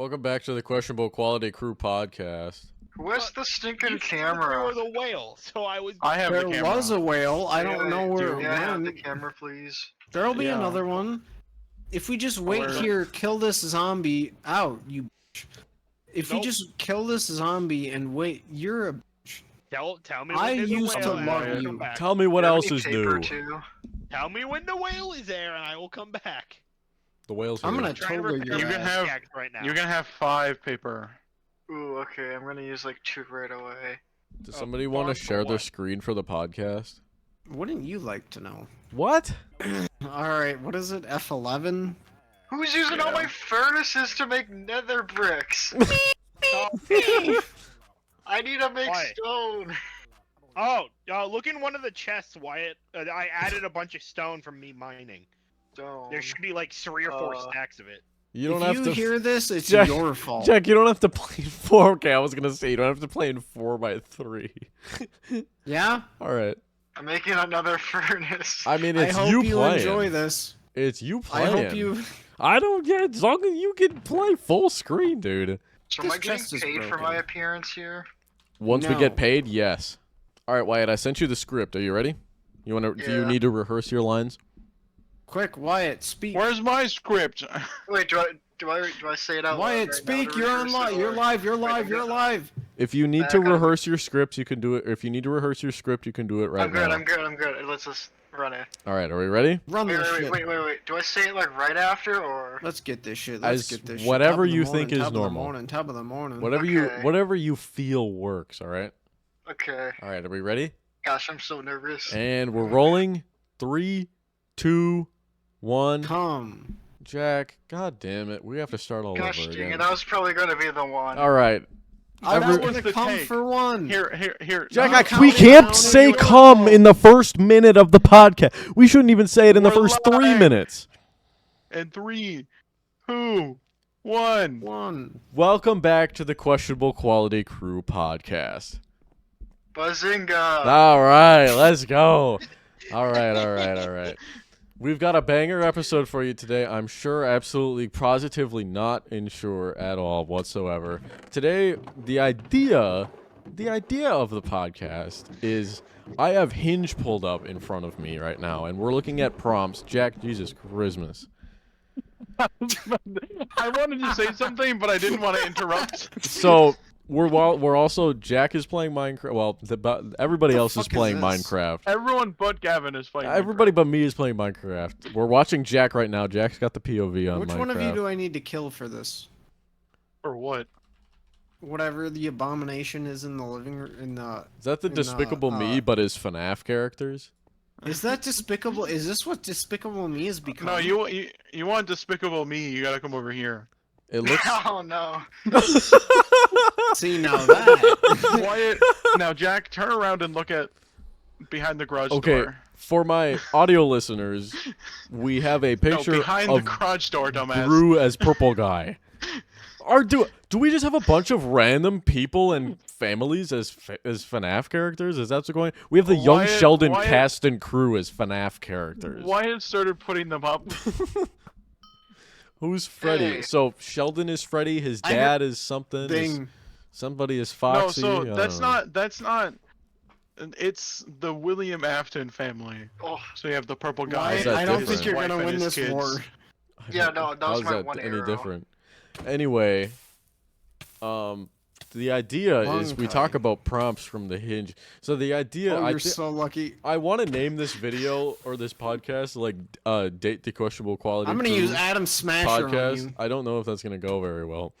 Welcome back to the Questionable Quality Crew podcast. Where's the stinking You camera? or the whale, so I was. I have the There camera. was a whale. I don't know where it Yeah, have the went. camera, please. There'll be Yeah. another one. If we just wait Where? here, kill this zombie out, you bitch. If we Nope. just kill this zombie and wait, you're a bitch. Tell me. I when there's a used whale to and love I will you. come back. Tell me what You have else any is paper, new. too? Tell me when the whale is there, and I will come back. The whales. I'm here. gonna Trying to totally repair You your can my ass. have- stacks right now. You're gonna have 5 paper. Ooh, okay, I'm gonna use like 2 right away. Does somebody want to farm for share their what? screen for the podcast? Wouldn't you like to know? What? Alright, what is it? F11? Who's using all Yeah. my furnaces to make nether bricks? I need to make Why? stone. Oh, look in one of the chests, Wyatt. I added a bunch of stone from me mining. Stone. There should be like 3 or 4 stacks of it. You don't if have you to. hear this, it's Jack- your fault. Jack, you don't have to play in 4. Okay, I was gonna say you don't have to play in 4x3. Yeah? All right. I'm making another furnace. I mean, I it's hope you you playing. enjoy this. It's you I playing. hope you... I don't get. As long as you can play full screen, dude. So am this I getting chest is paid for broken. my appearance here? Once we No. get paid, yes. All right, Wyatt. I sent you the script. Are you ready? You want to? Do you Yeah. need to rehearse your lines? Quick, Wyatt, speak. Where's my script? Wait, do I say it out loud Wyatt, right speak. now to You're on rehearse it, live. You're or- live. You're Wait, live. I'm You're good. live. If you need Back to on. rehearse your script, you can do it. If you need to rehearse your script, you can do it right I'm good, now. I'm good. Let's just run it. All right, are we ready? Run Wait, this wait, shit. wait. Do I say it like right after, or? Let's get this shit. As Let's get this whatever shit. you think is top normal. Of the morning, top of the morning. Okay. Whatever you feel works. All right. Okay. All right, are we ready? Gosh, I'm so nervous. And we're rolling. 3, 2, 1. Come. Jack, god damn it, we have to start all Gosh over dang again. it, that was probably gonna be the one. All right, I was Every- gonna What's the come take? for one. Here. Jack, No, we counting can't down say your "come" phone. in the first minute of the podcast. We shouldn't even say it in the We're first 3 live. minutes. And 3, 2, 1. One. Welcome back to the Questionable Quality Crew podcast. Bazinga! All right, let's go. All right. We've got a banger episode for you today. I'm sure, absolutely, positively not unsure at all whatsoever. Today, the idea of the podcast is I have Hinge pulled up in front of me right now, and we're looking at prompts. Jack, Jesus Christmas. I wanted to say something, but I didn't want to interrupt. So we're also Jack is playing Minecraft. Well, everybody else is fuck is playing this? Minecraft. Everyone but Gavin is playing. Everybody but me is playing Minecraft. We're watching Jack right now. Jack's got the POV on Which Minecraft. one of you do I need to kill for this? Or what? Whatever the abomination is in the living room. In the. Is that the Despicable Me, but as FNAF characters? Is that despicable? Is this what Despicable Me has become? No, you want Despicable Me? You gotta come over here. It looks. Oh no. See now that. Wyatt, now Jack, turn around and look at behind the garage Okay, door. for my audio listeners, we have a No, picture behind the of garage door, dumbass. Qrew as Purple Guy. Do we just have a bunch of random people and families as FNAF characters? Is that what's going? We have the young Wyatt- Sheldon Wyatt- cast and Qrew as FNAF characters. Wyatt started putting them up. Who's Freddy? Hey. So Sheldon is Freddy. His I dad is something. Thing. Somebody is No, Foxy. so I don't that's know. not. It's the William Afton family. Oh, So you have the purple guy. Wyatt, How's that I don't different? think you're his gonna wife win and his this kids. war. yeah, no, that was How's my that one any arrow. different? Anyway, the idea is we Monkey. talk about prompts from the Hinge. So the idea, Oh, you're so lucky. I want to name this video or this podcast like "Date the Questionable Quality." I'm gonna Crew use Adam Smasher on podcast. you. I don't know if that's gonna go very well.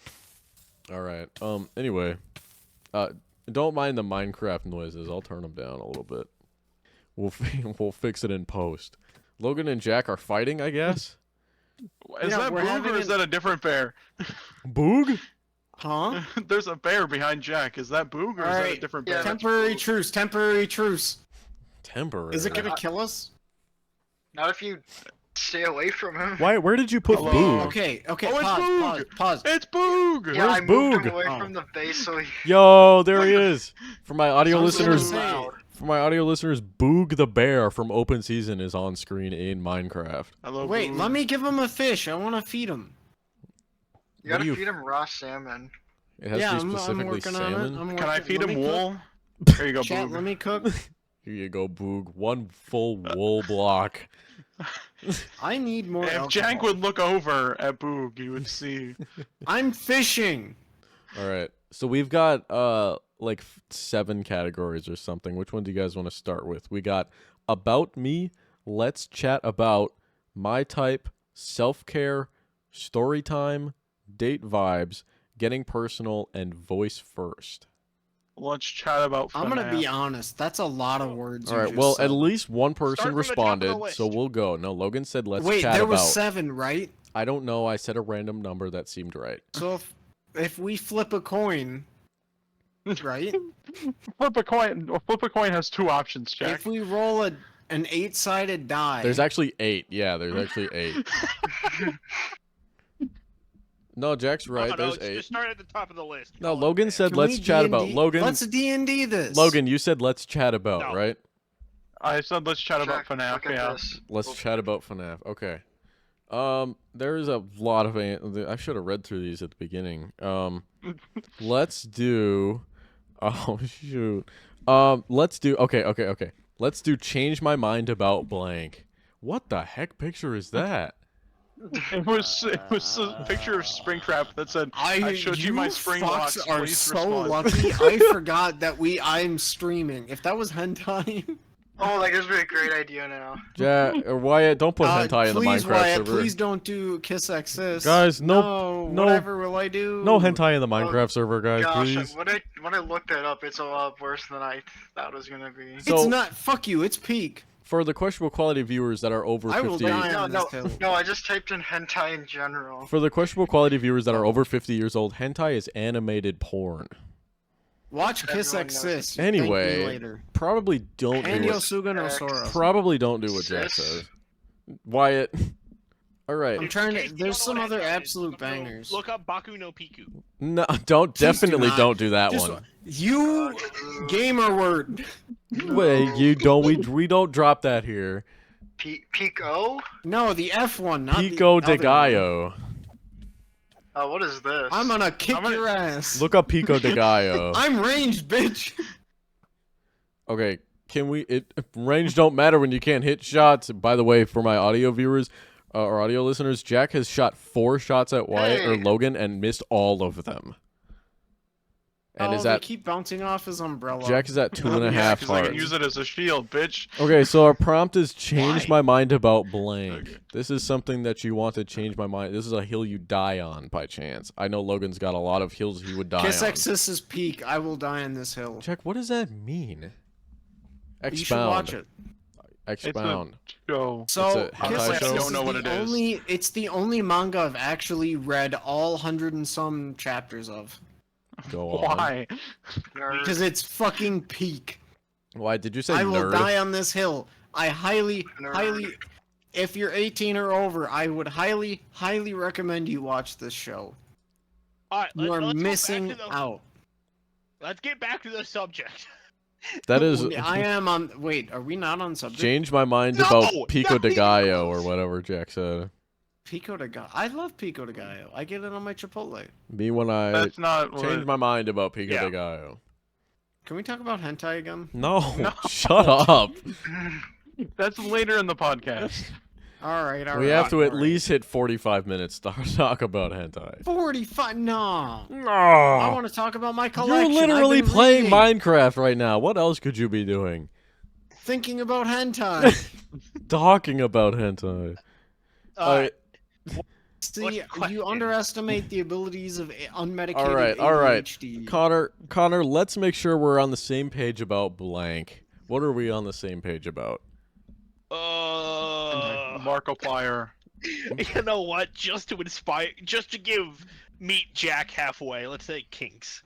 All right. Anyway, don't mind the Minecraft noises. I'll turn them down a little bit. We'll fix it in post. Logan and Jack are fighting, I guess. Is Yeah, that we're Boog having or is an- that a different bear? Boog? Huh? There's a bear behind Jack. Is that Boog or is that a Alright, different yeah, bear? that's Temporary Boog. truce. Temporary truce. Temporary. Is it gonna kill us? Not if you stay away from him. Why? Where did you put Hello? Boog? Okay. Okay. Oh, it's Pause. Boog! Pause. It's Boog! Yeah, I Where's moved him Boog? away Oh. from the base so he... Yo, there he is. For my audio Sounds listeners, good. loud. Boog the bear from Open Season is on screen in Minecraft. Hello, Wait, Boog. let me give him a fish. I want to feed him. You What gotta do you- feed him raw salmon. It has Yeah, to be I'm specifically working on it. salmon. I'm Can I working- feed let him me cook. wool? Here you go, Chat, Boog. let me cook. Here you go, Boog. One full wool block. I need more If alcohol. Jack would look over at Boog, he would see. I'm fishing. All right. So we've got like 7 categories or something. Which one do you guys want to start with? We got about me, let's chat about, my type, self-care, story time, date vibes, getting personal, and voice first. Let's chat about. I'm gonna be FNAF. honest. That's a lot of words. All you right. just Well, said. at least one person from the top of the responded, so list. we'll go. No, Logan said let's Wait, chat there about. was 7, right? I don't know. I said a random number that seemed right. So if we flip a coin, right? Flip a coin. Flip a coin has 2 options, Jack. If we roll an 8-sided die, There's actually 8. Yeah, there's actually 8. No, Jack's right. No, There's just 8. start at the top of the list. No, Call it Logan there. said Can let's we chat about. D&D? Logan, Let's D&D this. Logan, you said let's chat about, No. right? I said let's chat about Jack, FNAF. look at Yeah. this. Let's chat about FNAF. Okay. There's a lot of. I should have read through these at the beginning. Let's do. Oh shoot. Let's do. Okay. Let's do. Change my mind about blank. What the heck picture is that? It was a picture of Springtrap that said, "I showed you my spring fucks locks. are Please so respond." lucky. I forgot that I'm streaming. If that was hentai, Oh, that gives me a great idea now. Ja or Wyatt, don't put hentai in the please, Minecraft Wyatt, server. please don't do kiss exist. Guys, no- whatever will I do? No hentai in the Minecraft server, guys, Gosh, please. when I looked that up, it's a lot worse than I thought it was gonna be. It's So- not. Fuck you. It's peak. For the questionable quality viewers that are over I will 50, die. No, on no, this hill. no, I just typed in hentai in general. for the questionable quality viewers that are over 50 years old, hentai is animated porn. Watch kiss Everyone knows. exist. Thank me Anyway, later. probably don't And do what, Yosuga no Sora. probably don't do what Jack Sis. says. Wyatt. All right. I'm trying In to. case you There's don't some know what other hentai is, absolute go bangers. Look up Baku no Piku. No, don't. Please do Definitely not. don't do that Just- one. You gamer word. Wait, you don't. We don't drop that here. Pico? No, the F one, not Pico the de other one. Gallo. Oh, what is this? I'm gonna kick I'm gonna- your ass. Look up Pico de Gallo. I'm ranged, bitch. Okay, can we? Range don't matter when you can't hit shots. By the way, for my audio viewers or audio listeners, Jack has shot 4 shots at Wyatt or Hey. Logan and missed all of them. And is they that keep bouncing off his umbrella. Jack is at 2.5 Yeah, 'cause I hearts. can use it as a shield, bitch. Okay, so our prompt is change Why? my mind about blank. Okay. This is something that you want to change my mind. This is a hill you die on by chance. I know Logan's got a lot of hills he would die Kiss on. exist is peak. I will die on this hill. Jack, what does that mean? Expound. You should watch it. Expound. Go. So, It's a Kiss hentai Exist show? is Don't know what the it is. only. It's the only manga I've actually read all 100 and some chapters of. Go on. Why? Nerd. Because it's fucking peak. Why did you say I will nerd? die on this hill. I highly, Nerd. highly. If you're 18 or over, I would highly, highly recommend you watch this show. All right, You are let's go back missing to the- out. Let's get back to the subject. That is I am on. Wait, are we not on subject? change my mind No, about Pico not de even Gallo or close. whatever Jack said. Pico de Gallo. I love Pico de Gallo. I get it on my Chipotle. Me when I That's not change what. my mind about Pico Yeah. de Gallo. Can we talk about hentai again? No, No. shut up. That's later in the podcast. All right, all right. We have to at all right. least hit 45 minutes to talk about hentai. 45. No. I No. want to talk about my You're collection. literally I've been playing reading, Minecraft right now. What else could you be doing? Thinking about hentai. Talking about hentai. Alright, See, What's the you question? underestimate the abilities of unmedicated All right. ADHD. Connor, let's make sure we're on the same page about blank. What are we on the same page about? Markiplier. You know what? Just to inspire, just to give meet Jack halfway. Let's say kinks.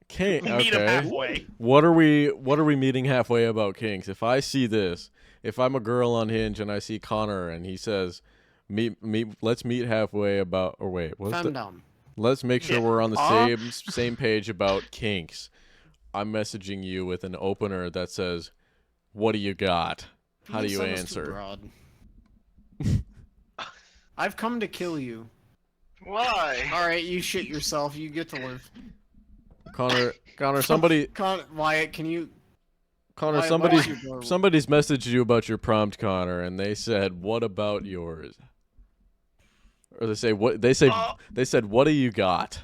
Kink. Meet him Okay. halfway. What are we meeting halfway about kinks? If I see this, if I'm a girl on Hinge and I see Connor and he says, let's meet halfway about, or wait, what's the, Femdom. let's make sure Yeah. we're on the same page about kinks. I'm messaging you with an opener that says, "What do you got? How do you Misunderstood answer?" broad. I've come to kill you. Why? All right, you shit yourself. You get to live. Connor, somebody, Wyatt, can you? Connor, Wyatt, somebody's what's your door? somebody's messaged you about your prompt, Connor, and they said, "What about yours?" Or they say, "What?" They say, they said, "What do you got?"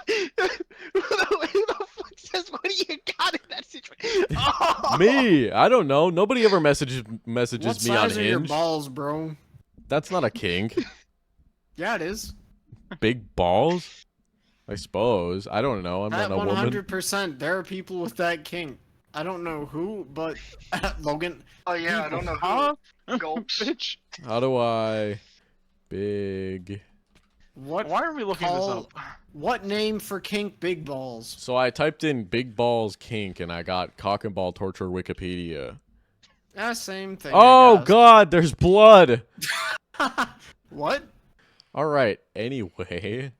Who the fuck says, what do you got in that situation? Oh! Me, I don't know. Nobody ever messages What me on size are your Hinge. balls, bro? That's not a kink. Yeah, it is. Big balls? I suppose. I don't know. I'm That not a woman. 100%. There are people with that kink. I don't know who, but Logan. Oh yeah, I don't know Huh? who. Gulps. Bitch. How do I big? What? Why are we looking this Call- up? What name for kink? Big balls. So I typed in big balls kink and I got cock and ball torture Wikipedia. Same thing. Oh I guess. God, there's blood. What? All right. Anyway.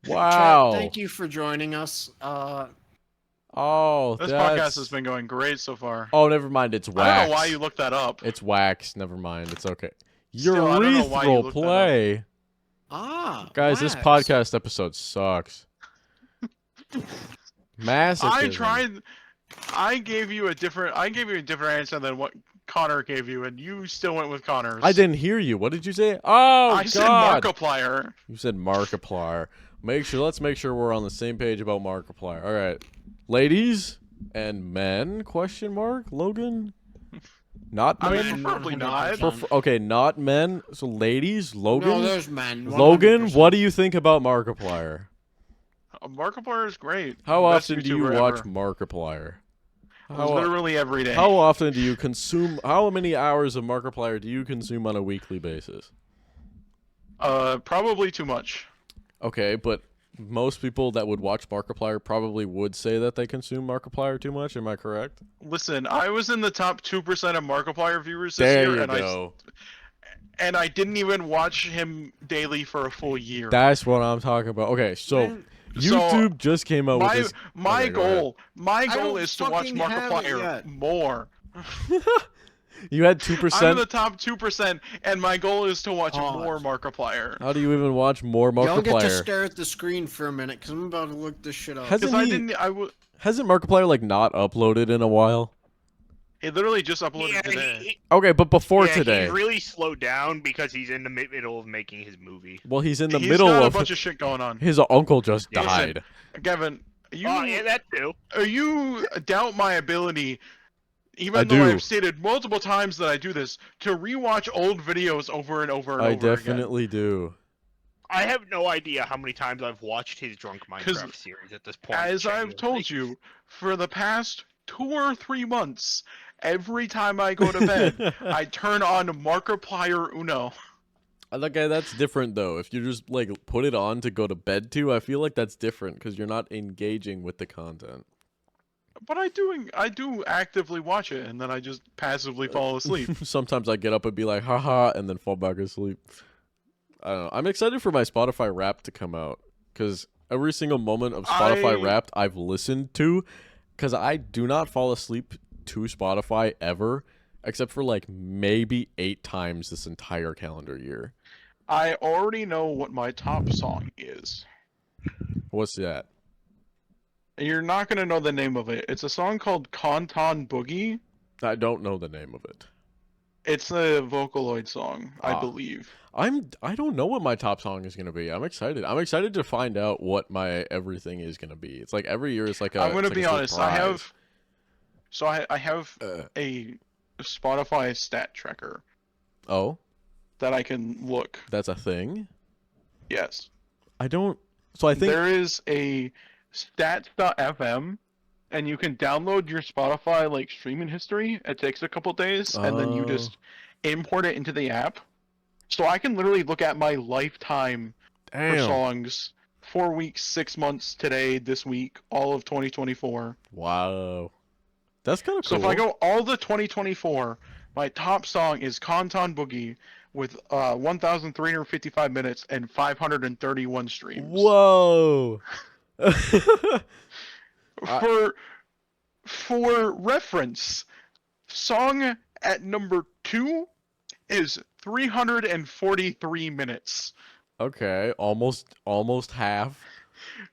Chat, Wow. thank you for joining us. Oh, This that's... podcast has been going great so far. Oh, never mind. It's wax. I don't know why you looked that up. It's wax. Never mind. It's okay. Still, I don't know why you Urethral looked that up. play. Guys, this wax. podcast episode sucks. Massive. I gave you a different answer than what Connor gave you, and you still went with Connor's. I didn't hear you. What did you say? Oh, I said God. Markiplier. You said Markiplier. Let's make sure we're on the same page about Markiplier. All right. Ladies and men, question mark, Logan? Not I men? mean, preferably not. Okay, not men. So ladies, Logan? No, there's men. Logan, 100%. what do you think about Markiplier? Markiplier is great. How Best often do you YouTuber watch ever. Markiplier? Literally every day. How often do you consume? How many hours of Markiplier do you consume on a weekly basis? Probably too much. Okay, but most people that would watch Markiplier probably would say that they consume Markiplier too much. Am I correct? Listen, I was in the top 2% of Markiplier viewers this There year, you and go. I didn't even watch him daily for a full year. That's what I'm talking about. Okay, so Man, YouTube just came out with this. My Okay, go goal don't is to watch fucking have it Markiplier yet. more. You had I'm in 2%. the top 2%, and my goal is to watch Pause. more Markiplier. How do you even watch more Y'all get to Markiplier? stare at the screen for a minute, because I'm about to look this shit up. Hasn't Because he? Hasn't Markiplier like not uploaded in a while? He literally just uploaded Yeah, today. Okay, but before yeah, today. he's really slowed down because he's in the middle of making his movie. Well, he's in the He's middle got a of bunch of shit going on. his uncle just Yeah, listen. died. Gavin, Oh, yeah, that too. you doubt my ability, I even though do. I've stated multiple times that I do this, to rewatch old videos over and over and I over again. definitely do. I have no idea how many times I've watched his Drunk 'Cause Minecraft series at this point. As I've genuinely. told you, for the past 2 or 3 months, every time I go to bed, I turn on Markiplier Uno. Okay, that's different though. If you just like put it on to go to bed to, I feel like that's different because you're not engaging with the content. But I do actively watch it, and then I just passively fall asleep. Sometimes I get up and be like, haha, and then fall back asleep. I don't know. I'm excited for my Spotify Wrapped to come out because every single moment of Spotify Wrapped I've listened to, because I do not fall asleep to Spotify ever, except for like maybe 8 times this entire calendar year. I already know what my top song is. What's that? You're not gonna know the name of it. It's a song called Conton Boogie. I don't know the name of it. It's a Vocaloid song, I Ah. believe. I don't know what my top song is gonna be. I'm excited. I'm excited to find out what my everything is gonna be. It's like every year it's like a. I'm gonna it's like be a honest. surprise. I have a Spotify stat tracker Oh, that I can look. that's a thing. Yes. I don't. So I think. There is a stats.fm, and you can download your Spotify like streaming history. It takes a couple days, and then you just import it into the app. So I can literally look at my lifetime for Damn. songs, 4 weeks, 6 months, today, this week, all of 2024. Wow. That's kind of So cool. if I go all the 2024, my top song is Conton Boogie with 1,355 minutes and 531 streams. Whoa. For reference, song at number 2 is 343 minutes Okay, almost half.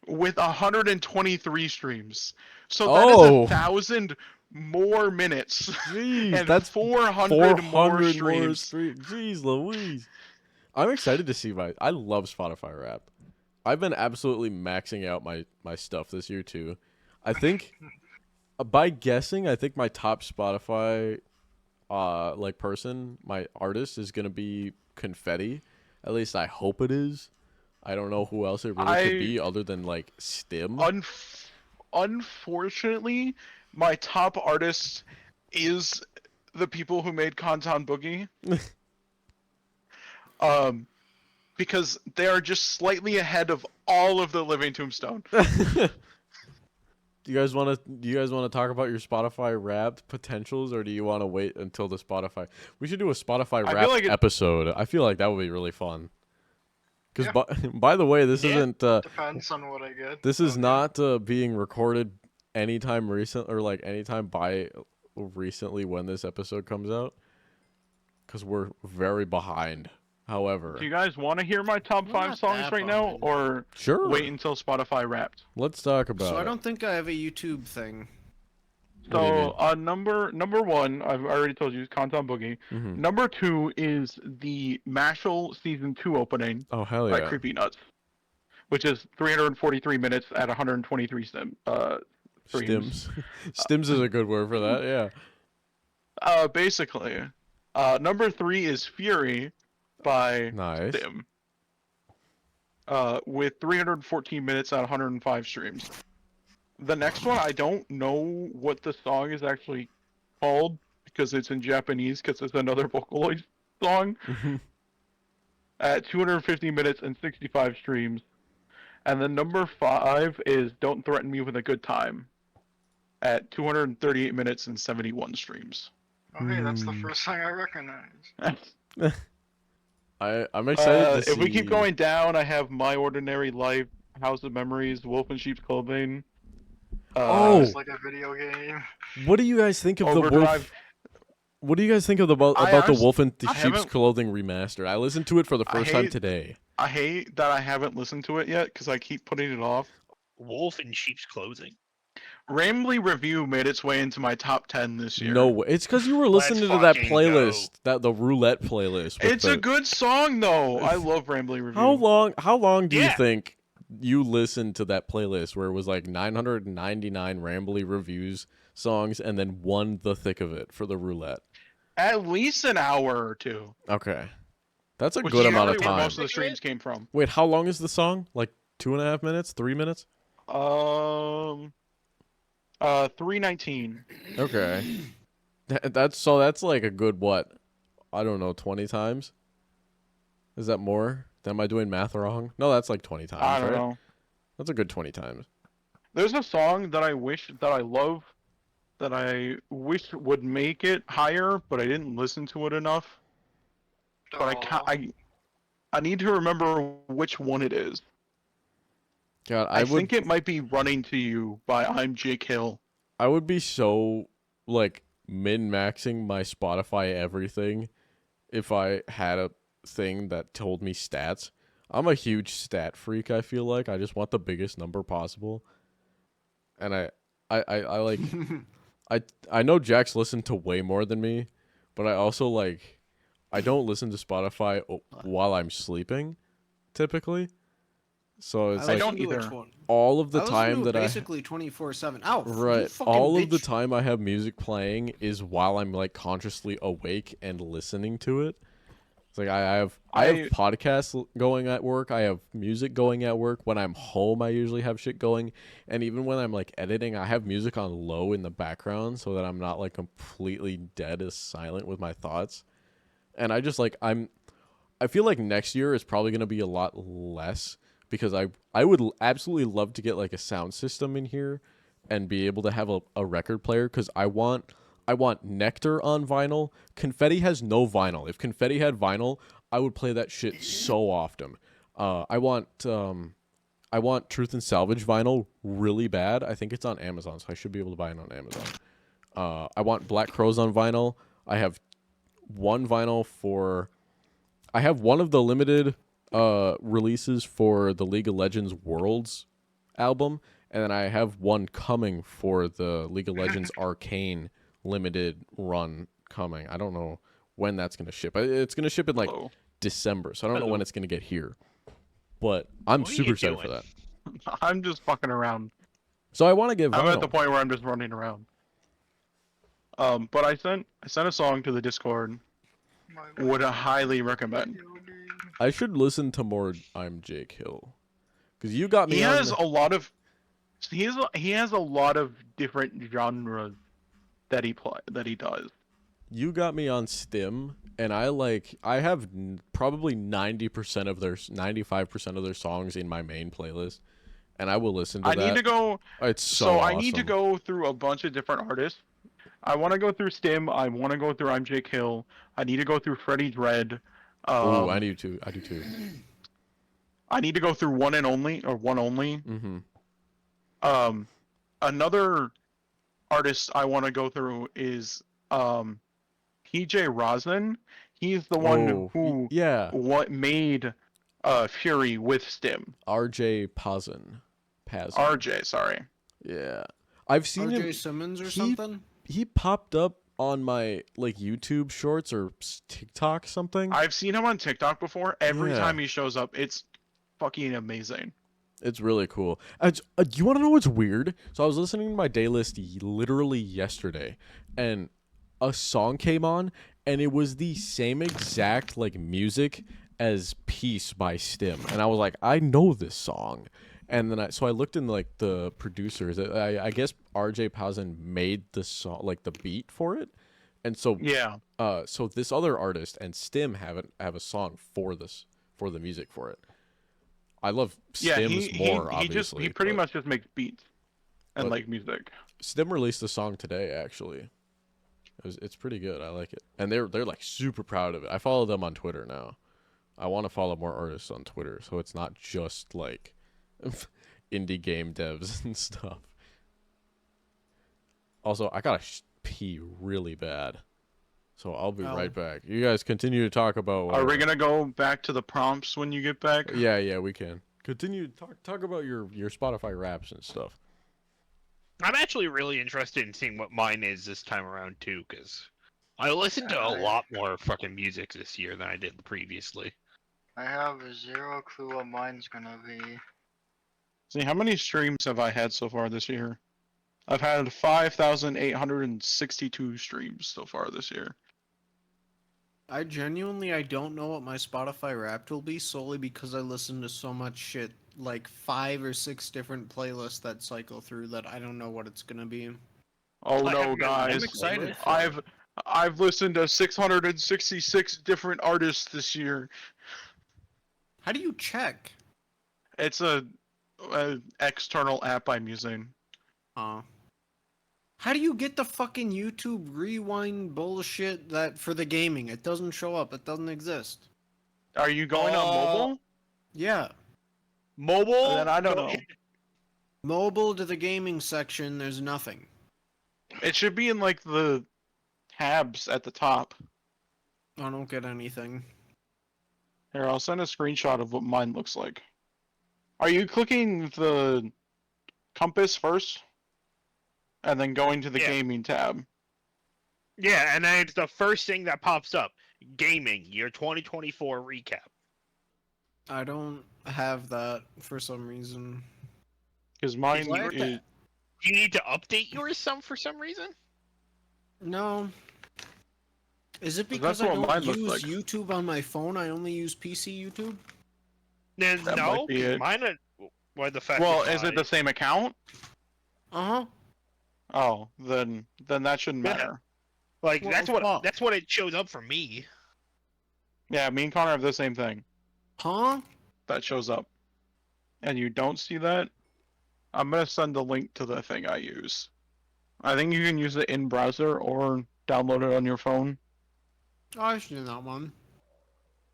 with 123 streams. So that is Oh. 1,000 more minutes Jeez, and that's 400 more 400 more streams. Jeez Louise. I'm excited to see I love Spotify Wrapped. I've been absolutely maxing out my stuff this year too. I think by guessing, I think my top Spotify like person, my artist is gonna be Confetti. At least I hope it is. I don't know who else it really could be other than like Stim. Unfortunately, my top artist is the people who made Conton Boogie. Because they are just slightly ahead of all of the Living Tombstone. Do you guys want to talk about your Spotify Wrapped potentials, or do you want to wait until the Spotify? We should do a Spotify I feel Wrapped like episode. I feel like that would be really fun. Because Yeah. by the way, this isn't Depends on what I get. this is Okay. not being recorded anytime recent or like anytime by recently when this episode comes out. Because we're very behind. However, Do you guys want to hear my top We're 5 not songs that right now, behind. or sure. wait until Spotify Wrapped? Let's talk about So I it. don't think I have a YouTube thing. What do you mean? So, number 1, I've already told you, is Conton Boogie. Mhm. Number 2 is the Mashal Season 2 opening Oh hell by yeah! Creepy Nuts, which is 343 minutes at 123 streams. Stims. Stims is a good word for that. Yeah. Basically. Number 3 is Fury by Nice. Stim. With 314 minutes at 105 streams. The next one, I don't know what the song is actually called because it's in Japanese because it's another Vocaloid song at 250 minutes and 65 streams. And then number 5 is Don't Threaten Me with a Good Time at 238 minutes and 71 streams. Oh, hey, that's the first thing I recognize. I'm excited to see. If we keep going down, I have My Ordinary Life, House of Memories, Wolf in Sheep's Clothing. Oh. It's like a video game. What do you guys think of the Overdrive. wolf? What do you guys think of about the honest- Wolf in I Sheep's haven't- Clothing remaster? I listened to it for the I first time hate- today. I hate that I haven't listened to it yet because I keep putting it off. Wolf in sheep's clothing. Rambly Review made its way into my top 10 this year. No way. It's because you were Let's listening to that fucking playlist, the roulette playlist. with It's a the- good song though. I love Rambly Review. How long do you Yeah. think you listened to that playlist where it was like 999 rambly reviews songs and then one the thick of it for the roulette? At least an hour or two. Okay. That's a Which good is amount of usually where time. most of the streams came from. Wait, how long is the song? Like 2.5 minutes? 3 minutes? 319. Okay. That's like a good what? I don't know, 20 times? Is that more? Am I doing math wrong? No, that's like 20 times, I don't right? know. That's a good 20 times. There's a song that I love, that I wish would make it higher, but I didn't listen to it enough. But I Aw. can't. I need to remember which one it is. God, I I would think it might be "Running to You" by I'm Jake Hill. I would be so like min-maxing my Spotify everything if I had a thing that told me stats. I'm a huge stat freak, I feel like. I just want the biggest number possible. And I like I know Jack's listened to way more than me, but I also like I don't listen to Spotify while I'm sleeping typically. So it's I like don't listen to it either. all of the I listen time to it that I basically 24/7. Ow! you right fucking all of the bitch. time I have music playing is while I'm like consciously awake and listening to it. It's like I have podcasts going at work. I have music going at work. When I'm home, I usually have shit going, and even when I'm like editing, I have music on low in the background so that I'm not like completely dead as silent with my thoughts. And I just like I feel like next year is probably gonna be a lot less because I would absolutely love to get like a sound system in here and be able to have a record player because I want Nectar on vinyl. Confetti has no vinyl. If Confetti had vinyl, I would play that shit so often. I want Truth and Salvage vinyl really bad. I think it's on Amazon, so I should be able to buy it on Amazon. I want Black Crows on vinyl. I have one vinyl for. I have one of the limited releases for the League of Legends Worlds album, and then I have one coming for the League of Legends Arcane limited run coming. I don't know when that's gonna ship. It's gonna ship in like Hello. December, so I don't know Hello. when it's gonna get here. But I'm What are super you excited for doing? that. I'm just fucking around. So I want to get I'm at the vinyl. point where I'm just running around. But I sent a song to the Discord. Would highly recommend. I should listen to more I'm Jake Hill, because you got me He on. has a lot of he has a lot of different genres that he does. You got me on Stim, and I have probably 90% of their 95% of their songs in my main playlist, and I will listen to I that. need to go. It's so So I awesome. need to go through a bunch of different artists. I want to go through Stim. I want to go through I'm Jake Hill. I need to go through Freddie Dredd. Ooh, I do too. I do too. I need to go through One and Only or One Only. Mm-hmm. Another artist I want to go through is PJ Rosin. He's the one Oh, who yeah. what made Fury with Stim. RJ Pazin. RJ, sorry. Yeah. I've seen RJ him. Simmons or he- something? He popped up on my like YouTube shorts or TikTok something. I've seen him on TikTok before. Every Yeah. time he shows up, it's fucking amazing. It's really cool. You want to know what's weird? So I was listening to my day list literally yesterday, and a song came on, and it was the same exact like music as "Peace" by Stim, and I was like, I know this song, and then I looked in like the producers. I guess RJ Pazin made the song, like the beat for it, and so Yeah. so this other artist and Stim have a song for the music for it. I love Yeah, Stim's more, he obviously. he pretty but much just makes beats and but- like music. Stim released a song today, actually. It's pretty good. I like it, and they're like super proud of it. I follow them on Twitter now. I want to follow more artists on Twitter, so it's not just like indie game devs and stuff. Also, I gotta pee really bad, so I'll be Oh. right back. You guys continue to talk about. Are we gonna go back to the prompts when you get back? Yeah, we can continue to talk about your Spotify raps and stuff. I'm actually really interested in seeing what mine is this time around too, because I listened to a lot more fucking music this year than I did previously. I have zero clue what mine's gonna be. See, how many streams have I had so far this year? I've had 5,862 streams so far this year. I don't know what my Spotify Wrapped will be solely because I listen to so much shit, like 5 or 6 different playlists that cycle through that I don't know what it's gonna be. Oh I no, haven't- I'm guys! excited for I've listened to 666 different artists this year. How do you check? It's a external app I'm using. How do you get the fucking YouTube rewind bullshit that for the gaming? It doesn't show up. It doesn't exist. Are you going on mobile? Yeah. Mobile? Then I don't know. Mobile to the gaming section, there's nothing. It should be in like the tabs at the top. I don't get anything. Here, I'll send a screenshot of what mine looks like. Are you clicking the compass first? And then going to the Yeah. gaming tab? Yeah, and then it's the first thing that pops up. Gaming, your 2024 recap. I don't have that for some reason. Because mine What? is... You need to update yours for some reason? No. Is it That's because I what don't mine looks use like. YouTube on my phone? I only use PC YouTube? Then That no, might be it. mine are... Why the fact Well, that is it the same account? Uh-huh. Oh, then that shouldn't Yeah. matter. Like, What that's the what fuck? that's what it shows up for me. Yeah, me and Connor have the same thing. Huh? That shows up. And you don't see that? I'm gonna send the link to the thing I use. I think you can use it in browser or download it on your phone. Oh, I've seen that one.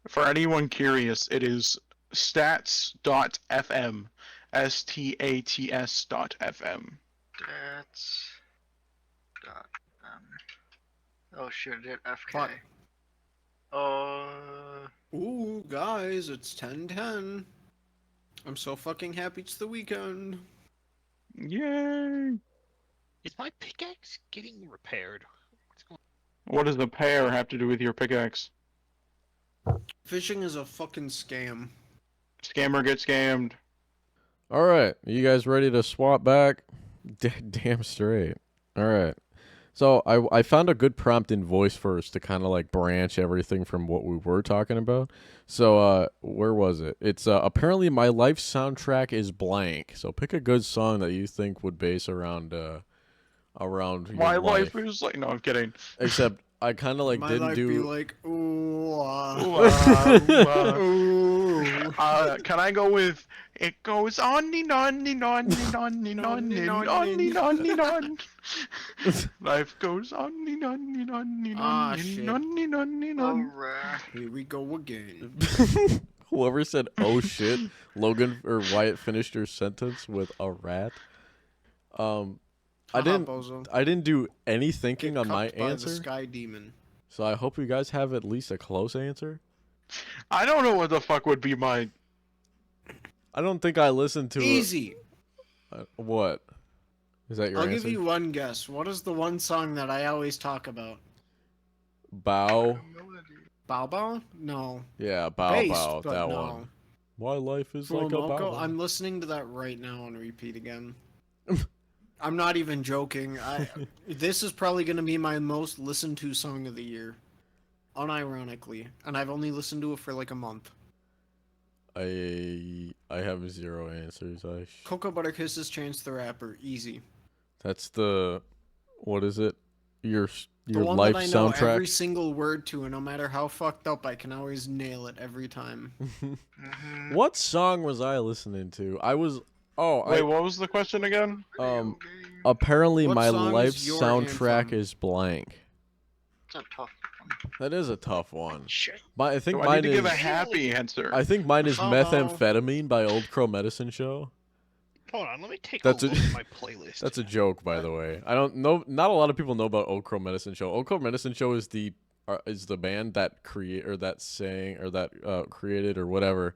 For anyone curious, it is stats.fm. STATS.fm. That's got Oh shit, it FK. Fuck. Ooh, guys, it's 10:10. I'm so fucking happy it's the weekend. Yay! Is my pickaxe getting repaired? What's going What does the pear have to do with your pickaxe? Fishing is a fucking scam. Scammer gets scammed. All right, you guys ready to swap back? Damn straight. All right. So I found a good prompt in voice first to kind of like branch everything from what we were talking about. So where was it? It's apparently my life soundtrack is blank. So pick a good song that you think would base around around your My life. life is like, no, I'm kidding. Except I kind of like My didn't life be do. like, ooh, Ooh, can I go with it goes on and on and on and on and on and on and on and on. Life goes on and on and on and Ah, on shit. and on and on and on. Alright. Here we go again. Whoever said "oh shit," Logan or Wyatt finished your sentence with a rat. I Haha, didn't. bozo. I didn't do any thinking Get on my cucked by answer, the sky demon. so I hope you guys have at least a close answer. I don't know what the fuck would be my. I don't think I listened to Easy. what? Is that your I'll answer? give you one guess. What is the one song that I always talk about? Bow. Bao Bao? No. Yeah, bow Based, bow. but That no. one. My life is Full like a bow. Moco? bow. I'm listening to that right now on repeat again. I'm not even joking. This is probably going to be my most listened to song of the year. Unironically. And I've only listened to it for like a month. I have zero answers. Cocoa Butter Kisses, Chance the Rapper. Easy. That's the. What is it? Your The one life that I know soundtrack. every single word to, and no matter how fucked up, I can always nail it every time. Mhm. What song was I listening to? I was. Oh, Wait, what was the question again? Um, apparently What my song life is your soundtrack anthem? is blank. It's a tough one. That is a tough one. Shit. I think Do I mine need to give a is. happy answer? I think mine is Oh. Methamphetamine by Old Crow Medicine Show. Hold on, let me take That's a a- look at my playlist. That's a joke, by the way. I don't know. Not a lot of people know about Old Crow Medicine Show. Old Crow Medicine Show is the band that created or whatever.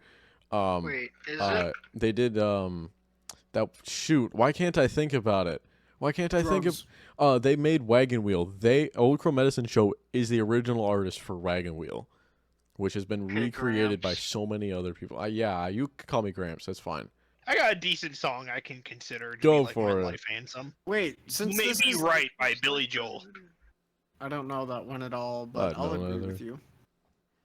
Wait, is it? They did that. Shoot, why can't I think about it? Why can't I think of? Drums. They made Wagon Wheel. Old Crow Medicine Show is the original artist for Wagon Wheel, which has been Hey, recreated by Gramps. so many other people. Yeah, you can call me Gramps. That's fine. I got a decent song I can consider to Go be like for my it. life anthem. Wait, You since May this Be is... Right by Billy Joel. I don't know that one at all, but I'll don't agree either. with you.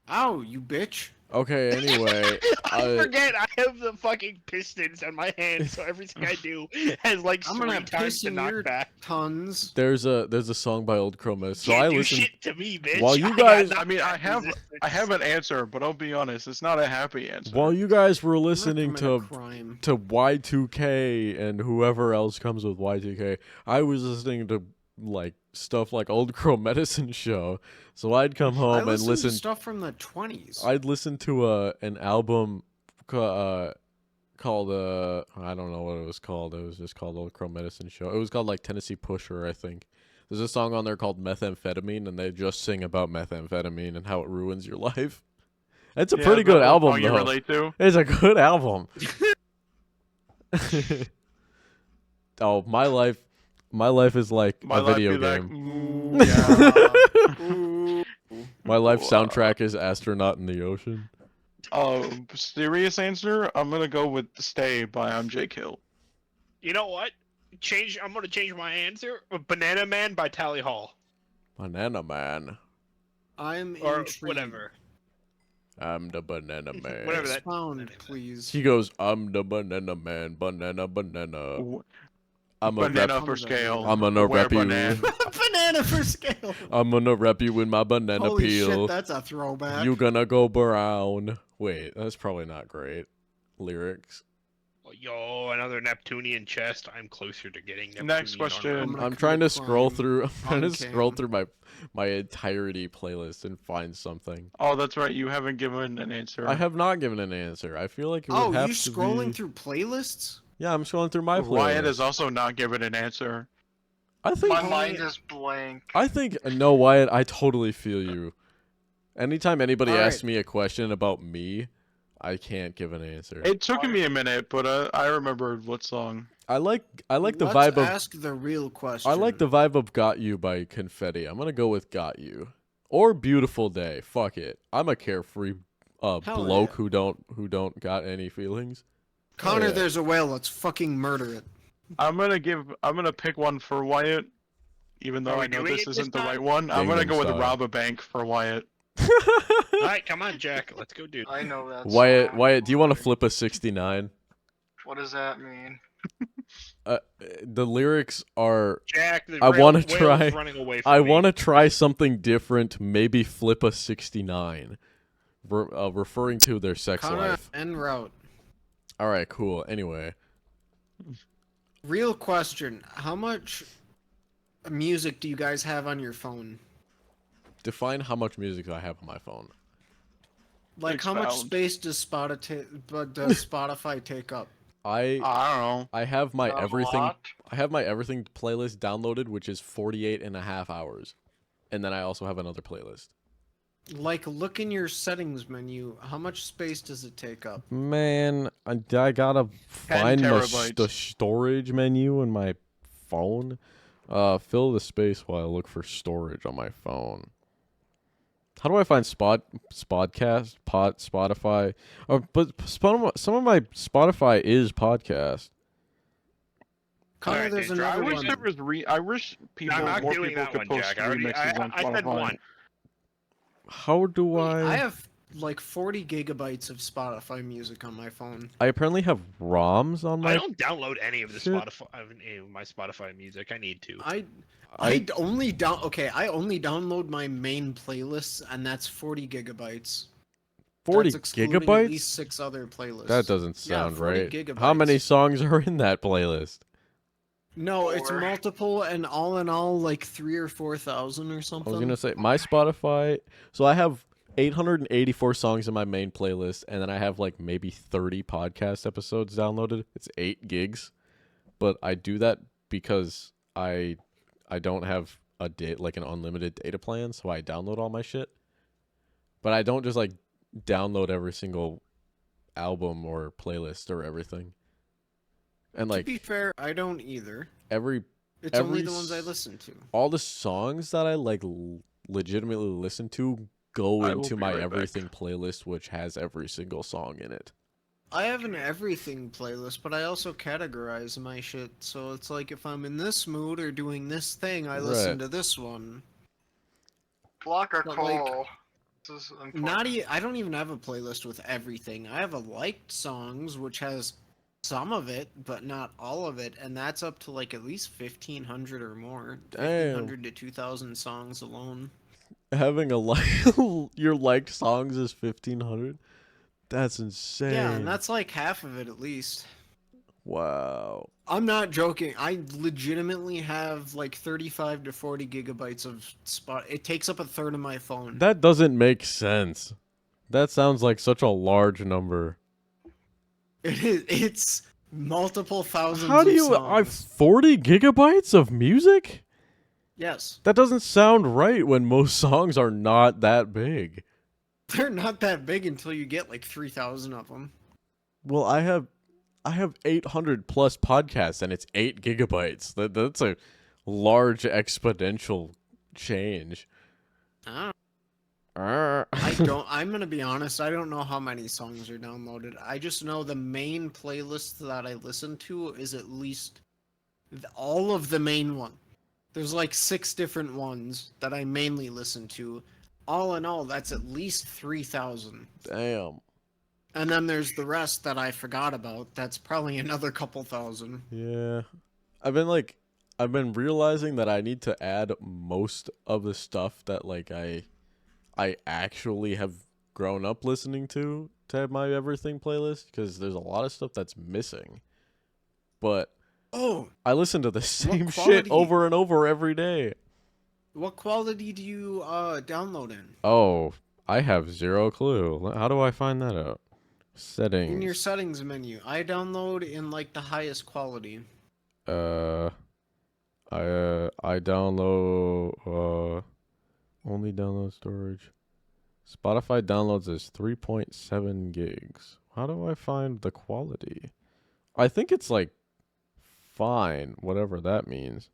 Ow, you bitch. Okay. Anyway, I forget I have the fucking pistons on my hand, so everything I do has like I'm 3 gonna times piss to in knock your back. tons. there's a song by Old Crow Medicine. So Can't I do listen. shit to me, bitch. While you I got guys- I mean, I have resistance. an answer, but I'll be honest, it's not a happy answer. While you guys were I'm gonna listening commit a to crime. Y2K and whoever else comes with Y2K, I was listening to like stuff like Old Crow Medicine Show. So I'd come I home and listen to listen. stuff from the 20s. I'd listen to an album called I don't know what it was called. It was just called Old Crow Medicine Show. It was called like Tennessee Pusher, I think. There's a song on there called Methamphetamine, and they just sing about methamphetamine and how it ruins your life. It's a Yeah, pretty is that good what album, song you though. relate to? It's a good album. Oh, my life is like My a life video be like, game. yeah. Ooh. My life Wow. soundtrack is Astronaut in the Ocean. Serious answer, I'm gonna go with Stay by J. Kill. You know what? I'm gonna change my answer. Banana Man by Tally Hall. Banana Man. I'm Or intrigued. whatever. I'm the banana man. Whatever that- Expound, please. He goes, I'm the banana man, banana. I'm a Banana rep. for scale. I'm gonna Where rep you. banana. Banana for scale. I'm gonna rep you with my banana Holy peel. shit, that's a throwback. You gonna go brown. Wait, that's probably not great. Lyrics. Yo, another Neptunian chest. I'm closer to getting Neptunian Next question. I'm gonna I'm trying to commit scroll crime through. I'm trying to on scroll cam. through my entirety playlist and find something. Oh, that's right. You haven't given an answer. I have not given an answer. I feel like it would Oh, have you to scrolling be... through playlists? Yeah, I'm scrolling through my playlist. Wyatt has also not given an answer. I think. My mind is blank. I think. No, Wyatt. I totally feel you. Anytime anybody All asks right. me a question about me, I can't give an answer. It took me a minute, but I remembered what song. I like the Let's vibe of ask the real question. I like the vibe of "Got You" by Confetti. I'm gonna go with "Got You" or "Beautiful Day." Fuck it. I'm a carefree Hell bloke yeah. who don't got any feelings. Connor, yeah. there's a whale. Let's fucking murder it. I'm gonna pick one for Wyatt, even though Are we I know doing this it this isn't the right time? one. I'm gonna Gangnam go with Style. Rob a Bank for Wyatt. All right, come on, Jack. Let's go, dude. I know that. Wyatt, song. Wyatt, do you want to flip a 69? What does that mean? The lyrics are. Jack, the I wanna whale's try- running away from I me. want to try something different. Maybe flip a 69, referring to their sex Connor life. en route. All right, cool. Anyway, Real question: how much music do you guys have on your phone? define how much music I have on my phone. Like, how much Expound. space does Spotify take up? I don't know. I have my Not a everything. lot. I have my everything playlist downloaded, which is 48 and a half hours, and then I also have another playlist. Like, look in your settings menu. How much space does it take up? Man, I gotta find the terabytes. storage menu in my phone. Fill the space while I look for storage on my phone. How do I find Spotify? But some of my Spotify is podcast. Connor, Alright, there's dude, I another wish one. there was I wish people I'm not more doing people that could one, post Jack. I already, remixes on I said Spotify. one. How do I have like 40 gigabytes of Spotify music on my phone. I apparently have ROMs on I my. don't download any of the Shit. any of my Spotify music. I need to. I I only download my main playlists, and that's 40 gigabytes. 40 That's excluding At gigabytes. least 6 other playlists. That doesn't Yeah, sound 40 right. How many gigabytes. songs are in that playlist? No, it's 4. multiple, and all in all, like 3 or 4,000 or I something. was gonna say my Spotify. So I have 884 songs in my main playlist, and then I have like maybe 30 podcast episodes downloaded. It's 8 gigs, but I do that because I don't have like an unlimited data plan, so I download all my shit. But I don't just like download every single album or playlist or everything. And To like be fair, I don't either. every It's only every the ones I s- listen to. all the songs that I like legitimately listen to go I will into be my right back. everything playlist, which has every single song in it. I have an everything playlist, but I also categorize my shit. So it's like if I'm in this mood or doing this thing, I listen Right. to this one. Block or But, call. This is important. I don't even have a playlist with everything. I have a liked songs, which has some of it, but not all of it, and that's up to like at least 1,500 or more. Damn. 1,500 to 2,000 songs alone. Having a your liked songs is 1,500. That's insane. Yeah, and that's like half of it at least. wow. I'm not joking. I legitimately have like 35 to 40 gigabytes of spot. It takes up a third of my phone. That doesn't make sense. That sounds like such a large number. It's multiple thousands How do of you I have songs. 40 gigabytes of music? Yes. That doesn't sound right when most songs are not that big. They're not that big until you get like 3,000 of them. Well, I have 800 plus podcasts and it's 8 gigabytes. That's a large exponential change. I I I'm gonna be honest, I don't know how many songs are downloaded. I just know the main playlist that I listen to is at least all of the main one. There's like 6 different ones that I mainly listen to. All in all, that's at least 3,000. Damn. And then there's the rest that I forgot about. That's probably another couple thousand. Yeah. I've been realizing that I need to add most of the stuff that like I actually have grown up listening to have my everything playlist, because there's a lot of stuff that's missing. But Oh, I listen to the same shit quality? over and over every day. what quality do you download in? Oh, I have zero clue. How do I find that out? Settings. In your settings menu. I download in like the highest quality. I download only download storage. Spotify downloads is 3.7 gigs. How do I find the quality? I think it's like fine, whatever that means.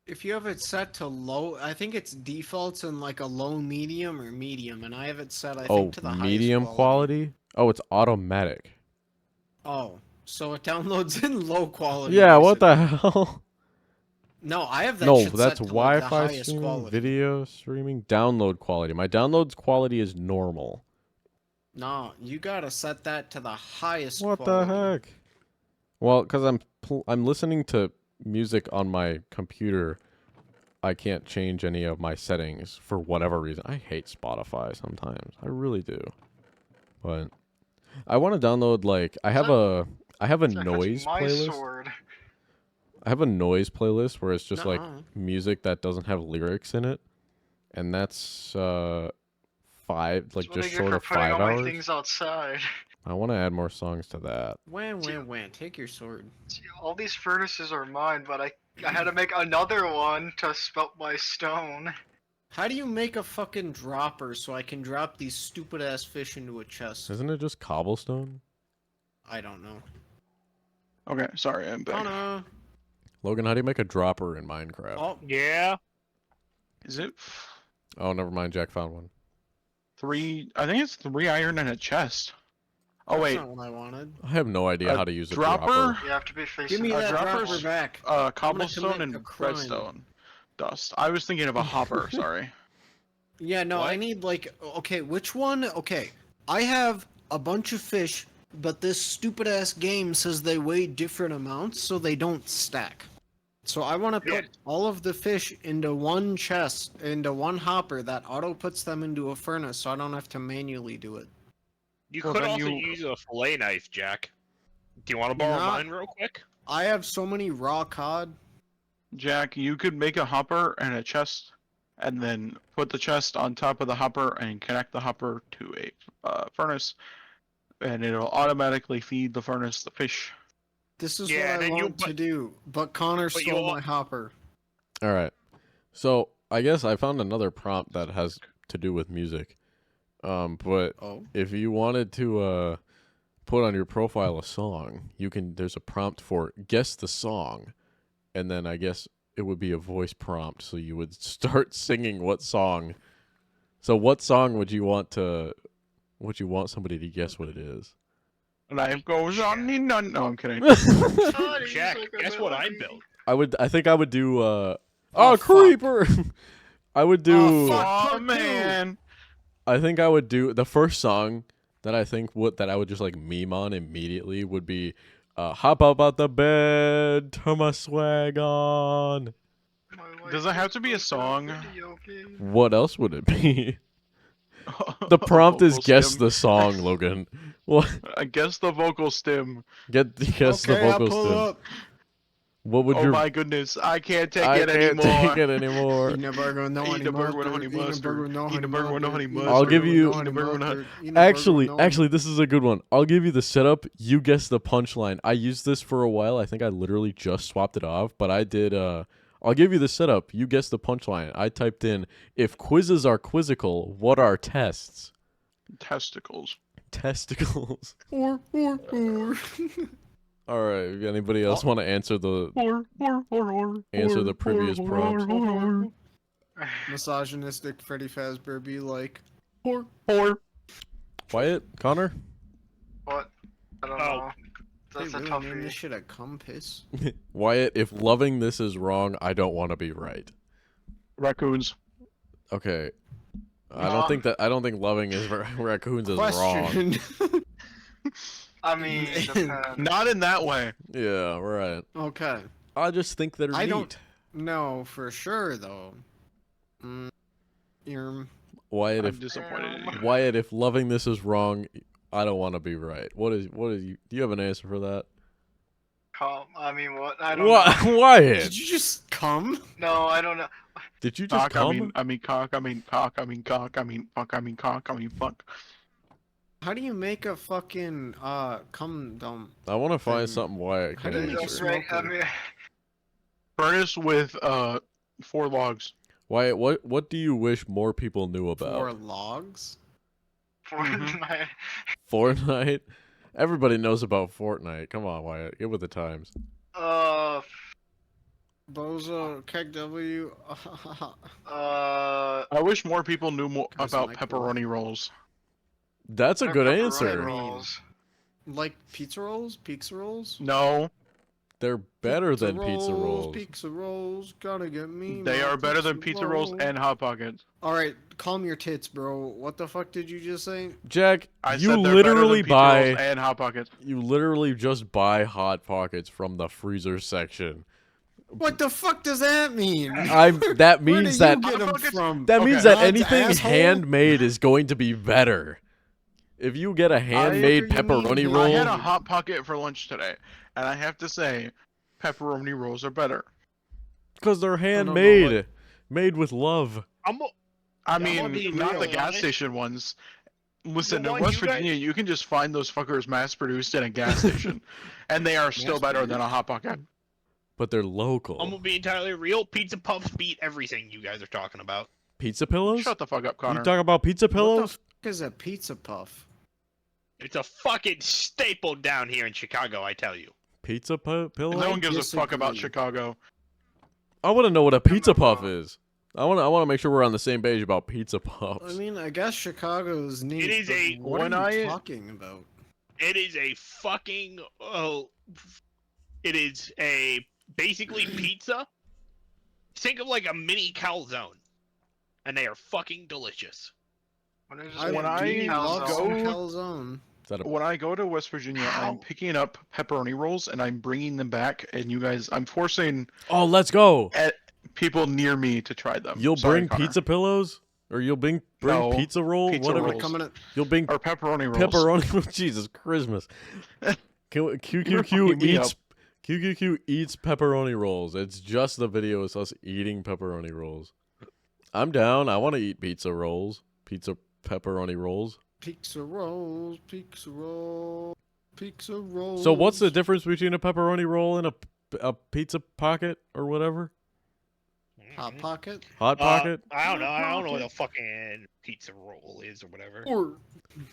If you have it set to low, I think it's defaults in like a low, medium, or medium, and I have it set, I think, to the medium highest quality. quality? Oh, it's automatic. Oh, so it downloads in low quality. Yeah, what the basically. hell? No, I have that No, shit that's set to like the Wi-Fi highest streaming, quality. video streaming, download quality. My downloads quality is normal. No, you gotta set that to the highest What quality. the heck? Well, because I'm listening to music on my computer, I can't change any of my settings for whatever reason. I hate Spotify sometimes. I really do. But I want to download like I have a Jack, that's noise my playlist. sword. I have a noise playlist where it's just like Nuh-uh. music that doesn't have lyrics in it, and that's five, like That's what I just get short for of putting 5 all my hours. things outside. I want to add more songs to that. When, take your sword. See, all these furnaces are mine, but I had to make another one to smelt my stone. How do you make a fucking dropper so I can drop these stupid ass fish into a chest? Isn't it just cobblestone? I don't know. Okay, sorry, I'm back. Connor. Logan, how do you make a dropper in Minecraft? Oh, Yeah. Is it Oh, never mind. Jack found one. 3? I think it's 3 iron and a chest. Oh that's wait, not what I wanted. I have no idea A how to use a dropper? dropper. You have to be facing. Give me A that dropper's- dropper back. cobblestone commit and a crime. redstone dust. I was thinking of a hopper. Sorry. Yeah, no, I What? need like, okay, which one? Okay, I have a bunch of fish, but this stupid ass game says they weigh different amounts, so they don't stack. So I want to put all of the fish into one chest, into one hopper that auto puts them into a furnace, so I don't have to manually do it. You Well, could then also you- use a fillet knife, Jack. Do you want to borrow Nah. mine real quick? I have so many raw cod. Jack, you could make a hopper and a chest, and then put the chest on top of the hopper and connect the hopper to a furnace, and it'll automatically feed the furnace the fish. This is Yeah, what I then you want to put- do, but Connor but you stole al- my hopper. All right. So I guess I found another prompt that has to do with music. But Oh. if you wanted to put on your profile a song, you can. There's a prompt for guess the song, and then I guess it would be a voice prompt. So you would start singing what song. So what song would you want to? Would you want somebody to guess what it is? Life goes on and on. No, I'm kidding. Jack, guess what I built? I think I would do. Oh, fuck. Creeper. I would do. Oh, fuck. Oh Part two. man. I think I would do the first song that I think that I would just like meme on immediately would be hop up out the bed, turn my swag on. Does it have to be a song? What else would it be? The prompt is Vocal guess stim. the song, Logan. What? I guess the vocal stim. Guess the Okay, I'll vocal pull stim. up. What would Oh your my goodness, I can't take I it can't anymore. take it anymore. Eat a burger with no Eat honey a burger with mustard. honey Eat a mustard. burger with no Eat honey a burger with no honey mustard. mustard. I'll give you- Eat a burger with honey- Actually, this is a good one. I'll give you the setup. You guess the punchline. I used this for a while. I think I literally just swapped it off, but I did. I'll give you the setup. You guess the punchline. I typed in, if quizzes are quizzical, what are tests? Testicles. Testicles. Or. All right. Anybody else want to answer the Answer the previous prompt. Misogynistic Freddy Fazbear be like, Wyatt? Connor? What? I don't Oh. know. they That's a really named this toughie. shit a cum piss? Wyatt, if loving this is wrong, I don't want to be right. Raccoons. Okay. I don't think loving is raccoons is wrong. Question. I mean, depends. Not in that way. Yeah, right. Okay. I just think they're I neat. don't- No, for sure though. You're Wyatt, I'm if disappointed in you. Wyatt, if loving this is wrong, I don't want to be right. What is you? Do you have an answer for that? I mean, what? I don't What? know. Wyatt? Did you just come? No, I don't know. Did you just Cock, come? I mean cock, I mean cock, I mean cock, I mean fuck, I mean cock, I mean fuck. How do you make a fucking cum dump? I want to find thing. something Wyatt How can do you make a answer. Right, I smoker? mean, Furnace with 4 logs. Wyatt, what do you wish more people knew Four about? logs? Fortnite. Fortnite. Everybody knows about Fortnite. Come on, Wyatt. Get with the times. Bozo, Keg W. I wish more people knew more Cause about Michael. pepperoni rolls. That's a They're good pepperoni answer. rolls. Like pizza rolls? Pizza rolls? No, They're better than pizza rolls. Pizza rolls, gotta get me. they my are better than pizza rolls roll. and Hot Pockets. Alright, calm your tits, bro. What the fuck did you just say? Jack, I you said they're literally better than pizza rolls buy and Hot Pockets. you literally just buy Hot Pockets from the freezer section. What the fuck does that mean? That Where means do you that get 'em Hot Pockets- from? that Okay. means that God's anything asshole? handmade is going to be better. If you get a handmade What do you mean? pepperoni I roll, I had a Hot Pocket for lunch today, and I have to say, pepperoni rolls are better. because they're don't know handmade, made with love. I'm I I'm gonna mean, be not the really gas honest. station ones. Listen, The in one West you guys- Virginia, you can just find those fuckers mass-produced in a gas station, and they are still better than a Hot Pocket. But they're local. I'm gonna be entirely real. Pizza puffs beat everything you guys are talking about. Pizza pillows? Shut the fuck up, You Connor. talk about pizza What the pillows? fuck is a pizza puff? It's a fucking staple down here in Chicago, I tell you. Pizza pillows? no one gives a fuck about disagree. Chicago. I want to know what a pizza I'm not puff is. I want to make sure we're on the same page about pizza puffs. I mean, I guess Chicago's neat. It is but a- What when are you I- talking about? It is a fucking it is a basically pizza. Think of like a mini calzone, and they are fucking delicious. When I When I do love some go- calzone. Is that a When I go to West Virginia, I'm How? picking up pepperoni rolls and I'm bringing them back, and you guys, I'm forcing Oh, let's go. people near me to try them. You'll Sorry, bring Connor. pizza pillows? Or you'll bring No, pizza roll? pizza Whatever. rolls. Coming at You'll bring or pepperoni rolls. pepperoni. Jesus Christmas. You're QQQ fucking me eats QQQ eats pepperoni rolls. It's just the video of us eating pepperoni rolls. I'm down. I want to eat pizza rolls. Pizza pepperoni rolls. pizza rolls, pizza rolls, pizza rolls. So what's the difference between a pepperoni roll and a pizza pocket or whatever? Hot Pocket? Hot pocket? I don't know. I don't know what a fucking pizza roll is or whatever. Or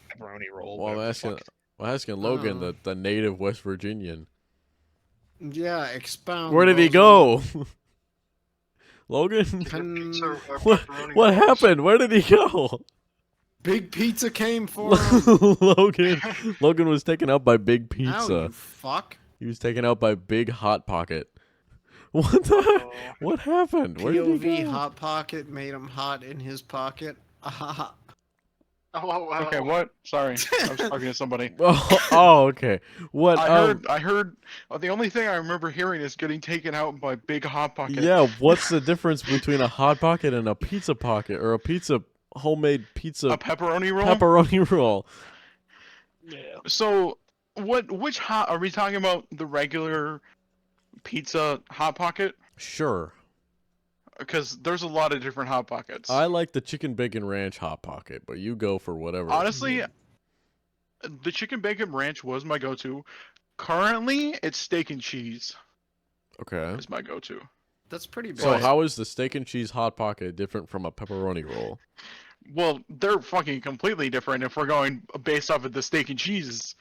Pepperoni roll. Well, I'm whatever the asking. fuck. I'm asking Logan, Oh. the native West Virginian. yeah, expound. Where did he Bozo. go? Logan? Pizza or What, pepperoni what rolls. happened? Where did he go? Big Pizza came for him. Logan was taken out by Big Ow, Pizza. you fuck. He was taken out by Big Hot Pocket. What the? Oh. What happened? Where did he POV go? Hot Pocket made him hot in his pocket. Ah, Oh, wow. Okay, what? Sorry, I was talking to somebody. Oh, okay. What? I heard. The only thing I remember hearing is getting taken out by Big Hot Pocket. Yeah. What's the difference between a Hot Pocket and a pizza pocket or a pizza homemade pizza A pepperoni roll. pepperoni roll? Yeah. So, which hot are we talking about? The regular pizza Hot Pocket? Sure. Because there's a lot of different Hot Pockets. I like the chicken bacon ranch Hot Pocket, but you go for whatever. Honestly, the chicken bacon ranch was my go-to. Currently, it's steak and cheese Okay. is my go-to. that's pretty bad. So But- how is the steak and cheese Hot Pocket different from a pepperoni roll? Well, they're fucking completely different if we're going based off of the steak and cheese.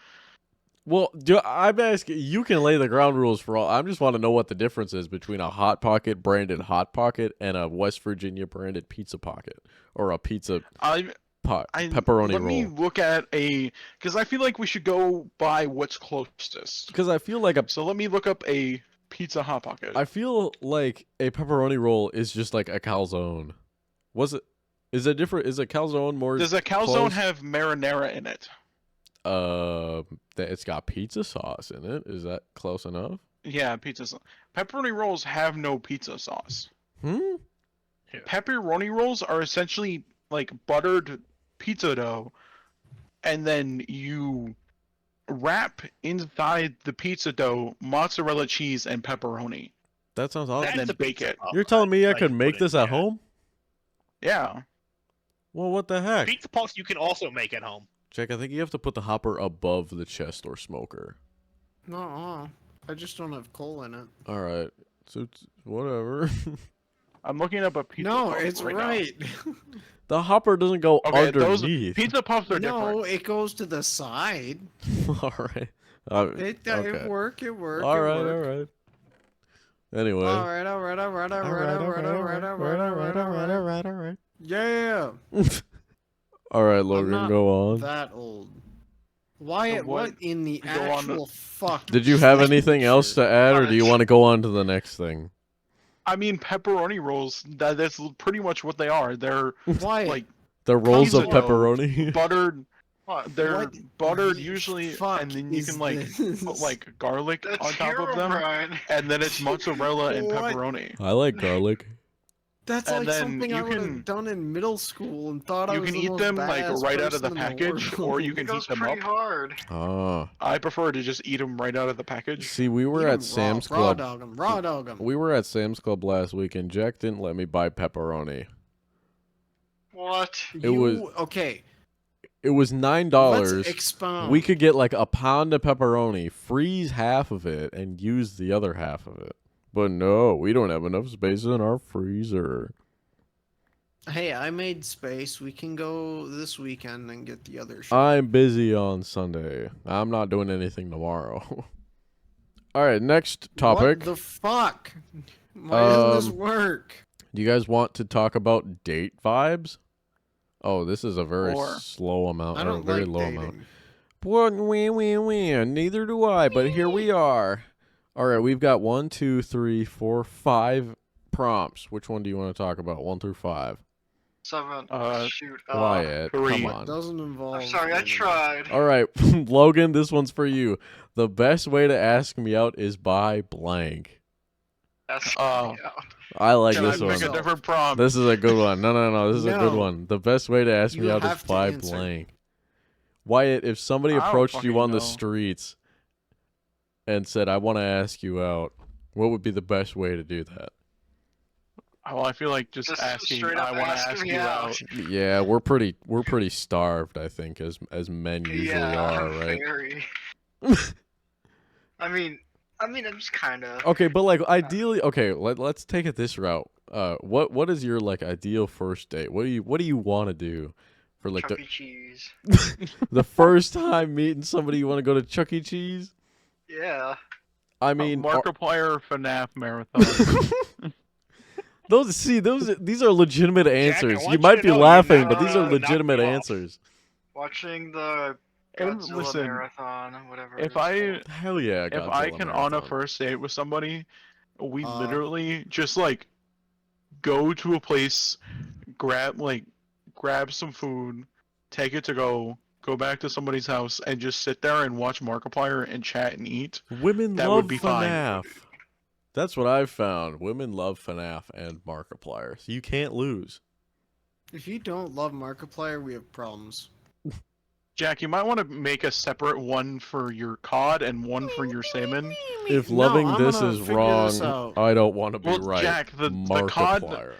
Well, I'm asking. You can lay the ground rules for all. I just want to know what the difference is between a Hot Pocket branded Hot Pocket and a West Virginia branded Pizza Pocket or a pizza I pepperoni let roll. me look at because I feel like we should go by what's closest. Because I feel like So let me look up a pizza Hot Pocket. I feel like a pepperoni roll is just like a calzone. Was it? Is it different? Is a calzone more? Does a calzone close? have marinara in it? It's got pizza sauce in it. Is that close enough? Yeah, pizza sauce. Pepperoni rolls have no pizza sauce. Hmm. Pepperoni rolls are essentially like buttered pizza dough, and then you wrap inside the pizza dough mozzarella cheese and pepperoni. That sounds awesome. And then That's a bake pizza it. puff. You're telling me I Like could you make put this it- at yeah. home? Yeah. Well, what the heck? Pizza puffs you can also make at home. Jack, I think you have to put the hopper above the chest or smoker. No, I just don't have coal in it. All right. So whatever. I'm looking up a pizza. No, puff it's right. right. The hopper doesn't go Okay, those underneath. pizza puffs are No, different. it goes to the side. All right. It Okay. work. It work. All it right. work. All right. Anyway. All right. All right. All right. All right. All right. All right. All right. All right. All right. All right. Yeah. All right, I'm Logan, not go on. that old. Wyatt, what in the Go on to- actual fuck? Did you have Like, anything else to add, or do you want to go on to the next thing? I mean, pepperoni rolls. That's pretty much what they are. They're Wyatt, like The rolls of Pizza dough. pepperoni. buttered. What? They're What buttered the usually, fuck and then you is can like this? put like garlic That's on top of them, Herobrine. and then it's mozzarella and What? pepperoni. I like garlic. That's and like then something I you would can- have done in middle school and thought I You was can the eat most them like badass right out of the person in package, world. or you It can goes heat them pretty up. hard. Ah. I prefer to just eat them right out of the package. See, we were Eat 'em at Sam's raw, Club. Raw dog 'em. Raw dog 'em. We were at Sam's Club last week, and Jack didn't let me buy pepperoni. What? It was- okay. It was Let's $9. expound. We could get like a pound of pepperoni, freeze half of it, and use the other half of it. But no, we don't have enough space in our freezer. Hey, I made space. We can go this weekend and get the other shit. I'm busy on Sunday. I'm not doing anything tomorrow. All right, next topic. What the fuck? Why doesn't this work? Do you guys want to talk about date vibes? Oh, this is a very Or- slow amount, I or a don't very like low dating. amount. What? Neither do I, but here we are. All right, we've got 1, 2, 3, 4, 5 prompts. Which one do you want to talk about? 1 through 5. 7. Shoot. Quiet. Come 3. on. Doesn't involve. I'm sorry, I dating. tried. All right, Logan, this one's for you. The best way to ask me out is by blank. That's Oh. yeah. I like Can I this pick one. a different prompt? This is a good one. No. This is a good No. one. The best way to ask me You out is have to by answer. blank. Wyatt, if somebody I don't approached you fucking on the know. streets and said, "I want to ask you out," what would be the best way to do that? Well, I feel like just Just asking. straight up I want to ask ask me you out. out. Yeah, we're pretty starved, I think, as men usually Yeah, are, right? very. I mean, I'm just kind of. Okay, but like ideally, okay, let's take it this route. What is your like ideal first date? What do you want to do for like Chuck E. Cheese. the first time meeting somebody? You want to go to Chuck E. Cheese? Yeah. I mean, Markiplier FNAF marathon. these are legitimate I answers. want You you might to be know you're laughing, not but these are gonna knock legitimate me off. answers. Watching the And Godzilla listen, marathon, whatever. if it's I called. Hell yeah! if Godzilla I can on a Marathon. first date with somebody, we Uh. literally just like go to a place, grab some food, take it to go back to somebody's house, and just sit there and watch Markiplier and chat and eat. Women that love would be fine. FNAF. That's what I've found. Women love FNAF and Markiplier. So you can't lose. If you don't love Markiplier, we have problems. Jack, you might want to make a separate one for your cod and one for your salmon. If No, loving I'm this gonna is figure wrong, this out. I don't want to be Well, right. Jack, the cod, Markiplier.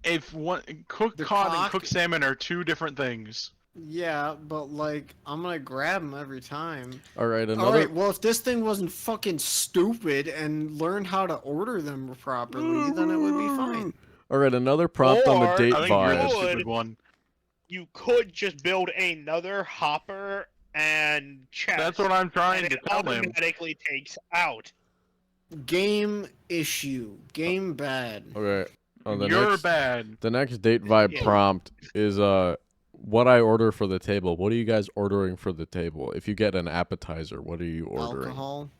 if one cooked The cod and cock- cooked salmon are two different things. Yeah, but like, I'm gonna grab him every time. All right, All another. right, well, if this thing wasn't fucking stupid and learned how to order them properly, then it would be fine. All right, another prompt on the Or- date I think you're the vibes. Would. stupid one. You could just build another hopper and chest. That's what I'm trying and to it tell him. automatically takes out. Game issue. Game bad. Okay, on the You're next, bad. the next date vibe Yeah. prompt is what I order for the table. What are you guys ordering for the table? If you get an appetizer, what are you ordering? Alcohol.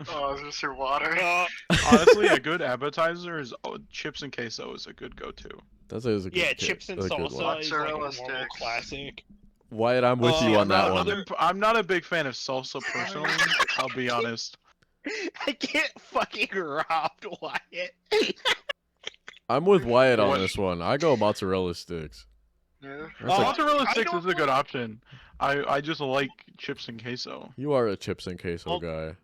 Oh, I was gonna say water. Honestly, a good appetizer is chips and queso is a good go-to. That's a good Yeah, kid. chips and That's a good one. salsa is like a Mozzarella normal sticks. classic. Wyatt, I'm with you on that one. I'm not a big fan of salsa personally. I'll be honest. I can't fucking robbed Wyatt. I'm with Wyatt on What? this one. I go mozzarella sticks. Yeah. That's a- Mozzarella I sticks don't is a good option. I just like chips and queso. you are a chips and queso Well, guy.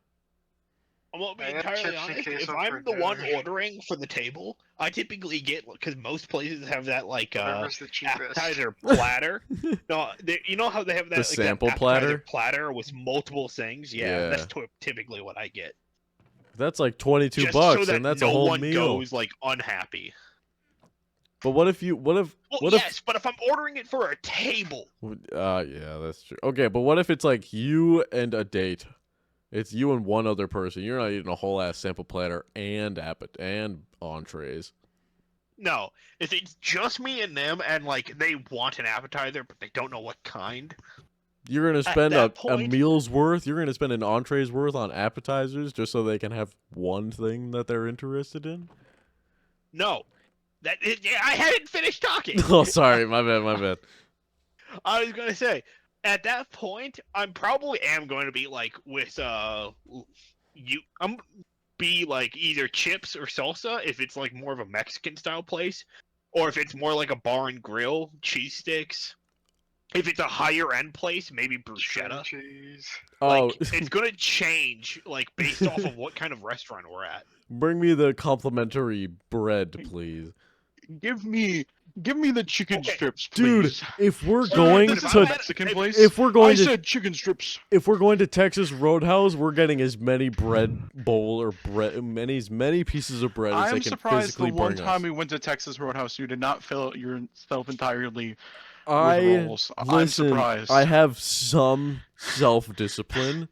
I'm gonna be I had entirely chips and honest. If queso for I'm the one dinner. ordering for the table, I typically get because most places have that like Whatever's the cheapest. appetizer platter. No, you know how they have that The like, sample that appetizer platter? platter with multiple things. Yeah, Yeah. that's typically what I get. That's like 22 Just bucks, so that and that's no a whole one meal. goes like unhappy. But what if you? What if? Well, What yes, but if I'm ordering it for a table, if? Yeah, that's true. Okay, but what if it's like you and a date? It's you and one other person. You're not eating a whole ass sample platter and entrees. no. If it's just me and them, and like they want an appetizer, but they don't know what kind, You're gonna At spend that a point- meal's worth. You're gonna spend an entree's worth on appetizers just so they can have one thing that they're interested in. no. Yeah, I hadn't finished talking. Oh, sorry, my bad, my bad. I was gonna say, at that point, I'm probably am going to be like with I'm be like either chips or salsa if it's like more of a Mexican style place, or if it's more like a bar and grill, cheese sticks. If it's a higher end place, maybe bruschetta. Cheese. Oh, Like it's gonna change like based off of what kind of restaurant we're at. bring me the complimentary bread, please. Give me the chicken Okay. strips, Dude, please. if we're Sir, going this is a to Mexican place. if we're going I to said chicken strips. if we're going to Texas Roadhouse, we're getting as many bread bowl or bread as many pieces of bread as they I'm can surprised physically the one bring time us. we went to Texas Roadhouse, you did not fill yourself entirely I with rolls. I'm listen. surprised. I have some self-discipline.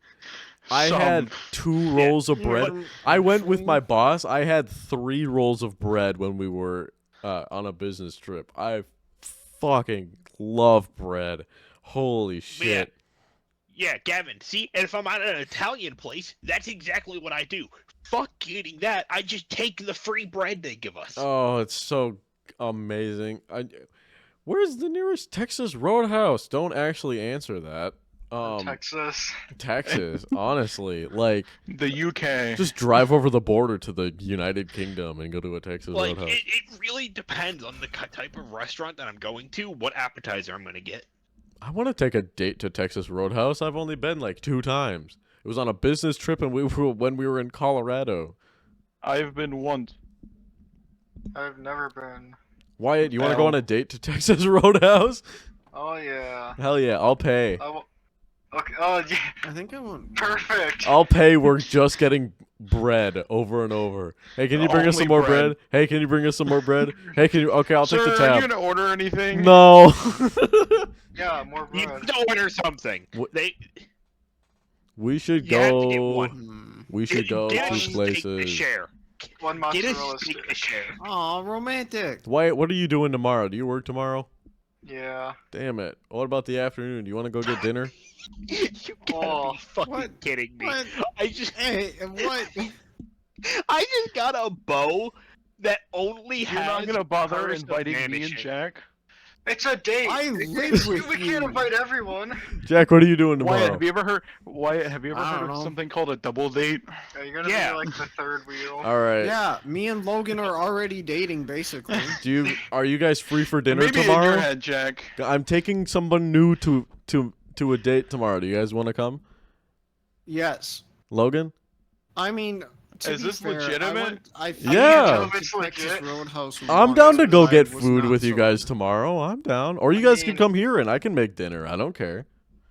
I had 2 rolls of bread. I went with my boss. I had 3 rolls of bread when we were on a business trip. I fucking love bread. Holy shit. Yeah, Gavin. See, and if I'm at an Italian place, that's exactly what I do. Fuck eating that. I just take the free bread they give us. Oh, it's so amazing. Where's the nearest Texas Roadhouse? Don't actually answer that. Texas. Texas, honestly, like the UK. just drive over the border to the United Kingdom and go to a Texas Like, Roadhouse. it really depends on the type of restaurant that I'm going to, what appetizer I'm going to get. I want to take a date to Texas Roadhouse. I've only been like 2 times. It was on a business trip and when we were in Colorado. I've been once. I've never been. Wyatt, you want to go on a date to Texas Roadhouse? Oh yeah. Hell yeah, I'll pay. Okay. Oh yeah. I think I want. Perfect. I'll pay. We're just getting bread over and over. Hey, can you bring us Only some more bread. bread? Hey, can you bring us some more bread? Hey, can you? Okay, I'll Sir, take the are you tab. gonna order anything? No. Yeah, more You bread. don't order something. What- They We should You have to get go. one. We should go get a to steak to places. share. One Get a mozzarella steak to stick. share. Aw, romantic. Wyatt, what are you doing tomorrow? Do you work tomorrow? Yeah. Damn it. What about the afternoon? Do you want to go get dinner? You gotta Oh, be fucking what? kidding me. What? I just Hey, what? got a bow that only You're has not gonna bother curse of inviting me and vanishing. Jack? It's a date. I live with We you. can't invite everyone. Jack, what are you doing Wyatt, tomorrow? have you ever heard? Wyatt, have you ever I heard don't of know. something called a double date? You're gonna Yeah. be like the third wheel. All right. Yeah, me and Logan are already dating, basically. Are you guys free for dinner Maybe in your tomorrow? head, Jack. I'm taking someone new to a date tomorrow. Do you guys want to come? Yes. Logan? I mean, to Is be this fair, legitimate? I Yeah. tell if it's Texas legit. Roadhouse I'm down to once, go but get I was food not with you guys sold. tomorrow. I'm down. Or you I guys can mean- come here and I can make dinner. I don't care.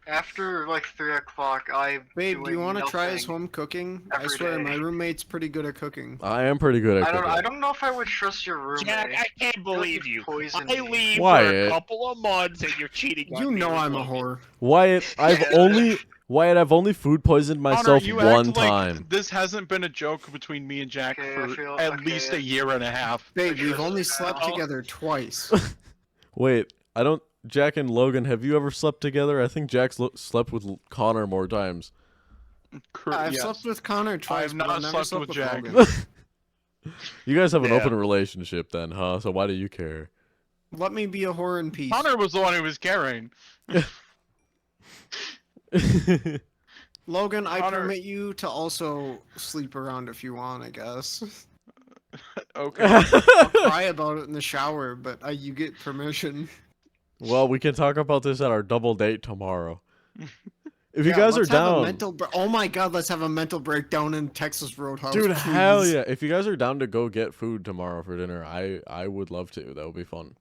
After like 3 o'clock, I. Babe, do you want to try his home cooking? I every swear, day. my roommate's pretty good at cooking. I am pretty good at I cooking. don't know if I would trust your roommate. Jack, I can't believe you. Poisoned I me. leave for Wyatt. a couple of months and you're cheating on You me know with I'm a Logan. whore. Wyatt, I've only food poisoned myself Connor, you one act like time. this hasn't been a joke between me and Jack Okay, for I feel- at okay, least a yeah. year and a half. Babe, I we've trust only you slept now. together twice. Wait, I don't. Jack and Logan, have you ever slept together? I think Jack's slept with Connor more times. I've Yes. slept with Connor twice, I've but not I've never slept with Jack. Logan. You guys have an Yeah. open relationship then, huh? So why do you care? Let me be a whore in peace. Connor was the one who was carrying. Logan, I Connor- permit you to also sleep around if you want, I guess. Okay. I'll cry about it in the shower, but you get permission. Well, we can talk about this at our double date tomorrow. If you Yeah, guys are let's have a down, mental oh my god, let's have a mental breakdown in Texas Roadhouse. dude, please. hell yeah! If you guys are down to go get food tomorrow for dinner, I would love to. That would be fun.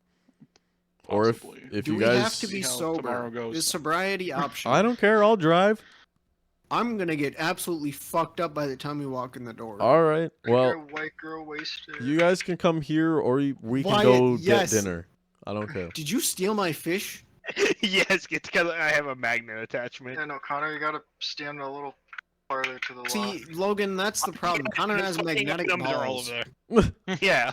Or Possibly. if Do you we guys, have to be See how sober? tomorrow goes. Is sobriety optional? I don't care. I'll drive. I'm gonna get absolutely fucked up by the time we walk in the door. All right. You're Well, a white girl wasted. you guys can come here, or we can Wyatt, go yes. get dinner. I don't care. Did you steal my fish? Yes, it's because I have a magnet attachment. Yeah, no, Connor, you gotta stand a little farther to the left. See, Logan, that's the problem. Connor has Fucking magnetic items are all balls. over there. Yeah.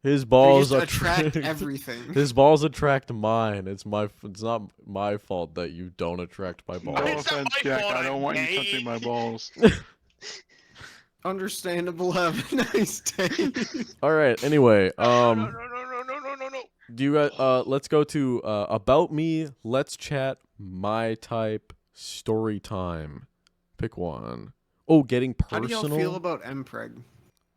His They balls just attract attract everything. His balls attract mine. It's not my fault that you don't attract my No balls. It's not offense, my Jack. fault I don't I'm want you gay. touching my balls. Understandable. Have a nice day. All right. Anyway, No. do you guys let's go to about me, let's chat, my type, story time. Pick one. Oh, getting How do personal. y'all feel about Mpreg?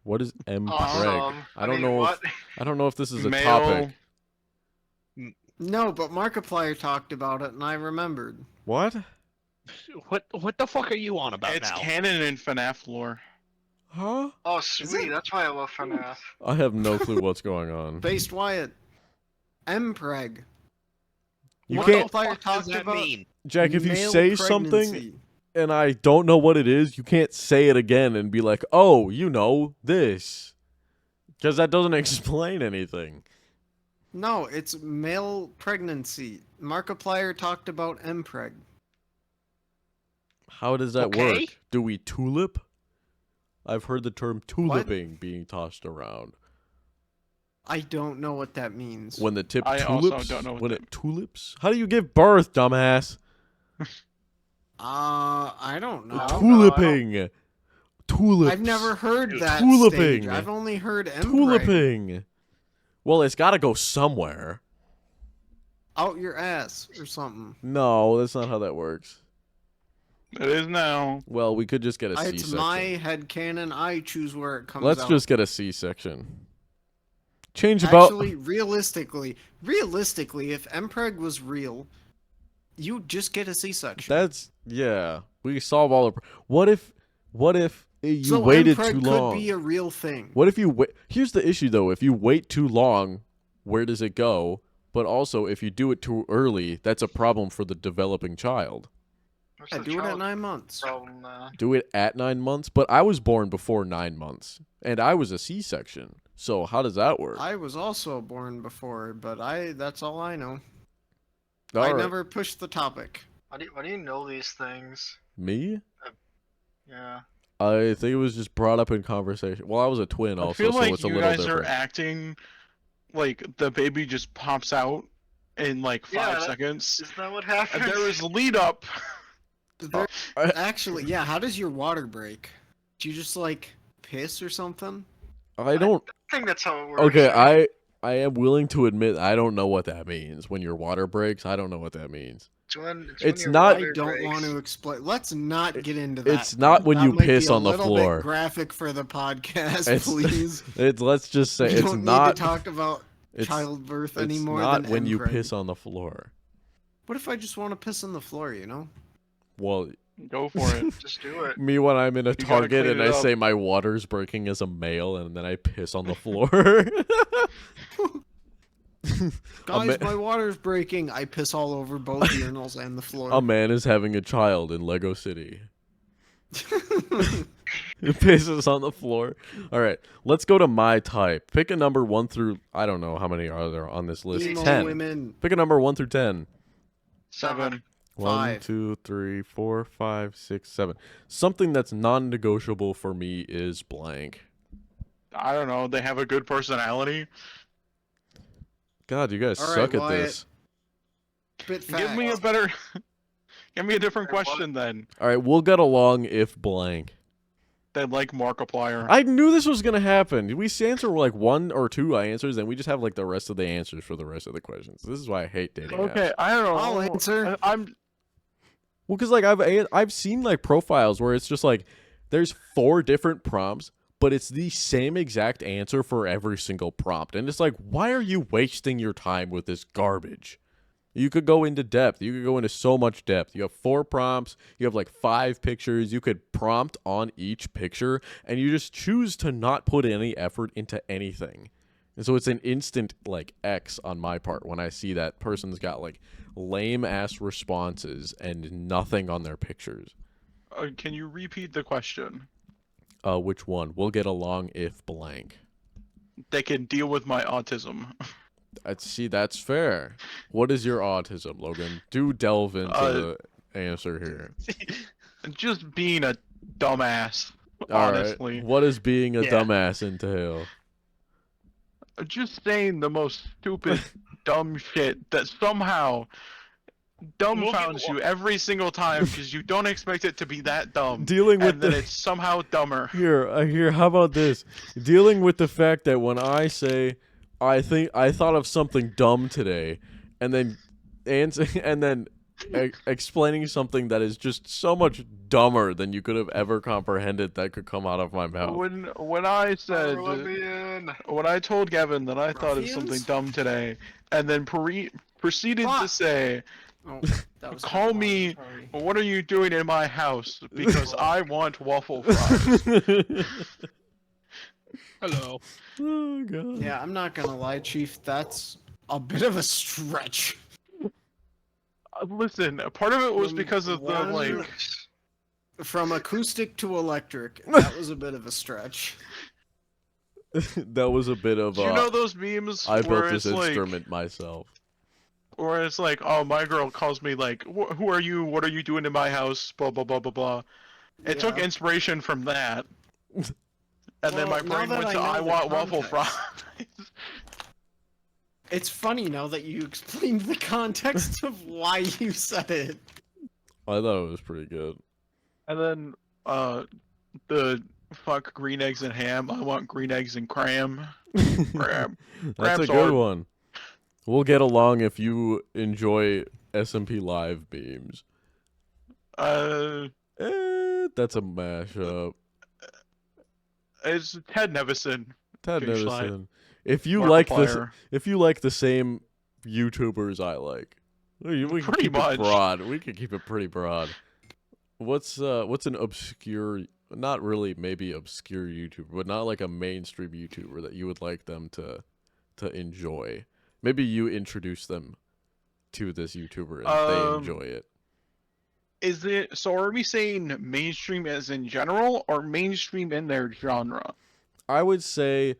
What is mpreg? Awesome. I don't mean, know what? I don't know if this is a Male- topic. No, but Markiplier talked about it, and I remembered. What? What the fuck are you on about It's now? canon in FNAF lore. Huh? Oh, it? sweet. That's why I love FNAF. I have no clue what's going on. Based Wyatt. Mpreg. You What can't the fuck does talked that about mean? Jack, if you male say something pregnancy. and I don't know what it is, you can't say it again and be like, "Oh, you know this," because that doesn't explain anything. No, it's male pregnancy. Markiplier talked about Mpreg. How does that Okay. work? Do we tulip? I've heard the term tuliping being tossed around. I don't know what that means. When the tip I also tulips? don't know what When that- it tulips? How do you give birth, dumbass? I don't know. don't know, I don't- Tuliping. Tulips. I've never heard Dude, that tuliping. stage. I've only heard Mpreg. Tuliping. Well, it's got to go somewhere. Out your ass or something. No, that's not how that works. It is now. Well, we could just get a It's C-section. my headcanon. I choose where it comes Let's out. just get a C-section. Change about... Actually, realistically, if Mpreg was real, you just get a C-section. That's... Yeah. We solve all the... What if you so waited Mpreg too could long? be a real thing. What if you wait... Here's the issue, though. If you wait too long, where does it go? But also, if you do it too early, that's a problem for the developing child. What's Yeah, the do it at child 9 months. problem, man? Do it at 9 months? But I was born before 9 months. And I was a C-section. So how does that work? I was also born before, but that's all I know. All I right. never pushed the topic. Why do you know these things? Me? Yeah. I think it was just brought up in conversation. Well, I was a twin I also, feel so like it's a you little guys different. are acting like the baby just pops out in like 5 Yeah, that- seconds. Isn't that what And happens? there is lead up. There- I- Actually, yeah, how does your water break? Do you just, like, piss or something? I don't... I think that's how it works. Okay, I am willing to admit I don't know what that means. When your water breaks, I don't know what that means. It's your not- I water don't breaks. want to explain. Let's not get into that. It's not when That you might piss be a on the little floor. Bit graphic for the podcast, It's- please. Let's just say We it's don't not... need to talk about it's, childbirth it's anymore. not than when you Mpreg. piss on the floor. What if I just want to piss on the floor? You know? Well, Go for it. Just do it. me when I'm in a gotta Target clean and it I up. say my water's breaking as a male and then I piss on the floor. Guys, ma- my water's breaking. I piss all over both urinals and the floor. A man is having a child in Lego City. It pisses on the floor. All right, let's go to my type. Pick a number 1 through... I don't know how many are there on this list. Emo 10. women. Pick a number 1 through 10. 7. 1, 5. 2, 3, 4, 5, 6, 7. Something that's non-negotiable for me is blank. I don't know. They have a good personality. God, you guys All right, suck at Wyatt. this. Bit fat. Give me a better. Give me a different What? question then. All right, we'll get along if blank. They like Markiplier. I knew this was gonna happen. We answer like 1 or 2 answers, and we just have like the rest of the answers for the rest of the questions. This is why I hate dating apps. Okay, I don't know. I'll answer. I'm. Well, because like I've seen like profiles where it's just like there's 4 different prompts, but it's the same exact answer for every single prompt, and it's like, why are you wasting your time with this garbage? You could go into depth. You could go into so much depth. You have 4 prompts. You have like 5 pictures. You could prompt on each picture, and you just choose to not put any effort into anything. And so it's an instant like X on my part when I see that person's got like lame ass responses and nothing on their pictures. Can you repeat the question? Which one? We'll get along if blank. They can deal with my autism. See, that's fair. What is your autism, Logan? Do delve into the answer here. Just being a dumbass. All right. Honestly, What does being a Yeah. dumbass entail? just saying the most stupid, dumb shit that somehow dumbfounds you every single time because you don't expect it to be that dumb, Dealing with and then the it's somehow dumber. here. How about this? Dealing with the fact that when I say I thought of something dumb today, and then explaining something that is just so much dumber than you could have ever comprehended that could come out of my mouth. When I said Let me in. when I told Gavin that I thought of something Ruffians? dumb today, and then proceeded to Fuck. say, Oh, that was Call kinda me- loud, sorry. "What are you doing in my house? Because I want waffle fries." Hello. Oh god. Yeah, I'm not gonna lie, Chief. That's a bit of a stretch. Listen, part of it was because of the One- like. From acoustic to electric, that was a bit of a stretch. That was a bit of Do you know those memes I where built this it's like, instrument myself. where it's like, oh, my girl calls me like, who are you? What are you doing in my house? Blah blah blah blah blah. It took Yeah. inspiration from that, and then Well, my now brain that went I to know I the want waffle context. fries. It's funny now that you explained the context of why you said it. I thought it was pretty good. And then the fuck green eggs and ham. I want green eggs and cram. Grab. That's Grab a sword. good one. We'll get along if you enjoy SMP Live beams. That's a mashup. It's Ted Nevison. Ted Fish Light. Nevison. If you like this, Markiplier. if you like the same YouTubers I like, we can Pretty keep much. it broad. We can keep it pretty broad. What's an obscure, not really maybe obscure YouTuber, but not like a mainstream YouTuber that you would like them to enjoy? Maybe you introduce them to this YouTuber and they enjoy it. Is it so? Are we saying mainstream as in general, or mainstream in their genre? I would say,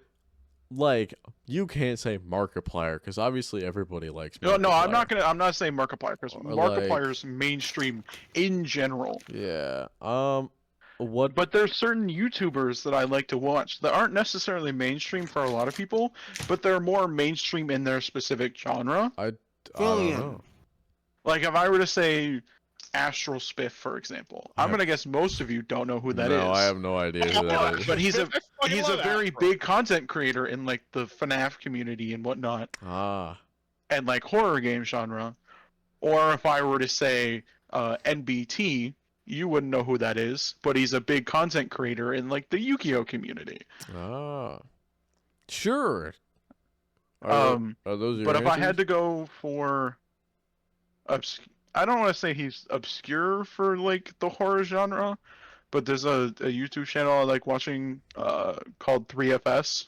like, you can't say Markiplier because obviously everybody likes Markiplier. No, I'm not gonna. I'm not saying Markiplier because Or Markiplier's mainstream in general. Yeah. What? But there's certain YouTubers that I like to watch that aren't necessarily mainstream for a lot of people, but they're more mainstream in their specific genre. I don't Billion. know. Like if I were to say Astral Spiff, for example, I'm I- gonna guess most of you don't know who that is. No, I have no idea who that is. But he's a I fucking he's a love very Astro. big content creator in like the FNAF community and whatnot, Ah. and like horror game genre. Or if I were to say NBT, you wouldn't know who that is, but he's a big content creator in like the Yu-Gi-Oh community. Ah. Sure. Are those your But if I answers? had to go for I don't want to say he's obscure for like the horror genre, but there's a YouTube channel I like watching called 3FS.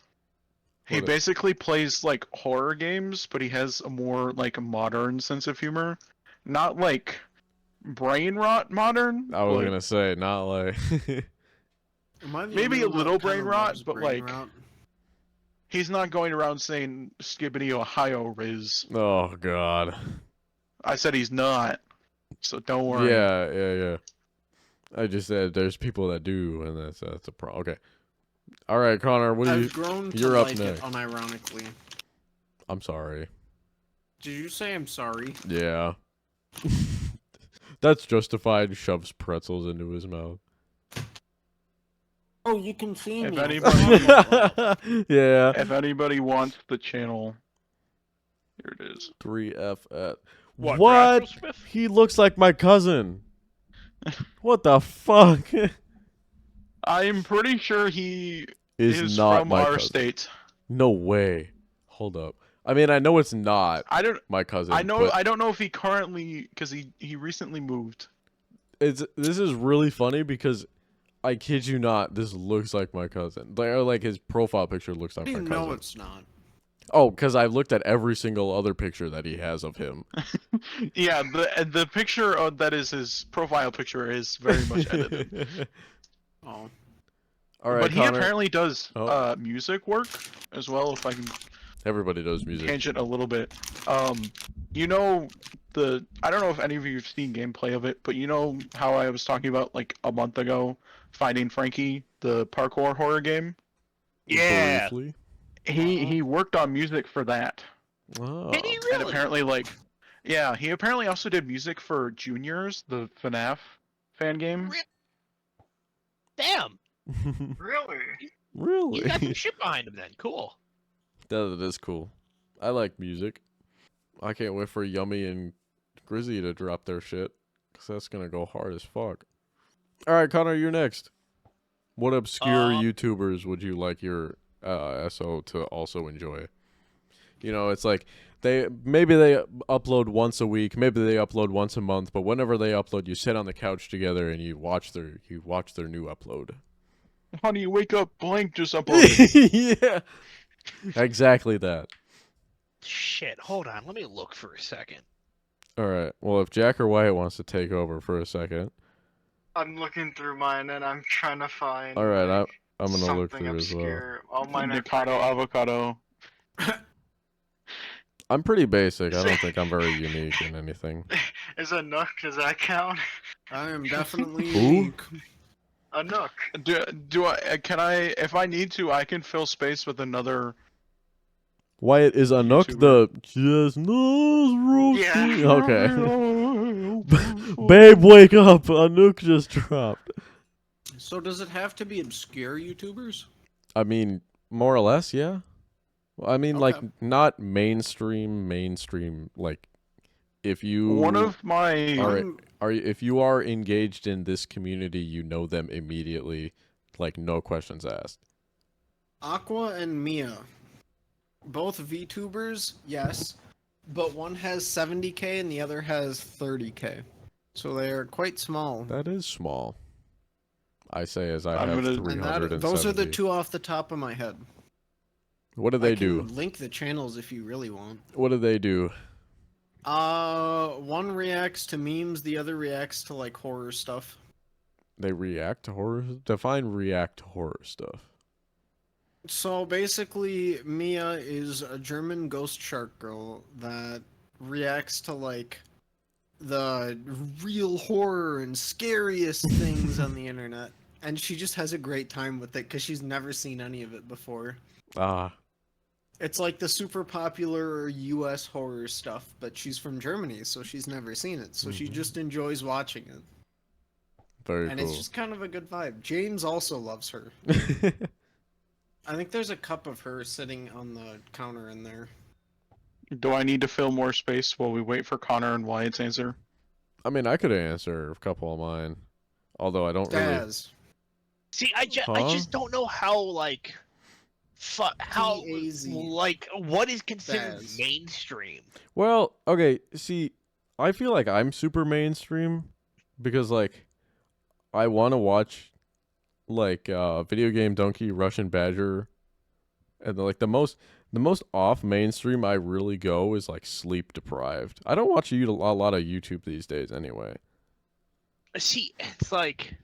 He What a- basically plays like horror games, but he has a more like modern sense of humor. Not like brain rot modern. I was but gonna say not like. Am I the Maybe only a one little that kinda brain rot, loves but, brain like, rot? he's not going around saying Skibbity Ohio Riz. Oh God. I said he's not. So don't worry. Yeah. I just said there's people that do, and that's a problem. Okay. All right, Connor. What do you? I've grown to you're up like next. it unironically. I'm sorry. Did you say I'm sorry? Yeah. That's justified. Shoves pretzels into his mouth. Oh, you can see If me. anybody- Yeah. If anybody wants the channel, here it is. 3F at. What? What? Astro Spiff? He looks like my cousin. What the fuck? I'm pretty sure he Is is not from my our cousin. state. No way. Hold up. I mean, I know it's not I don't. my cousin. I know. but I don't know if he currently, because he recently moved. this is really funny because I kid you not, this looks like my cousin. Like his profile picture looks like my You cousin. know it's not. Oh, because I've looked at every single other picture that he has of him. Yeah, the picture that is his profile picture is very much edited. Oh. All right, But he Connor. apparently does Oh. music work as well. If I can Everybody does music. tangent a little bit, you know I don't know if any of you have seen gameplay of it, but you know how I was talking about like a month ago, Finding Frankie, the parkour horror game. Yeah. Briefly. He worked on music for that, Did he Oh. and really? apparently yeah, he apparently also did music for Juniors, the FNAF fan game. Re- Damn. Really? He's got some Really? shit behind him then. Cool. That is cool. I like music. I can't wait for Yummy and Grizzy to drop their shit, because that's going to go hard as fuck. All right, Connor, you're next. What obscure Uh, YouTubers would you like your SO to also enjoy? You know, it's like they upload once a week, maybe they upload once a month, but whenever they upload, you sit on the couch together and you watch their new upload. Honey, wake up! Blank just uploaded. Yeah, exactly that. Shit. Hold on. Let me look for a second. All right. Well, if Jack or Wyatt wants to take over for a second, I'm looking through mine and I'm trying to find all right, like, I'm gonna look something through as well. obscure. All mine are Mikado, avocado. I'm pretty basic. I don't think I'm very unique in anything. Is a Nook? Does that count? I am definitely Who? unique. A Nook. Do I can I if I need to I can fill space with another. Wyatt is Anook the just knows Yeah. Okay. Babe, wake up! Anook just dropped. So does it have to be obscure YouTubers? I mean, more or less, yeah. Well, I mean, like Okay. not mainstream. Like, if you One of my if you are engaged in this community, you know them immediately, like no questions asked. Aqua and Mia. Both VTubers, yes. But one has 70k and the other has 30k. So they are quite small. That is small. I say as I I'm have gonna- And 370. those are the two off the top of my head. What do they I do? can link the channels if you really want. What do they do? One reacts to memes, the other reacts to like horror stuff. They react to horror. Define react to horror stuff. So basically, Mia is a German ghost shark girl that reacts to like the real horror and scariest things on the internet. And she just has a great time with it because she's never seen any of it before. Ah, It's like the super popular US horror stuff, but she's from Germany, so she's never seen it. So she just enjoys watching it. very And cool. it's just kind of a good vibe. James also loves her. I think there's a cup of her sitting on the counter in there. Do I need to fill more space while we wait for Connor and Wyatt's answer? I mean, I could answer a couple of mine, although I don't really. Daz. See, I Huh? just don't know how like, how T-A-Z. like what is considered Baz. mainstream. Well, okay. See, I feel like I'm super mainstream because like I want to watch like video game donkey, Russian badger, and like the most off mainstream I really go is like sleep deprived. I don't watch a lot of YouTube these days anyway. See, it's like,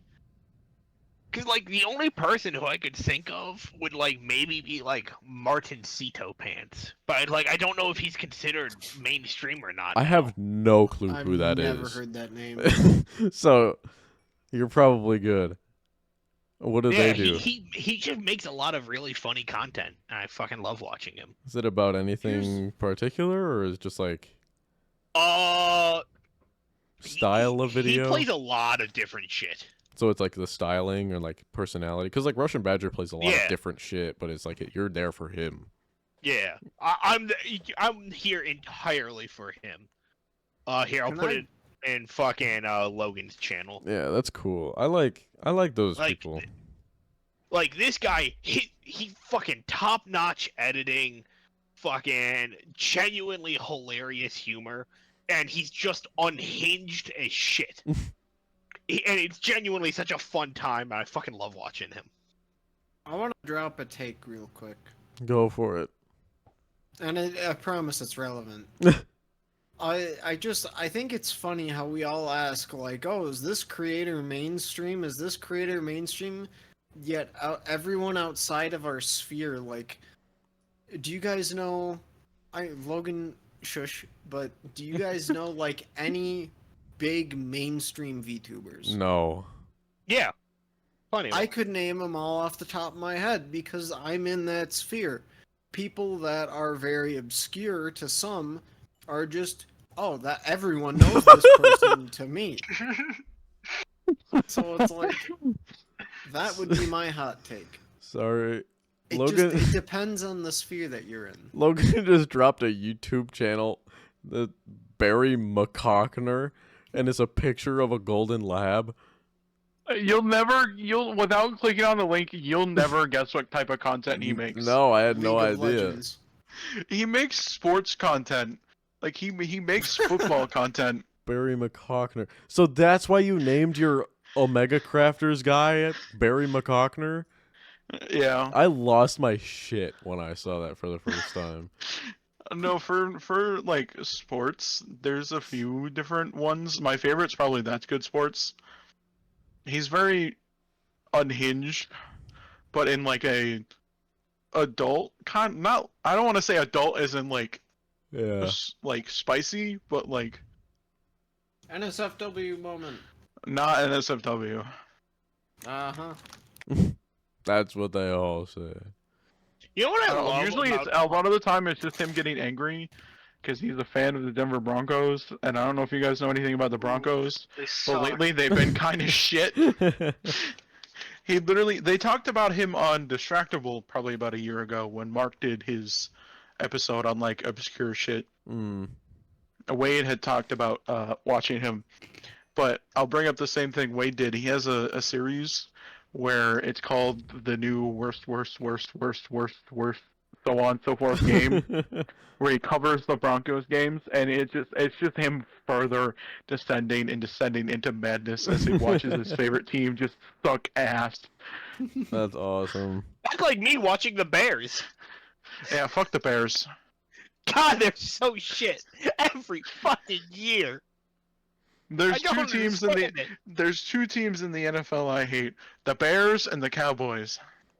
cause like the only person who I could think of would like maybe be like Martin Cito Pants, but like I don't know if he's considered mainstream or not. I have no clue I've who that is. never heard that name. So you're probably good. What do they do? He just makes a lot of really funny content, and I fucking love watching him. Is it about anything particular, or is it just like style of video? He plays a lot of different shit. So it's like the styling or like personality, because like Russian Badger plays a lot Yeah. of different shit, but it's like you're there for him. Yeah, I'm here entirely for him. Here I'll Can put I- it in fucking Logan's channel. Yeah, that's cool. I like those Like, people. Like this guy, he fucking top notch editing, fucking genuinely hilarious humor, and he's just unhinged as shit. And it's genuinely such a fun time, and I fucking love watching him. I want to drop a take real quick. Go for it. And I promise it's relevant. I think it's funny how we all ask like, oh, is this creator mainstream? Is this creator mainstream? Yet everyone outside of our sphere, like, do you guys know? Logan, shush. But do you guys know like any big mainstream VTubers? No. Yeah. Plenty of I them. could name them all off the top of my head because I'm in that sphere. People that are very obscure to some are just, oh, that everyone knows this person to me. So it's like, that would be my hot take. Sorry. It Logan just, it depends on the sphere that you're in. Logan just dropped a YouTube channel, the Barry McCockner, and it's a picture of a golden lab. You'll without clicking on the link, you'll never guess what type of content he makes. No, I had no League of idea. Legends. He makes sports content. Like he makes football content. Barry McCockner. So that's why you named your Omega Crafters guy Barry McCockner? Yeah. I lost my shit when I saw that for the first time. No, for like sports, there's a few different ones. My favorite's probably That's Good Sports. He's very unhinged, but in like a adult not. I don't want to say adult as in like Yeah. like spicy, but like NSFW moment. not NSFW. Uh-huh. That's what they all say. You know what I love Usually, about... it's a lot of the time it's just him getting angry because he's a fan of the Denver Broncos, and I don't know if you guys know anything about the Broncos, They but suck. lately they've been kind of shit. They talked about him on Distractable probably about a year ago when Mark did his episode on like obscure shit. Mm. Wade had talked about watching him, but I'll bring up the same thing Wade did. He has a series where it's called the new worst, so on and so forth game, where he covers the Broncos games, and it's just him further descending into madness as he watches his favorite team just suck ass. That's awesome. That's like me watching the Bears. Yeah, fuck the Bears. God, they're so shit every fucking year. There's I don't two teams in the understand it. there's two teams in the NFL I hate: the Bears and the Cowboys.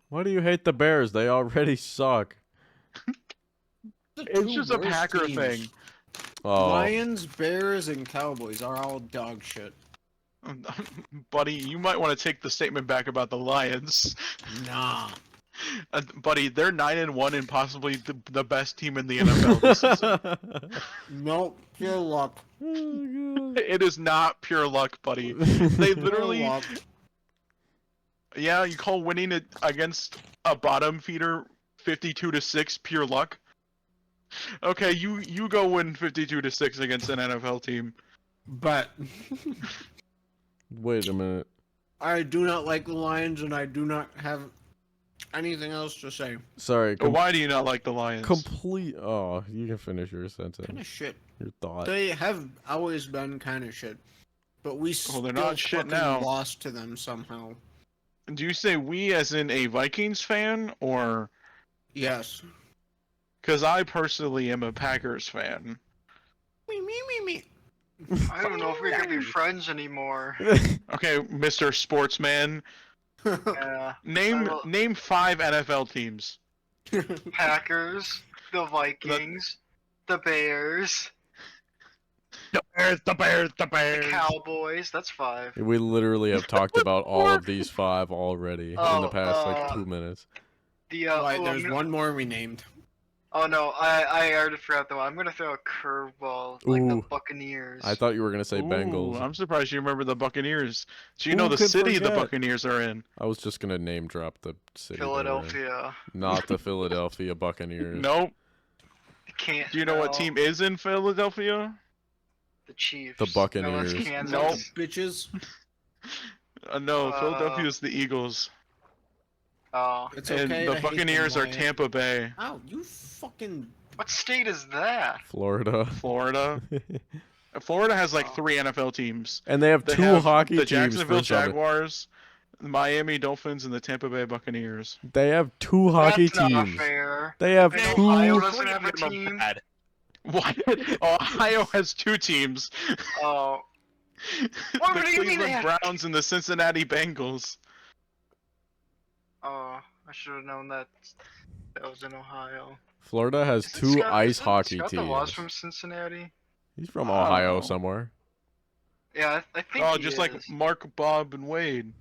Why do you hate the Bears? They already suck. It's just a Packer thing. Oh. Lions, Bears, and Cowboys are all dog shit. Buddy, you might want to take the statement back about the Lions. Nah. Buddy, they're 9-1 and possibly the best team in the NFL this season. Nope. Pure luck. It is not pure luck, buddy. They literally, Pure luck. yeah, you call winning it against a bottom feeder 52-6 pure luck? Okay, you go win 52-6 against an NFL team. But Wait a minute. I do not like the Lions, and I do not have anything else to say. Sorry. Why do you not like the Lions? Complete. Oh, you can finish your sentence. Kind of shit. Your thought. They have always been kind of shit, but we still they're not shit fucking now. lost to them somehow. Do you say we as in a Vikings fan, or... Yes. Because I personally am a Packers fan. Me. I don't know if we can be friends anymore. Okay, Mr. Sportsman. Yeah. Name 5 NFL teams. Packers, the Vikings, the Bears, The Bears. the Cowboys. That's 5. We literally have talked about all of these 5 already in the Oh, past like 2 minutes. The Right, oh, there's no- one more we named. Oh no, I already forgot the one. I'm gonna throw a curveball, like the Ooh. Buccaneers. I thought you were gonna say Ooh, Bengals. I'm surprised you remember the Buccaneers. Do you Who know the could city the forget? Buccaneers are in? I was just gonna name drop the city. they were in. Philadelphia. Not the Philadelphia Buccaneers. Nope. Can't. Do you know what team is in Philadelphia? The Chiefs. The No, Buccaneers. that's Kansas. Nope. Bitches. No, Uh, Philadelphia is the Eagles. Oh, It's And okay. the to hate them, Buccaneers are Wyatt. Tampa Bay, Ow, you fucking. what state is that? Florida. Florida. Florida has like Oh. 3 NFL teams. And they have They 2 have hockey the teams Jacksonville for some- Jaguars, Miami Dolphins and the Tampa Bay Buccaneers. They have two hockey That's not teams. fair. They have And two. Ohio Three doesn't of have a them are team. bad. What? Ohio has 2 teams. Oh, The what do you mean they Cleveland have- Browns and the Cincinnati Bengals. oh, I should have known that. That was in Ohio. Florida has Isn't two Scott- ice isn't hockey Scott teams. the Waz from Cincinnati? He's from I don't Ohio know. somewhere. Yeah, I think Oh, he just is. like Mark, Bob, and Wade.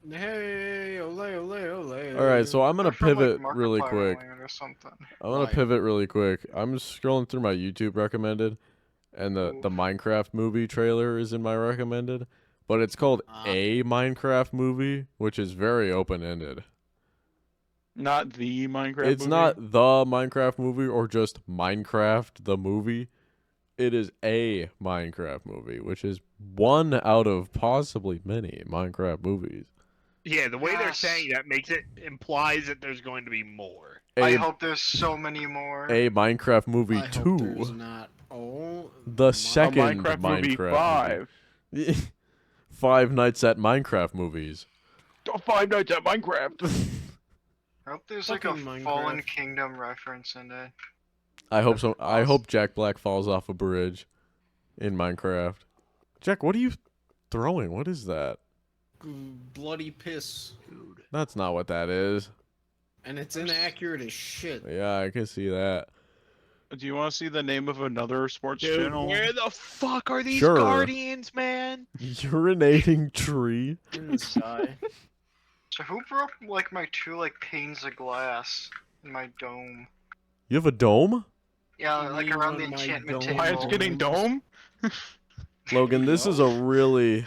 Hey, ole, ole, ole. All right, so I'm gonna They're from, like, pivot really Markiplier quick. Land or something. I'm gonna Why? pivot really quick. I'm just scrolling through my YouTube recommended, and the Ooh. Minecraft movie trailer is in my recommended, but it's called a Minecraft movie, which is very open ended. Not the Minecraft It's movie. not the Minecraft movie or just Minecraft the movie. It is a Minecraft movie, which is one out of possibly many Minecraft movies. Yeah, the way they're Yes. saying that makes it implies that there's going to be more. I A, hope there's so many more. a Minecraft movie I hope there's 2. not. Oh, The my- A second Minecraft movie Minecraft 5. movie. 5 Nights at Minecraft movies. 5 Nights at Minecraft. I hope there's like a Fucking Fallen Minecraft. Kingdom reference in it. I hope so. I Awesome. hope Jack Black falls off a bridge in Minecraft. Jack, what are you throwing? What is that? bloody piss. Dude. That's not what that is. And it's inaccurate as shit. Yeah, I can see that. Do you want to see the name of another sports Dude, channel? where the fuck are these Sure. guardians, man? Urinating tree. In the sky. So who broke like my 2 like panes of glass in my dome? You have a dome? Yeah, You like mean around the on my enchantment dome? table. Why it's getting dome? Logan, this is a really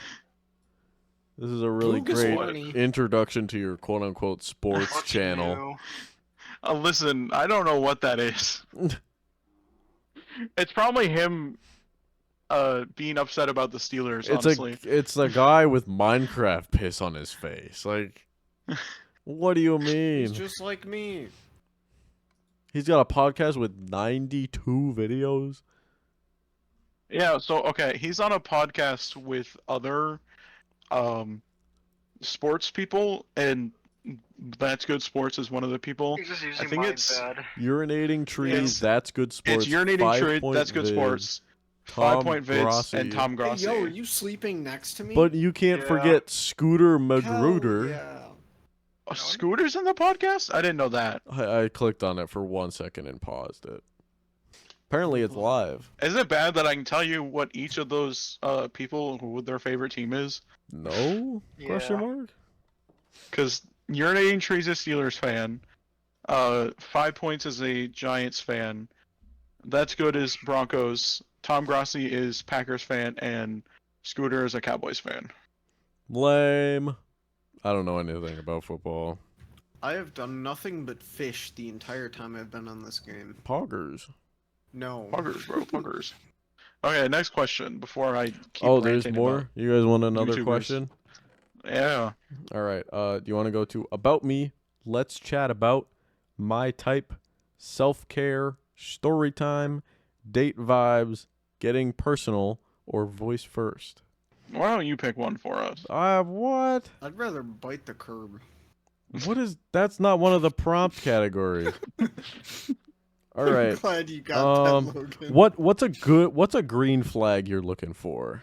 Lucas great Warney. introduction to your quote unquote sports What's channel. new? Listen, I don't know what that is. It's probably him being upset about the Steelers, honestly. It's a guy with Minecraft piss on his face. Like, what do you mean? He's just like me. He's got a podcast with 92 videos. Yeah, so okay, he's on a podcast with other sports people, and That's Good Sports is one of the people. He's just using think my it's- bed. Urinating trees. It's- That's good sports. It's Urinating 5 Tree, Point That's Good Vids, Sports, Tom 5 Point Vids, Grossi. and Tom Hey, Grossi. yo, are you sleeping next to me? But you can't Yeah. forget Scooter Magruder. Hell yeah. Scooter's in the podcast? I didn't know that. I clicked on it for 1 second and paused it. Apparently, it's live. Is it bad that I can tell you what each of those people who their favorite team is? No? Question Yeah. mark? Because Urinating Tree's a Steelers fan. 5 Points is a Giants fan. That's Good is Broncos. Tom Grossi is Packers fan, and Scooter is a Cowboys fan. Lame. I don't know anything about football. I have done nothing but fish the entire time I've been on this game. Poggers. No. Puggers, bro, puggers. Okay, next question before I keep Oh, there's ranting more? about- You guys want another YouTubers. question? Yeah. All right. Do you want to go to About Me? Let's chat about my type, self-care, story time, date vibes, getting personal, or voice first. Why don't you pick one for us? What? I'd rather bite the curb. What is? That's not one of the prompt categories. All right. I'm glad you got Um, that, Logan. What's a green flag you're looking for?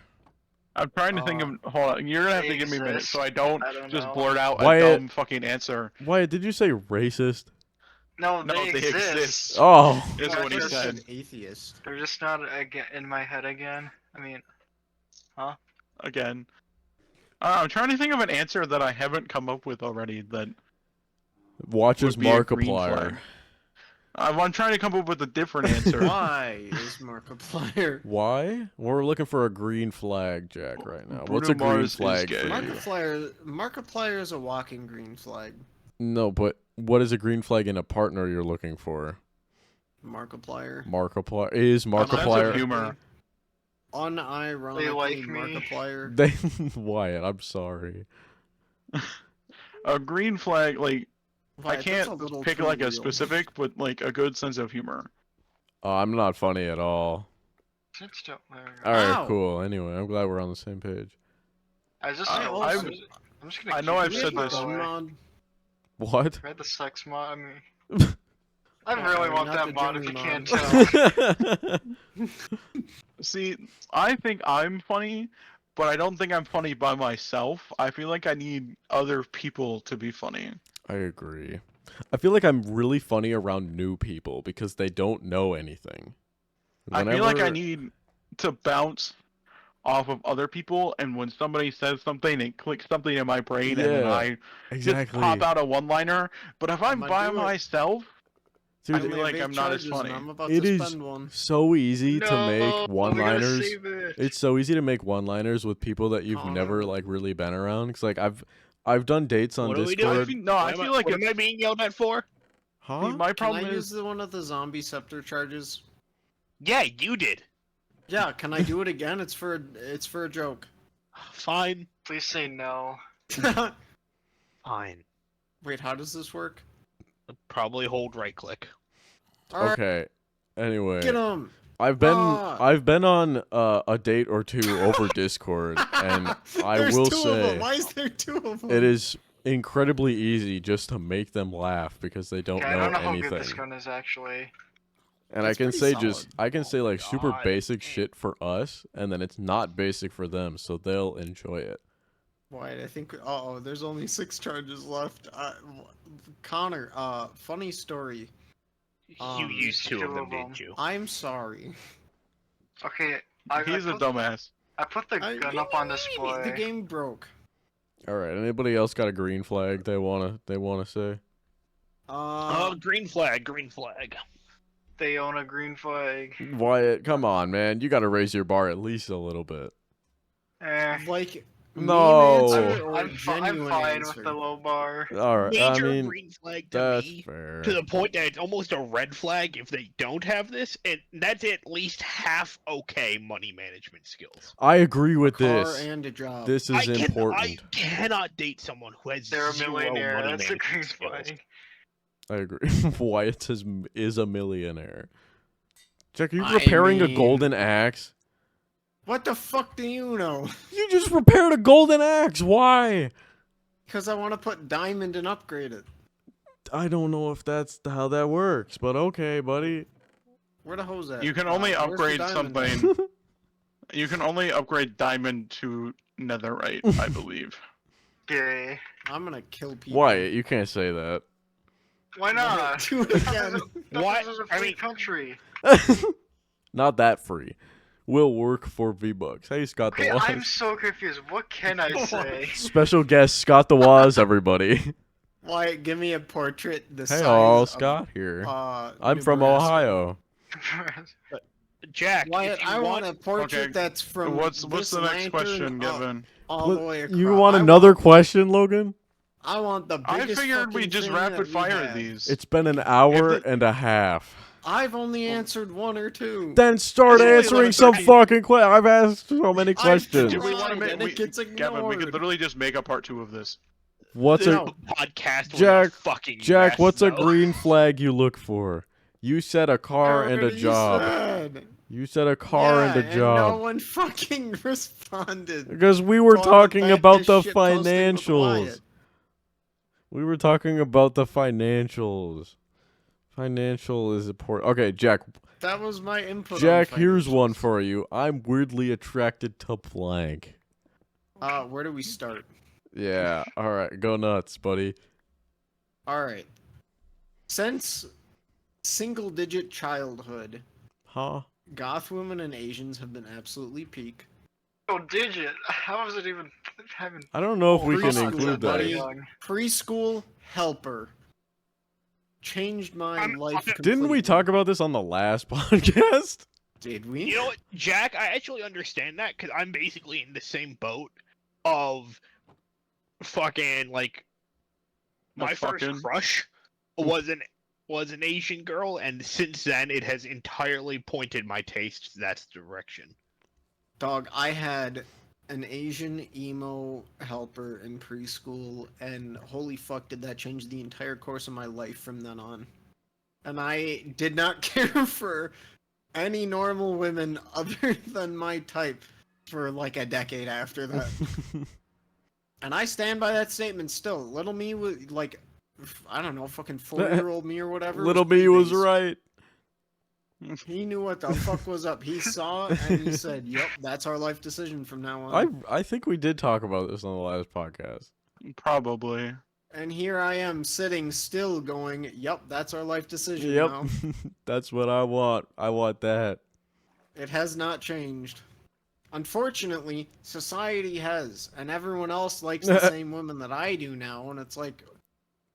I'm trying to think of. Hold on, you're gonna have to give me a minute so I don't, I don't just know. blurt out Why a it- dumb fucking answer. Wyatt, did you say racist? No, No, they they exist. exist. Oh. Is Yeah, what he I just said. said atheist. They're just not in my head again. I mean, Again. I'm trying to think of an answer that I haven't come up with already that Watches would be a green Markiplier. flag. I'm trying to come up with a different answer. Why is Markiplier? Why? We're looking for a green flag, Jack, right now. What's a Bruno green Mars is flag gay. for you? Markiplier is a walking green flag. No, but what is a green flag in a partner you're looking for? Markiplier. Markiplier is Sense of Markiplier. humor. Unironically, like me. Markiplier. They Wyatt, I'm sorry. A green flag, like Why, I that's can't a little pick too like a real. specific, but like a good sense of humor. I'm not funny at all. it's still there. All right, Ow. cool. Anyway, I'm glad we're on the same page. I just I don't- also- I'm just gonna I know keep I've it said my this. way. Mod? Do What? we have the sex mod? I mean, I really want not that the mod if Jimmy you can't mod. tell. See, I think I'm funny, but I don't think I'm funny by myself. I feel like I need other people to be funny. I agree. I feel like I'm really funny around new people because they don't know anything. I feel like I Whenever- need to bounce off of other people, and when somebody says something, it clicks something in my brain, and then Yeah, I just exactly. pop out a one-liner. But if I'm I'ma by do it. myself, I Dude, feel like I'm not as funny. I'm about it to is spend one. so easy to No, make we gotta one-liners. save it. It's so easy to make one-liners with people that you've never Connor. like really been around. Cause like I've done dates on What are we Discord. doing? No, I What am feel like what it's, am I being yelled at for? Huh? see, my Can I problem use is the one of the zombie scepter charges? Yeah, you did. Yeah, can I do it again? It's for a joke. Fine. Please say no. Fine. Wait, how does this work? Probably hold right click. All right, Okay. Anyway, get him. I've been Ah. on a date or two over Discord, and I There's will two of say them. Why is there two of them? it is incredibly easy just to make them laugh because they don't Okay, I know don't know how anything. good this gun is actually. And It's I can pretty say solid. I can say like super God. basic shit for us, and then it's not basic for them, so they'll enjoy it. Wait, I think. Oh, there's only 6 charges left. Connor, funny story. You used two of them, didn't you? I'm sorry. Okay, he's a dumbass. I put the gun up on display. The game broke. All right. Anybody else got a green flag they wanna say? Oh, green flag, green flag. They own a green flag. Wyatt, come on, man. You got to raise your bar at least a little bit. Like No. meme answer or I'm genuine fine answer? with the low bar. All right. I Major mean, green flag to that's me. fair. To the point that it's almost a red flag if they don't have this, and that's at least half okay money management skills. I agree with Car this. and a job. This is I important. cannot date someone who has They're a zero millionaire. money That's a green management skills. flag. I agree. Wyatt is a millionaire. Jack, are you I repairing a mean- golden axe? What the fuck do you know? You just repaired a golden axe. Why? Because I want to put diamond and upgrade it. I don't know if that's how that works, but okay, buddy. Where the hose at? You can only Where's the upgrade diamond? something. You can only upgrade diamond to netherite, I believe. Okay. I'm gonna kill people. Wyatt, you can't say that. Why not? Do it again. What? This is a I free mean- country. Not that free. Will work for V-Bucks. Hey, Scott the Okay, I'm Waz. so confused. What can I say? Special guest Scott the Waz, everybody. Wyatt, give me a portrait the Hey size all, of, Scott here. I'm Nebraska. from Ohio. Jack, Wyatt, if you I want, want a portrait Okay, that's from What's this the next lantern question, up Given? all the way across. You want another question, Logan? I want the I biggest figured we fucking just thing rapid that we fire have. these. It's been an hour If it- and a half. I've only answered 1 or 2. Then start It's only answering some 11:13. fucking questions. I've asked so many I've questions. Do we want to tried, make? and it gets Gavin, we ignored. could literally just make a part 2 of this. What's this a podcast was Jack- a fucking Jack? mess, What's a though. green flag you look for? You said a car and a Whatever you job. said. You said a car and a No job. one fucking responded. Because we were All the talking fact about this the shit posting with financials. Wyatt. We were talking about the financials. Financial is important. Okay, Jack. That was my input. Jack, on here's one financials. for you. I'm weirdly attracted to blank. Where do we start? Yeah. All right. Go nuts, buddy. All right. Since single-digit childhood, Huh? goth women and Asians have been absolutely peak. Oh, digit. How is it even having? I don't know if we can preschool, include buddy. that. Preschool helper changed my I'm- life. Didn't we completely. talk about this on the last podcast? Did we? You know what, Jack? I actually understand that because I'm basically in the same boat of fucking like my first fucking- crush was an Asian girl, and since then it has entirely pointed my taste that direction. Dog, I had an Asian emo helper in preschool, and holy fuck, did that change the entire course of my life from then on. And I did not care for any normal women other than my type for like a decade after that. And I stand by that statement still. Little me was like, I don't know, fucking 4-year-old me or whatever. Little me was based. right. He knew what the fuck was up. He saw it and he said, "Yep, that's our life decision from now on." I think we did talk about this on the last podcast. Probably. And here I am sitting still going, "Yep, that's our life decision Yep. now." That's what I want. I want that. It has not changed. Unfortunately, society has, and everyone else likes the same women that I do now, and it's like,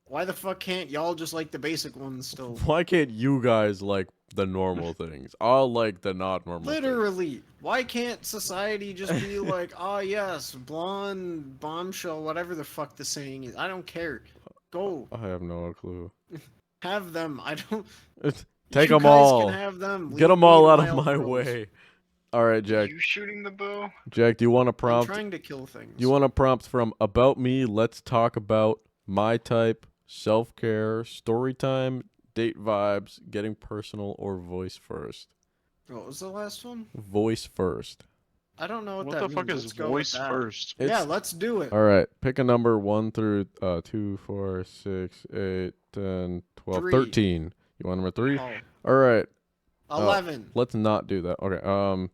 why the fuck can't y'all just like the basic ones still? Why can't you guys like the normal things? I'll like the not normal things. Literally, why can't society just be like, oh yes, blonde, bombshell, whatever the fuck the saying is? I don't care. Go, I have no clue. have them. I don't. Take You them guys all. Can have them. Get Leave them me all to out my of own my roles. way. All right, Jack. You shooting the bow? Jack, do you want to I'm prompt? trying to kill things. You want to prompt from about me? Let's talk about my type, self-care, story time, date vibes, getting personal, or voice first. What was the last one? Voice first. I don't know what What that the means. fuck is Let's go with voice that. first? Yeah, It's- let's do it. All right, pick a number 1 through 2, 4, 6, 8, 10, 12, 3. 13. You want number 3? Oh, All right. 11. Let's not do that. Okay.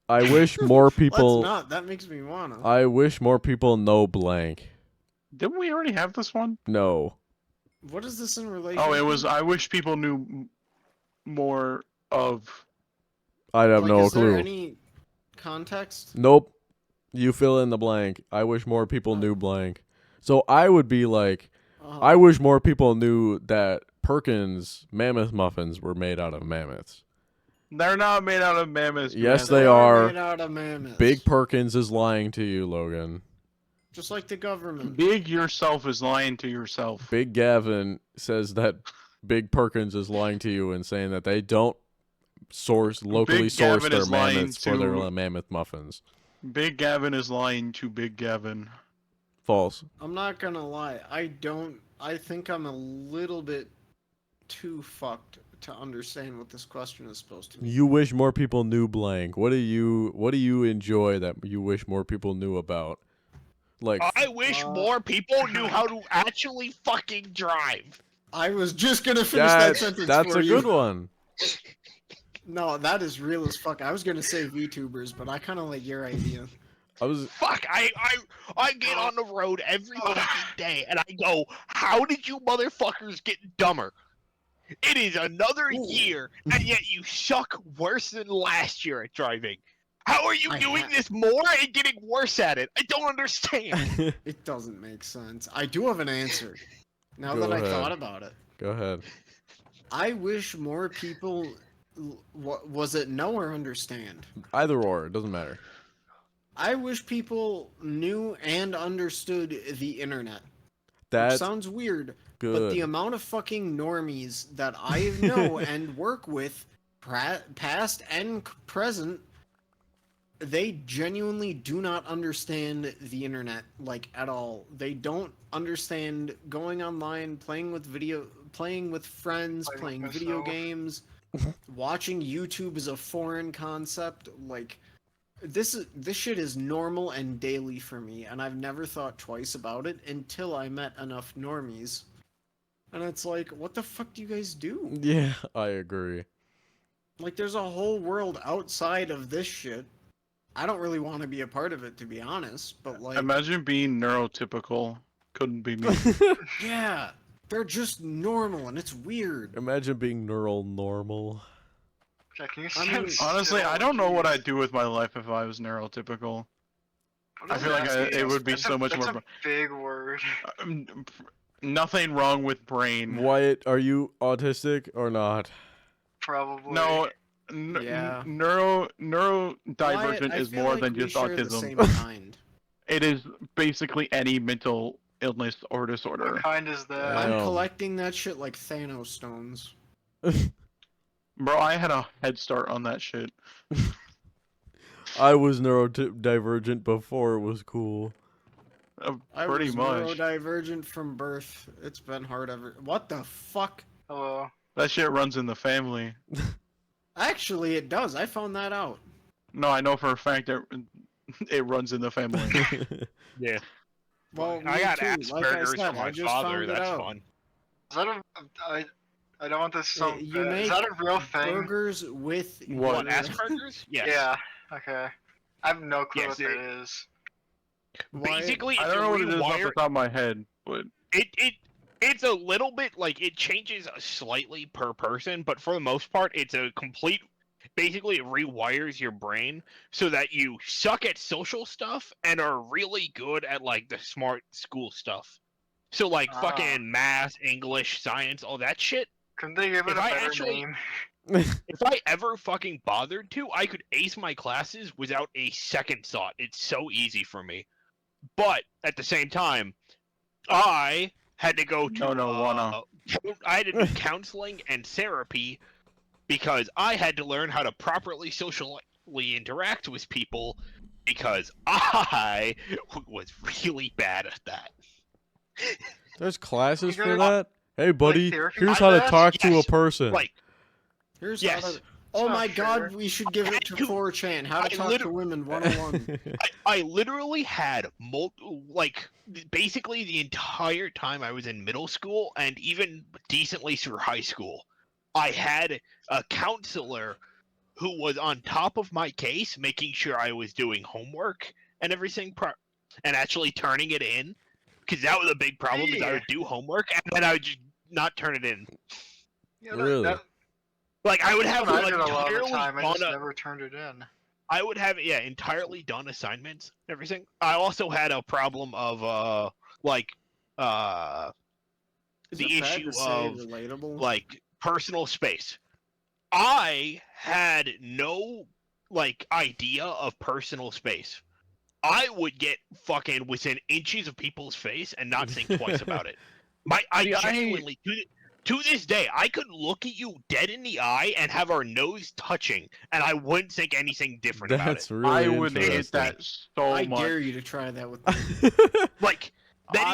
I wish more people. Let's not. That makes me wanna. I wish more people know blank. Didn't we already have this one? No. What is this in relation? Oh, it to? was. I wish people knew more of. I have Like, no is there clue. any context? Nope. You fill in the blank. I wish more people knew blank. So I would be like, I wish more people knew that Perkins mammoth muffins were made out of mammoths. They're not made out of mammoths. Yes, man. they are. Made out of mammoths. Big Perkins is lying to you, Logan. Just like the government. Big yourself is lying to yourself. Big Gavin says that Big Perkins is lying to you and saying that they don't locally Big source Gavin their is lying mammoths for their to- mammoth muffins. Big Gavin is lying to Big Gavin. False. I'm not gonna lie. I think I'm a little bit too fucked to understand what this question is supposed to mean. You wish more people knew blank. What do you enjoy that you wish more people knew about? Like I wish more people knew how to actually fucking drive. I was just gonna finish that sentence that's for a you. good one. No, that is real as fuck. I was gonna say VTubers, but I kind of like your idea. I was Fuck, I get on the road every fucking day and I go, how did you motherfuckers get dumber? It is another Ooh. year, and yet you suck worse than last year at driving. How are you I doing ha- this more and getting worse at it? I don't understand. It doesn't make sense. I do have an answer. Now Go that I ahead. thought about it, Go ahead. I wish more people. Was it know or understand? Either or, it doesn't matter. I wish people knew and understood the internet. Which That's sounds weird, but good. the amount of fucking normies that I know and work with, past and present, they genuinely do not understand the internet like at all. They don't understand going online, playing with friends, Playing playing with video myself. games. Watching YouTube is a foreign concept. Like this shit is normal and daily for me, and I've never thought twice about it until I met enough normies. And it's like, what the fuck do you guys do? Yeah, I agree. Like, there's a whole world outside of this shit. I don't really want to be a part of it, to be honest, but like, Imagine being neurotypical. Couldn't be me. yeah, they're just normal, and it's weird. Imagine being neural normal. Jack, can you I stand mean, Honestly, still? I don't know what Jeez. I'd do with my life if I was neurotypical. What I does feel like that it mean? would be That's so much that's more a big word. Nothing wrong with brain. Wyatt, are you autistic or not? Probably. No, Yeah. neurodivergent Wyatt, I is feel more like than we just share the autism. same kind. It is basically any mental illness or What disorder. kind is that? I I'm know. collecting that shit like Thanos stones. Bro, I had a head start on that shit. I was neurodivergent before it was cool. I Pretty was much. neurodivergent from birth. It's been hard ever. What the fuck? Hello. That shit runs in the family. Actually, it does. I found that out. No, I know for a fact that it runs in the family. Yeah. Well, I me got too. Like I Asperger's said, from my I just father. found it That's out. fun. Is that a? I don't want this to sound You bad. make Is that a real thing? burgers with What, What, your- Asperger's? Yes. Yeah. Okay. I have no clue Yes, what that is. Why- Basically, I it's don't a know what it is off the rewire. top of my head, but It's a little bit like it changes slightly per person, but for the most part, it's a complete. Basically, it rewires your brain so that you suck at social stuff and are really good at like the smart school stuff. So like Ah. fucking math, English, science, all that shit. Couldn't they give it If a I better actually- name? If I ever fucking bothered to, I could ace my classes without a second thought. It's so easy for me. But at the same time, I had to go to I had to do counseling and therapy because I had to learn how to properly socially interact with people because I was really bad at that. There's classes You for guys- that. Hey, buddy, therapy here's for how to that? talk to a Yes, person. Like, Here's yes. how to... Oh not my fair. god, we should give it to Dude, 4chan. How to I talk to liter- women 101. I literally had basically the entire time I was in middle school and even decently through high school, I had a counselor who was on top of my case, making sure I was doing homework and everything, and actually turning it in, because that was a big problem. Is I Yeah. would do homework and then I would just not turn it in. Yeah, Really? Like I would That's have what I like did a lot of the entirely time. I just done never turned it in. I would have entirely done assignments and everything. I also had a problem of Is the it bad issue to say of relatable? like personal space. I had no like idea of personal space. I would get fucking within inches of people's face and not think twice about it. I See, genuinely to this day, I could look at you dead in the eye and have our nose touching, and I wouldn't think anything different about it. That's really I would hate interesting. that so I much. dare you to try that with me. Like that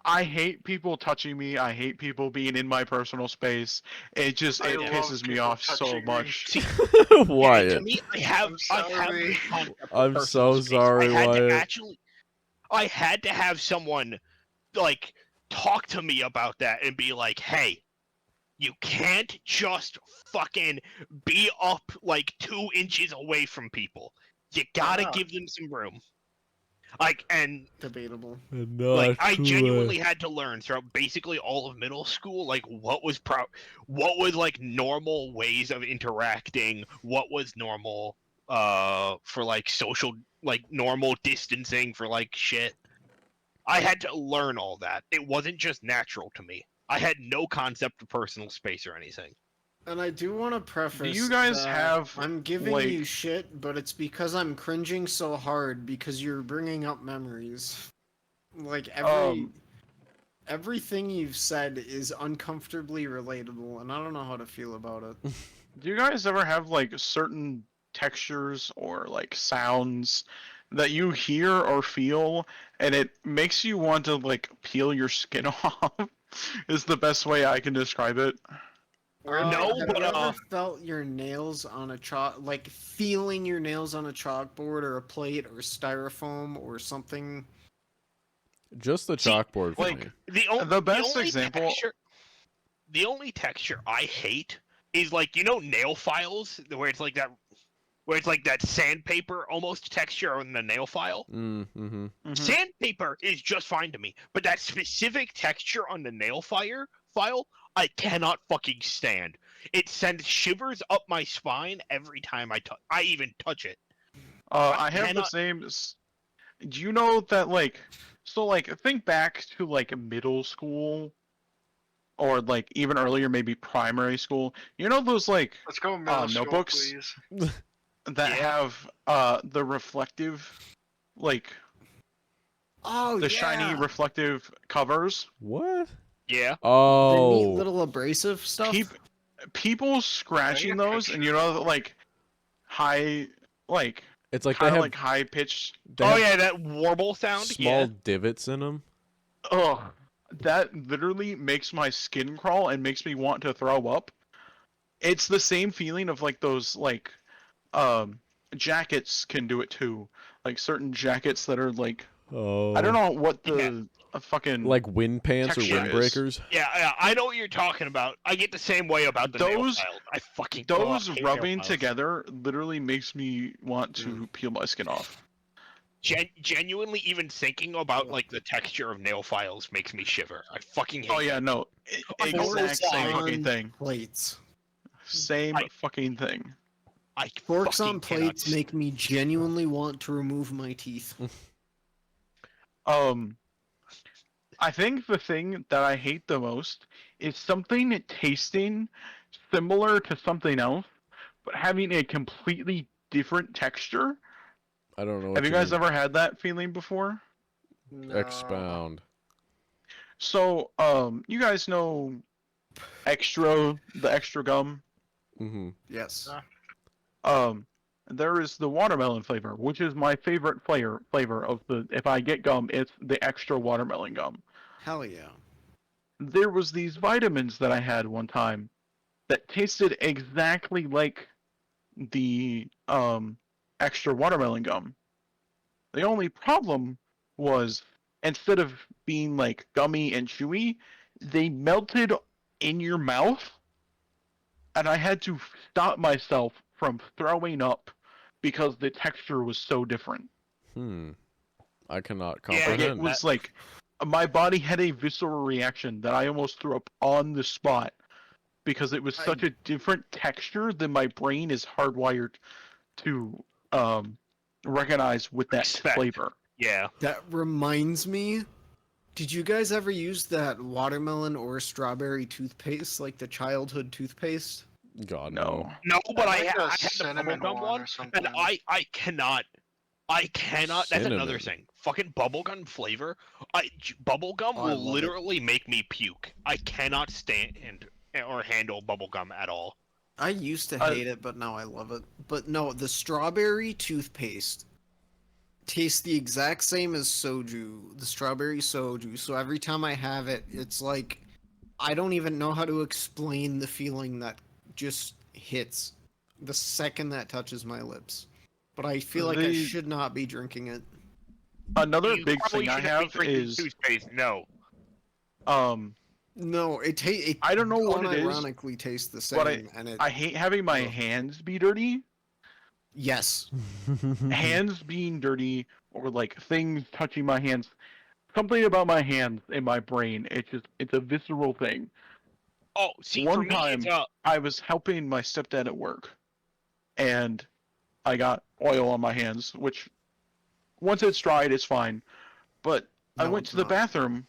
I hate people touching me. I hate people being in my personal space. It I love pisses me people off so touching me. much. to Wyatt. me, I I'm have sorry. this concept of I'm personal so space. sorry, I had Wyatt. I had to have someone like talk to me about that and be like, "Hey, you can't just fucking be up like 2 inches away from people. You gotta Yeah. give them some room." Like, and Debatable. like I genuinely had to learn throughout basically all of middle school, like what was like normal ways of interacting, what was normal for like social, like normal distancing for like shit. I had to learn all that. It wasn't just natural to me. I had no concept of personal space or anything. And I do want to preface. Do you guys that have, I'm giving like- you shit, but it's because I'm cringing so hard because you're bringing up memories. Like everything you've said is uncomfortably relatable, and I don't know how to feel about it. Do you guys ever have like certain textures or like sounds that you hear or feel and it makes you want to like peel your skin off? Is the best way I can describe it. No, have but, you ever felt your nails on a like feeling your nails on a chalkboard or a plate or styrofoam or something? Just the See, chalkboard for like, me. The best example- The only texture I hate is like nail files where it's like that sandpaper almost texture on the nail file. Mm-hmm. Sandpaper is just fine to me, but that specific texture on the nail file, I cannot fucking stand. It sends shivers up my spine every time I even touch it. I have the cannot- same. Do you know that like, so like think back to like middle school, or like even earlier, maybe primary school. You know those like Let's go middle school, notebooks? please. that Yeah. have the reflective, like Oh, the yeah. shiny reflective covers. What? Yeah. The Oh. neat little abrasive stuff. People scratching Right, those, and you know like high, like It's like they kind of have, like high pitched. they Oh have yeah, that warble sound. small Yeah. divots in them. Ugh, that literally makes my skin crawl and makes me want to throw up. It's the same feeling of like those jackets can do it too. Like certain jackets that are like Oh. I don't know what the Yeah. fucking Like wind pants or texture is. windbreakers. Yeah, I know what you're talking about. I get the same way about the nail Those- files. I fucking Those hate nail rubbing files. together literally makes me want to peel my skin off. Genuinely, even thinking about like the texture of nail files makes me shiver. I fucking hate. Oh yeah, it. no, I don't know exact why. same fucking thing. Plates. Same fucking thing. I Forks fucking on cannot plates make me genuinely want to remove my teeth. I think the thing that I hate the most is something tasting similar to something else, but having a completely different texture. I don't know what Have you you guys mean. ever had that feeling before? No. Expound. So, you guys know the extra gum? Mm-hmm. Yes. There is the watermelon flavor, which is my favorite flavor of the. If I get gum, it's the extra watermelon gum. Hell yeah. There was these vitamins that I had one time that tasted exactly like the extra watermelon gum. The only problem was instead of being like gummy and chewy, they melted in your mouth, and I had to stop myself from throwing up because the texture was so different. I cannot Yeah, Like comprehend. it was like my body had a visceral reaction that I almost threw up on the spot because it was such a different texture than my brain is hardwired to recognize with that Expect. flavor. Yeah. That reminds me. Did you guys ever use that watermelon or strawberry toothpaste, like the childhood toothpaste? God No. No, but I like had a the cinnamon bubblegum one, or something. and I cannot. That's another Cinnamon. thing. Fucking bubblegum flavor. Bubblegum Oh, I will love it. literally make me puke. I cannot stand or handle bubblegum at all. I used to hate it, but now I love it. But no, the strawberry toothpaste tastes the exact same as soju, the strawberry soju. So every time I have it, it's like I don't even know how to explain the feeling that just hits the second that touches my lips. But I feel like I The- should not be drinking it. Another You big probably thing I shouldn't be have drinking is toothpaste. No. No, it I don't know what it is, unironically tastes the same, but and it I hate having my Ugh. hands be dirty. yes. Hands being dirty or like things touching my hands. Something about my hands in my brain. It's a visceral thing. Oh, see, One for me, time- it's I was helping my stepdad at work, and I got oil on my hands, which once it's dried, it's fine. But I No, went it's to the not. bathroom.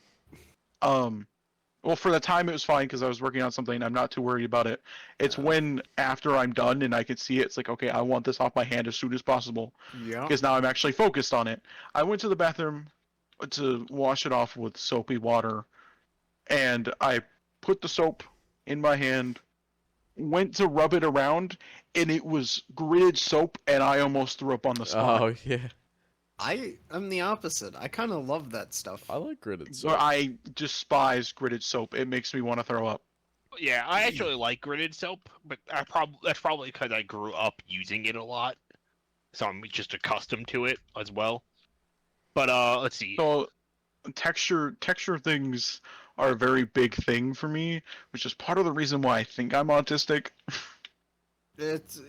Well, for the time it was fine because I was working on something. I'm not too worried about it. It's Yeah. when after I'm done and I can see it, it's like, okay, I want this off my hand as soon as possible Yeah. because now I'm actually focused on it. I went to the bathroom to wash it off with soapy water, and I put the soap in my hand, went to rub it around, and it was gritted soap, and I almost threw up on the spot. Oh yeah, I'm the opposite. I kind of love that stuff. I like gritted So soap. I despise gritted soap. It makes me want to throw up. yeah. I actually like gritted soap, but that's probably because I grew up using it a lot, so I'm just accustomed to it as well. But let's see. So texture things are a very big thing for me, which is part of the reason why I think I'm autistic.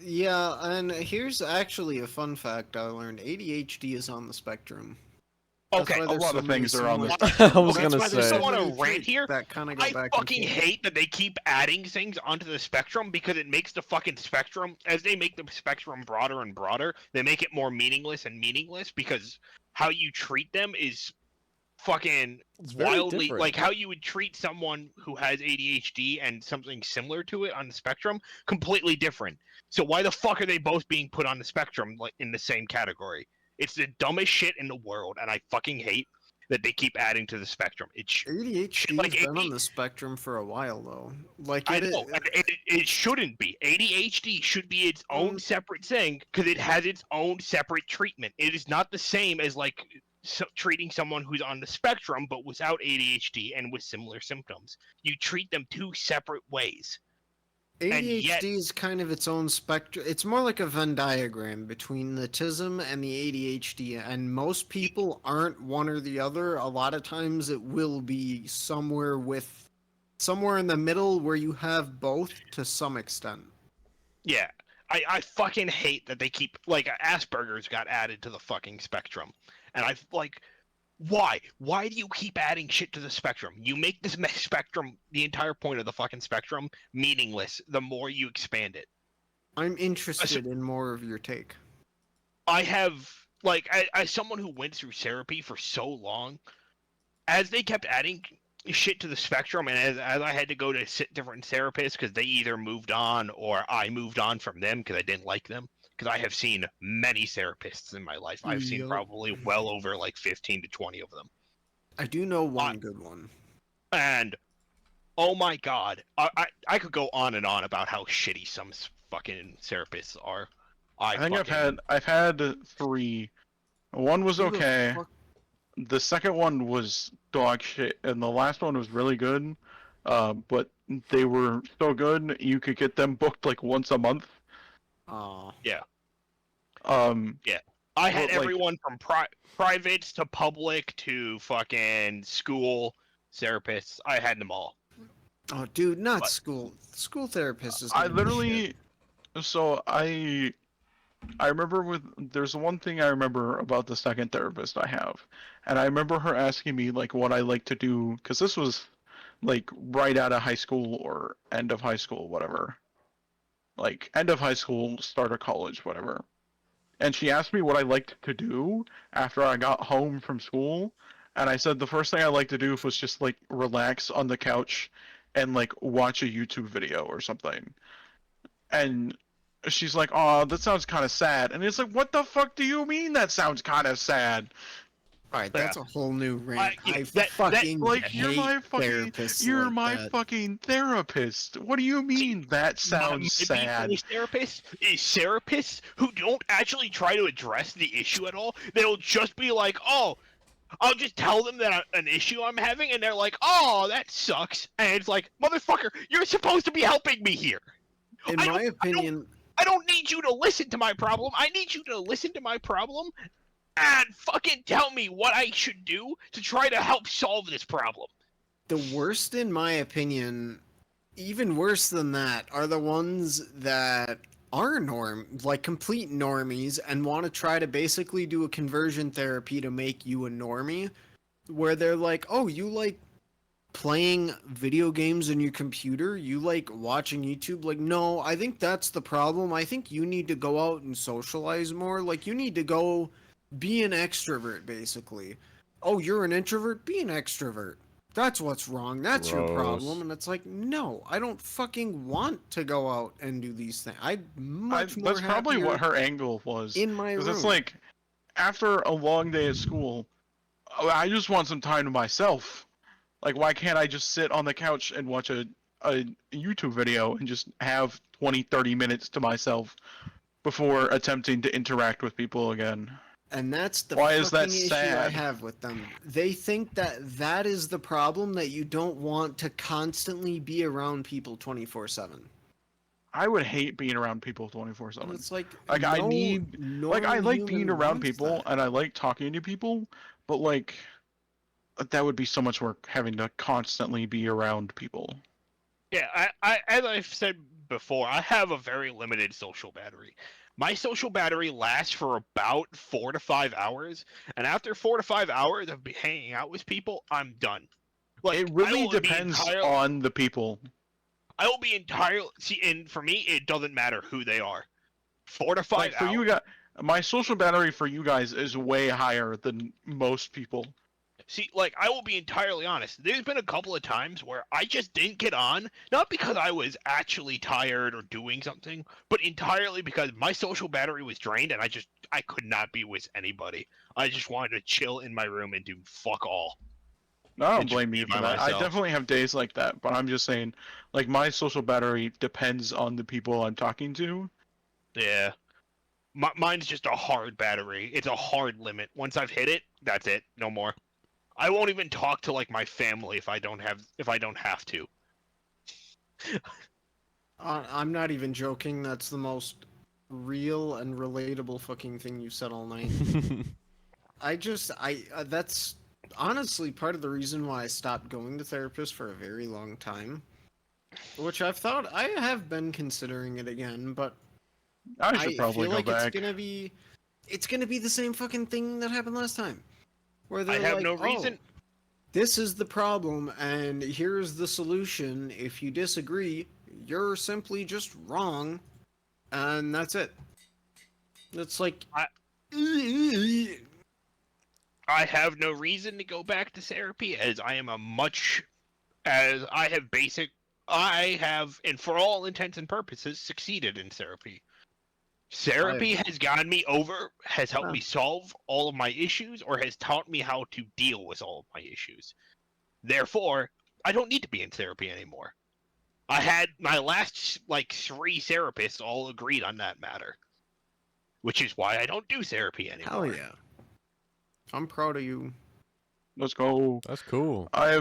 Yeah, and here's actually a fun fact I learned. ADHD is on the spectrum. That's Okay, why a there's lot so of many things are on similar- this. I was That's gonna why there's say. so many wanna rant traits here? that kind of go I back fucking and forth. hate that they keep adding things onto the spectrum because it makes the fucking spectrum, as they make the spectrum broader and broader, they make it more meaningless and meaningless because how you treat them is fucking It's very wildly different. like how you would treat someone who has ADHD and something similar to it on the spectrum, completely different. So why the fuck are they both being put on the spectrum like in the same category? It's the dumbest shit in the world, and I fucking hate that they keep adding to the spectrum. It's ADHD's like been on AD the spectrum for a while though. Like I it, know, and it shouldn't be. ADHD should be its own Mm. separate thing because it has its own separate treatment. It is not the same as like treating someone who's on the spectrum but without ADHD and with similar symptoms. You treat them two separate ways. ADHD is kind of its own spectrum. It's more like a Venn diagram between the autism and the ADHD, and most people aren't one or the other. A lot of times it will be somewhere in the middle where you have both to some extent. Yeah. I fucking hate that they keep, like, Asperger's got added to the fucking spectrum. And I, like, why? Why do you keep adding shit to the spectrum? You make this spectrum, the entire point of the fucking spectrum, meaningless the more you expand it. I'm interested in more of your take. I have, like, as someone who went through therapy for so long, as they kept adding shit to the spectrum, and as I had to go to different therapists because they either moved on or I moved on from them because I didn't like them. Because I have seen many therapists in my life. I've seen Yup. probably well over like 15 to 20 of them. I do know one good one. And oh my god, I could go on and on about how shitty some fucking therapists are. I think I've had 3. One was Who the okay. fuck- The second one was dog shit, and the last one was really good. But they were so good you could get them booked like once a month. Aw. I had But, like- everyone from privates to public to fucking school therapists. I had them all. Oh, dude, not But- school. School therapist is. I gonna be literally, shit. so I remember there's one thing I remember about the second therapist I have, and I remember her asking me like what I like to do, because this was like right out of high school or end of high school, whatever. Like end of high school, start of college, whatever. And she asked me what I liked to do after I got home from school, and I said the first thing I liked to do was just like relax on the couch and like watch a YouTube video or something. And she's like, "Oh, that sounds kind of sad." And it's like, "What the fuck do you mean that sounds kind of sad?" All right, that's a whole new rant. yeah, I that- fucking Like, you're hate my fucking, therapists you're like my that. fucking therapist. What do you mean that sounds My sad? beef with therapists is therapists who don't actually try to address the issue at all. They'll just be like, "Oh, I'll just tell them that an issue I'm having," and they're like, "Oh, that sucks." And it's like, motherfucker, you're supposed to be helping me here. In I my opinion, I don't need you to listen to my problem. I need you to listen to my problem and fucking tell me what I should do to try to help solve this problem. the worst, in my opinion, even worse than that, are the ones that are like complete normies and want to try to basically do a conversion therapy to make you a normie, where they're like, "Oh, you like playing video games on your computer? You like watching YouTube?" Like, no, I think that's the problem. I think you need to go out and socialize more. Like, you need to go be an extrovert, basically. Oh, you're an introvert? Be an extrovert. That's what's wrong. That's your Gross. problem. And it's like, no, I don't fucking want to go out and do these things. I'm much more That's probably happier what her angle was. in my Because room. it's like, after a long day at school, I just want some time to myself. Like, why can't I just sit on the couch and watch a YouTube video and just have 20, 30 minutes to myself before attempting to interact with people again? And that's the Why is that fucking issue I sad? have with them. They think that that is the problem, that you don't want to constantly be around people 24/7. I would hate being around people 24/7. And it's like, Like, I no need- Like, I normal like human being around wants people that. and I like talking to people, but like, that would be so much work having to constantly be around people. Yeah, as I've said before, I have a very limited social battery. My social battery lasts for about 4 to 5 hours, and after 4 to 5 hours of hanging out with people, I'm done. Like, It I really will be depends entirely- on the people. I will be entirely see, and for me, it doesn't matter who they are. 4 to 5 Like, for hours. you guys, my social battery for you guys is way higher than most people. See, like, I will be entirely honest. There's been a couple of times where I just didn't get on, not because I was actually tired or doing something, but entirely because my social battery was drained and I could not be with anybody. I just wanted to chill in my room and do fuck all. No, I don't And just blame be you by for that. I myself. definitely have days like that, but I'm just saying, like, my social battery depends on the people I'm talking to. Yeah. Mine's just a hard battery. It's a hard limit. Once I've hit it, that's it. No more. I won't even talk to like my family if I don't have to. I'm not even joking. That's the most real and relatable fucking thing you said all night. That's honestly part of the reason why I stopped going to therapists for a very long time. Which I've thought I have been considering it again, but I should I probably feel go like back. it's gonna be the same fucking thing that happened last time, where I they're have like, no "Oh, reason. this is the problem, and here's the solution. If you disagree, you're simply just wrong, and that's it." It's like, I- I have no reason to go back to therapy as I am as I have, and for all intents and purposes, succeeded in therapy. Therapy I- has helped Well. me solve all of my issues, or has taught me how to deal with all of my issues. Therefore, I don't need to be in therapy anymore. I had my last, like, 3 therapists all agreed on that matter, which is why I don't do therapy hell anymore. yeah, I'm proud of you. Let's go. That's cool. I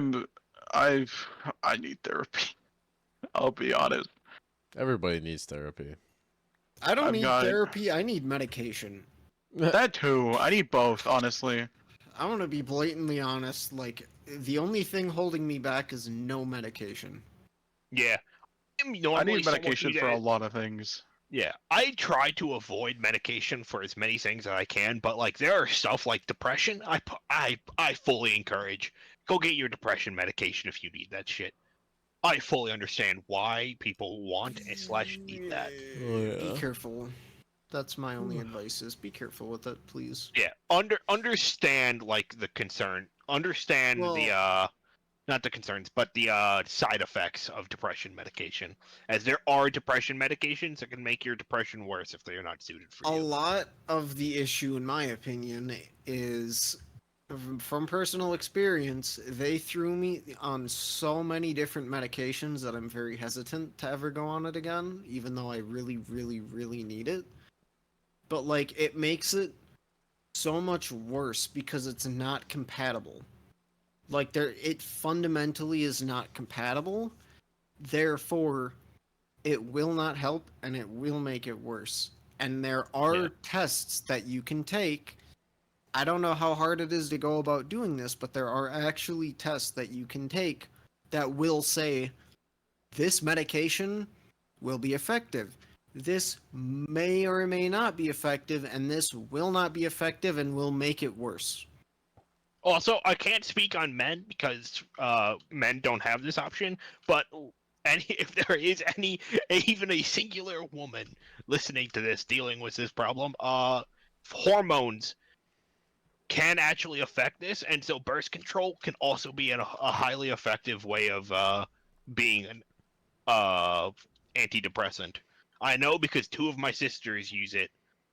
need therapy. I'll be honest. Everybody needs therapy. I don't I've need got therapy. I need medication. that too. I need both, honestly. I want to be blatantly honest. Like, the only thing holding me back is no medication. Yeah. I'm I normally need someone medication who for a lot of things. Yeah, I try to avoid medication for as many things as I can, but like there are stuff like depression. I fully encourage go get your depression medication if you need that shit. I fully understand why people want slash need that. Oh, Be yeah. careful. That's my only advice: is be careful with it, please. Yeah, understand like the concern, understand Well, the not the concerns, but the side effects of depression medication, as there are depression medications that can make your depression worse if they are not suited for a you. lot of the issue, in my opinion, is from personal experience. They threw me on so many different medications that I'm very hesitant to ever go on it again, even though I really, really, really need it. But like, it makes it so much worse because it's not compatible. Like, it fundamentally is not compatible. Therefore, it will not help and it will make it worse. And there are Yeah. tests that you can take. I don't know how hard it is to go about doing this, but there are actually tests that you can take that will say this medication will be effective. This may or may not be effective, and this will not be effective and will make it worse. Also, I can't speak on men because men don't have this option. But if there is even a singular woman listening to this dealing with this problem, hormones can actually affect this, and so birth control can also be a highly effective way of being an antidepressant. I know because 2 of my sisters use it,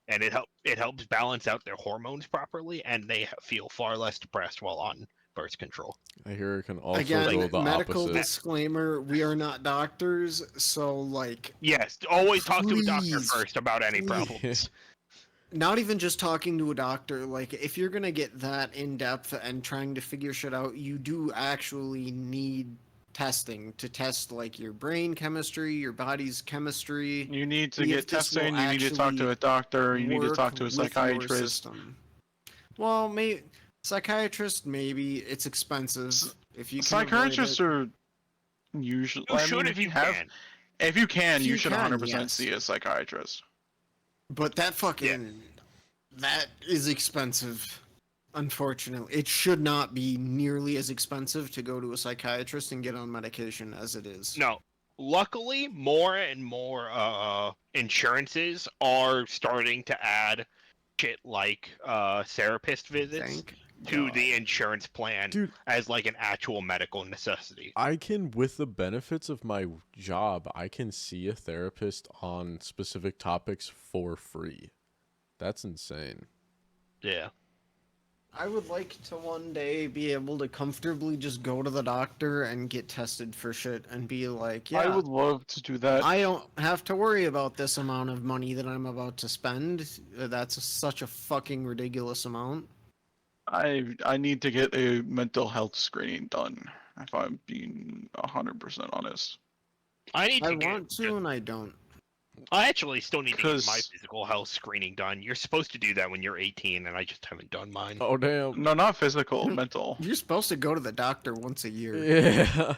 and it helps balance out their hormones properly, and they feel far less depressed while on birth control. I hear it can also Again, go the medical opposite. disclaimer: we are not doctors, so like, Yes, always talk to a doctor Please, first about any please. problems. not even just talking to a doctor. Like, if you're gonna get that in depth and trying to figure shit out, you do actually need testing to test like your brain chemistry, your body's chemistry. You need to See get if this will testing. You need to talk to actually a doctor. You need to work talk to a with your psychiatrist. system. Well, psychiatrist, maybe it's expensive. If you can avoid Psychiatrists it. are usually. You I should mean, if you have, can. if you can, If you you should can, 100% yes. see a psychiatrist. But that fucking that is expensive. Unfortunately, it should not be nearly as expensive to go to a psychiatrist and get on medication as it is. No, luckily, more and more insurances are starting to add shit like therapist visits Thank to God. the insurance plan Dude, as like an actual medical necessity. I can, with the benefits of my job, I can see a therapist on specific topics for free. That's insane. Yeah. I would like to one day be able to comfortably just go to the doctor and get tested for shit and be like, yeah, I would love to do that. I don't have to worry about this amount of money that I'm about to spend. That's such a fucking ridiculous amount. I need to get a mental health screening done. If I'm being 100% honest. I need I to get. want to and I don't. I actually still need to get my 'Cause- physical health screening done. You're supposed to do that when you're 18, and I just haven't done mine. Oh damn. No, not physical, mental. You're supposed to go to the doctor once a year. Yeah.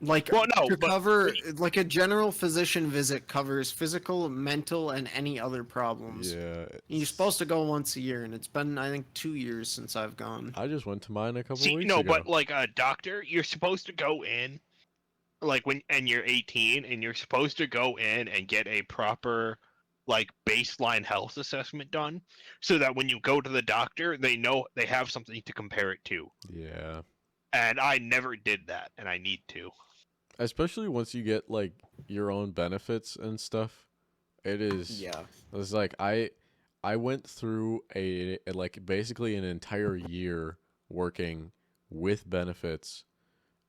Like Well, no, to but- cover like a general physician visit covers physical, mental, and any other problems. Yeah. You're supposed to go once a year, and it's been I think 2 years since I've gone. I just went to mine a couple See, weeks no, ago. but like a doctor, you're supposed to go in, like and you're 18, and you're supposed to go in and get a proper, like, baseline health assessment done, so that when you go to the doctor, they know they have something to compare it to. Yeah. And I never did that, and I need to. Especially once you get like your own benefits and stuff. It is Yeah. It's like I went through a like basically an entire year working with benefits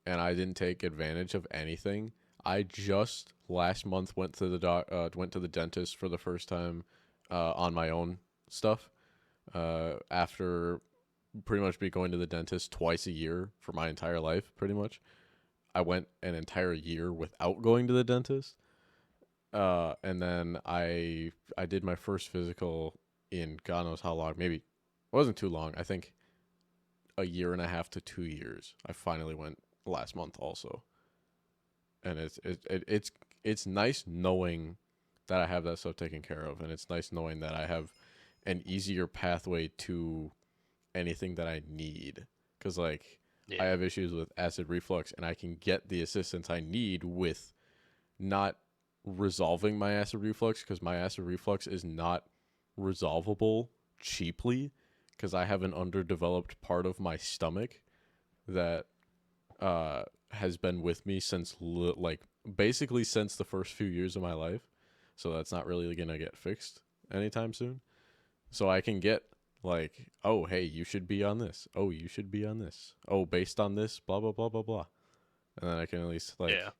and I didn't take advantage of anything. I just last month went to the went to the dentist for the first time on my own stuff after pretty much be going to the dentist twice a year for my entire life pretty much. I went an entire year without going to the dentist. And then I did my first physical in God knows how long. Maybe it wasn't too long. I think a year and a half to 2 years. I finally went last month also. And it's nice knowing that I have that stuff taken care of, and it's nice knowing that I have an easier pathway to anything that I need. Cuz like I have issues with acid reflux, and I can get the assistance I need with not resolving my acid reflux, because my acid reflux is not resolvable cheaply, because I have an underdeveloped part of my stomach that has been with me since like basically since the first few years of my life. So that's not really gonna get fixed anytime soon. So I can get like, oh, hey, you should be on this. Oh, you should be on this. Oh, based on this, blah, blah, blah, blah, blah. And then I can at least, like, Yeah.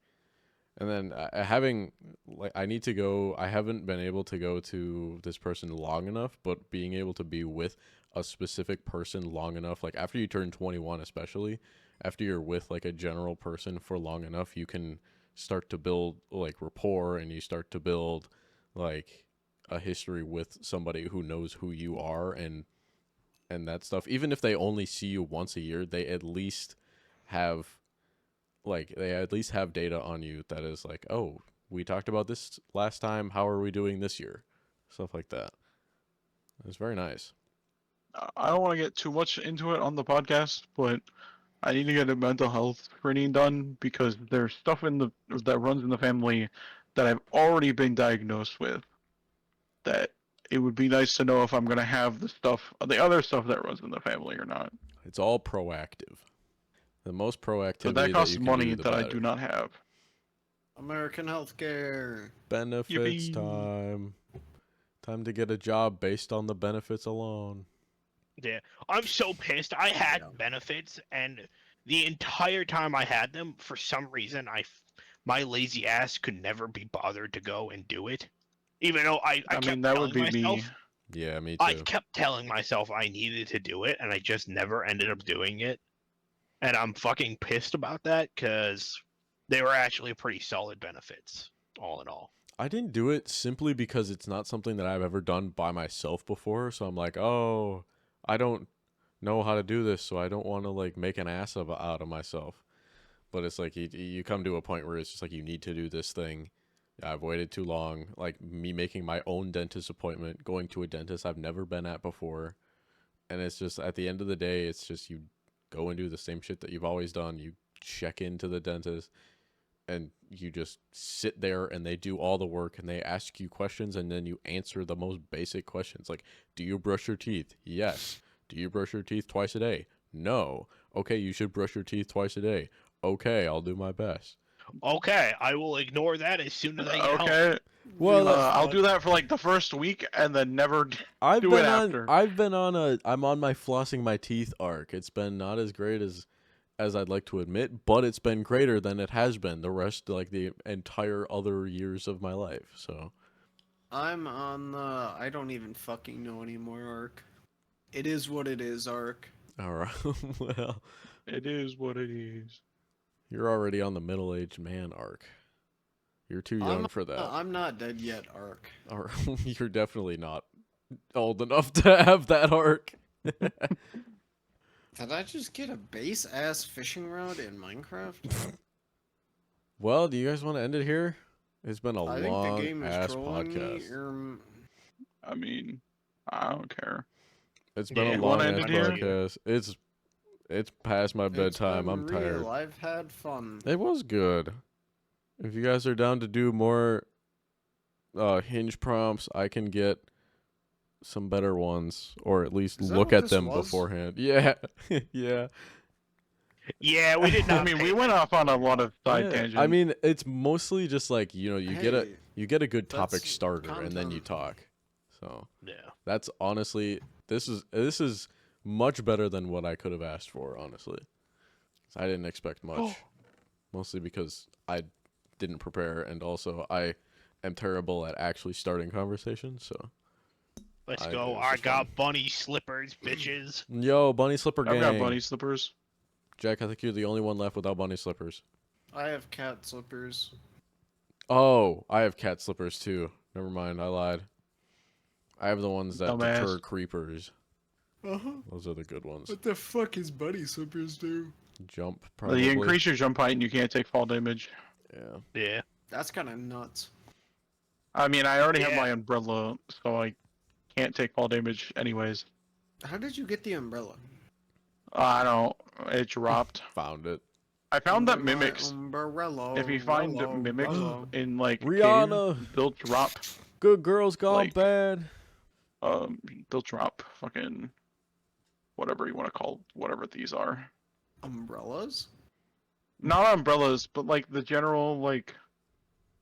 and then having, like, I need to go, I haven't been able to go to this person long enough, but being able to be with a specific person long enough, like, after you turn 21, especially, after you're with, like, a general person for long enough, you can start to build, like, rapport, and you start to build, like, a history with somebody who knows who you are and that stuff. Even if they only see you once a year, they at least have data on you that is like, oh, we talked about this last time, how are we doing this year? Stuff like that. It's very nice. I don't want to get too much into it on the podcast, but I need to get a mental health screening done because there's stuff that runs in the family that I've already been diagnosed with. That it would be nice to know if I'm gonna have the other stuff that runs in the family or not. It's all proactive. The most proactivity So that costs you can money do, the that I better. do not have. American healthcare. Benefits Yippee. time. Time to get a job based on the benefits alone. Yeah, I'm so pissed. I had Yeah. benefits, and the entire time I had them, for some reason, my lazy ass could never be bothered to go and do it. Even though I I kept mean, that would telling be myself, me. Yeah, me I too. kept telling myself I needed to do it, and I just never ended up doing it. And I'm fucking pissed about that because they were actually pretty solid benefits, all in all. I didn't do it simply because it's not something that I've ever done by myself before. So I'm like, oh, I don't know how to do this, so I don't want to like make an ass out of myself. But it's like you come to a point where it's just like you need to do this thing. I've waited too long. Like me making my own dentist appointment, going to a dentist I've never been at before. And it's just at the end of the day, it's just you go and do the same shit that you've always done. You check into the dentist and you just sit there and they do all the work and they ask you questions and then you answer the most basic questions. Like, do you brush your teeth? Yes. Do you brush your teeth twice a day? No. Okay, you should brush your teeth twice a day. Okay, I'll do my best. Okay, I will ignore that as soon as I get home. Okay. Well, I'll do that for like the first week and then never. I'm do it after. I'm on my flossing my teeth arc. It's been not as great as I'd like to admit, but it's been greater than it has been the rest, like the entire other years of my life. So I'm on the I don't even fucking know anymore arc. It is what it is arc. all right. Well, It is what it is. you're already on the middle-aged man arc. You're too young for that. I'm not dead yet, Ark. Or you're definitely not old enough to have that arc. Did I just get a base ass fishing rod in Minecraft? Well, do you guys want to end it here? It's been a I think the long game is ass trolling podcast. me. I mean, I don't care. It's been Yeah, a you long wanna ass end it here? podcast. It's past my bedtime. I'm tired. I've had fun. It was good. If you guys are down to do more Hinge prompts, I can get some better ones, or at least Is that look what at this them was? beforehand. Yeah, yeah. Yeah, we did I not. mean, we pay went off on a lot of side Yeah, tangents. I mean, it's mostly just like, you get a Hey, good topic that's starter and then you content. talk. So Yeah. that's honestly this is much better than what I could have asked for, honestly. I didn't expect much. Mostly because I didn't prepare, and also I am terrible at actually starting conversations, so Let's it go. was I just got fun. bunny slippers, bitches. Yo, bunny slipper I've gang. got bunny slippers. Jack, I think you're the only one left without bunny slippers. I have cat slippers. Oh, I have cat slippers too. Never mind, I lied. I have the ones that Dumbass. deter creepers. Uh-huh. Those are the good ones. What the fuck is buddy slippers do? Jump, Well, probably. you increase your jump height and you can't take fall damage. Yeah. Yeah. That's kind of nuts. I mean, I already have Yeah. my umbrella, so I can't take fall damage anyways. How did you get the umbrella? I don't. It dropped. Found it. I found that Under my mimics. Umbrella, If you find umbrella, mimics umbrella. in like Rihanna. caves, they'll drop. Good girls gone Like- bad. They'll drop fucking whatever you want to call whatever these are. Umbrellas? Not umbrellas, but like the general like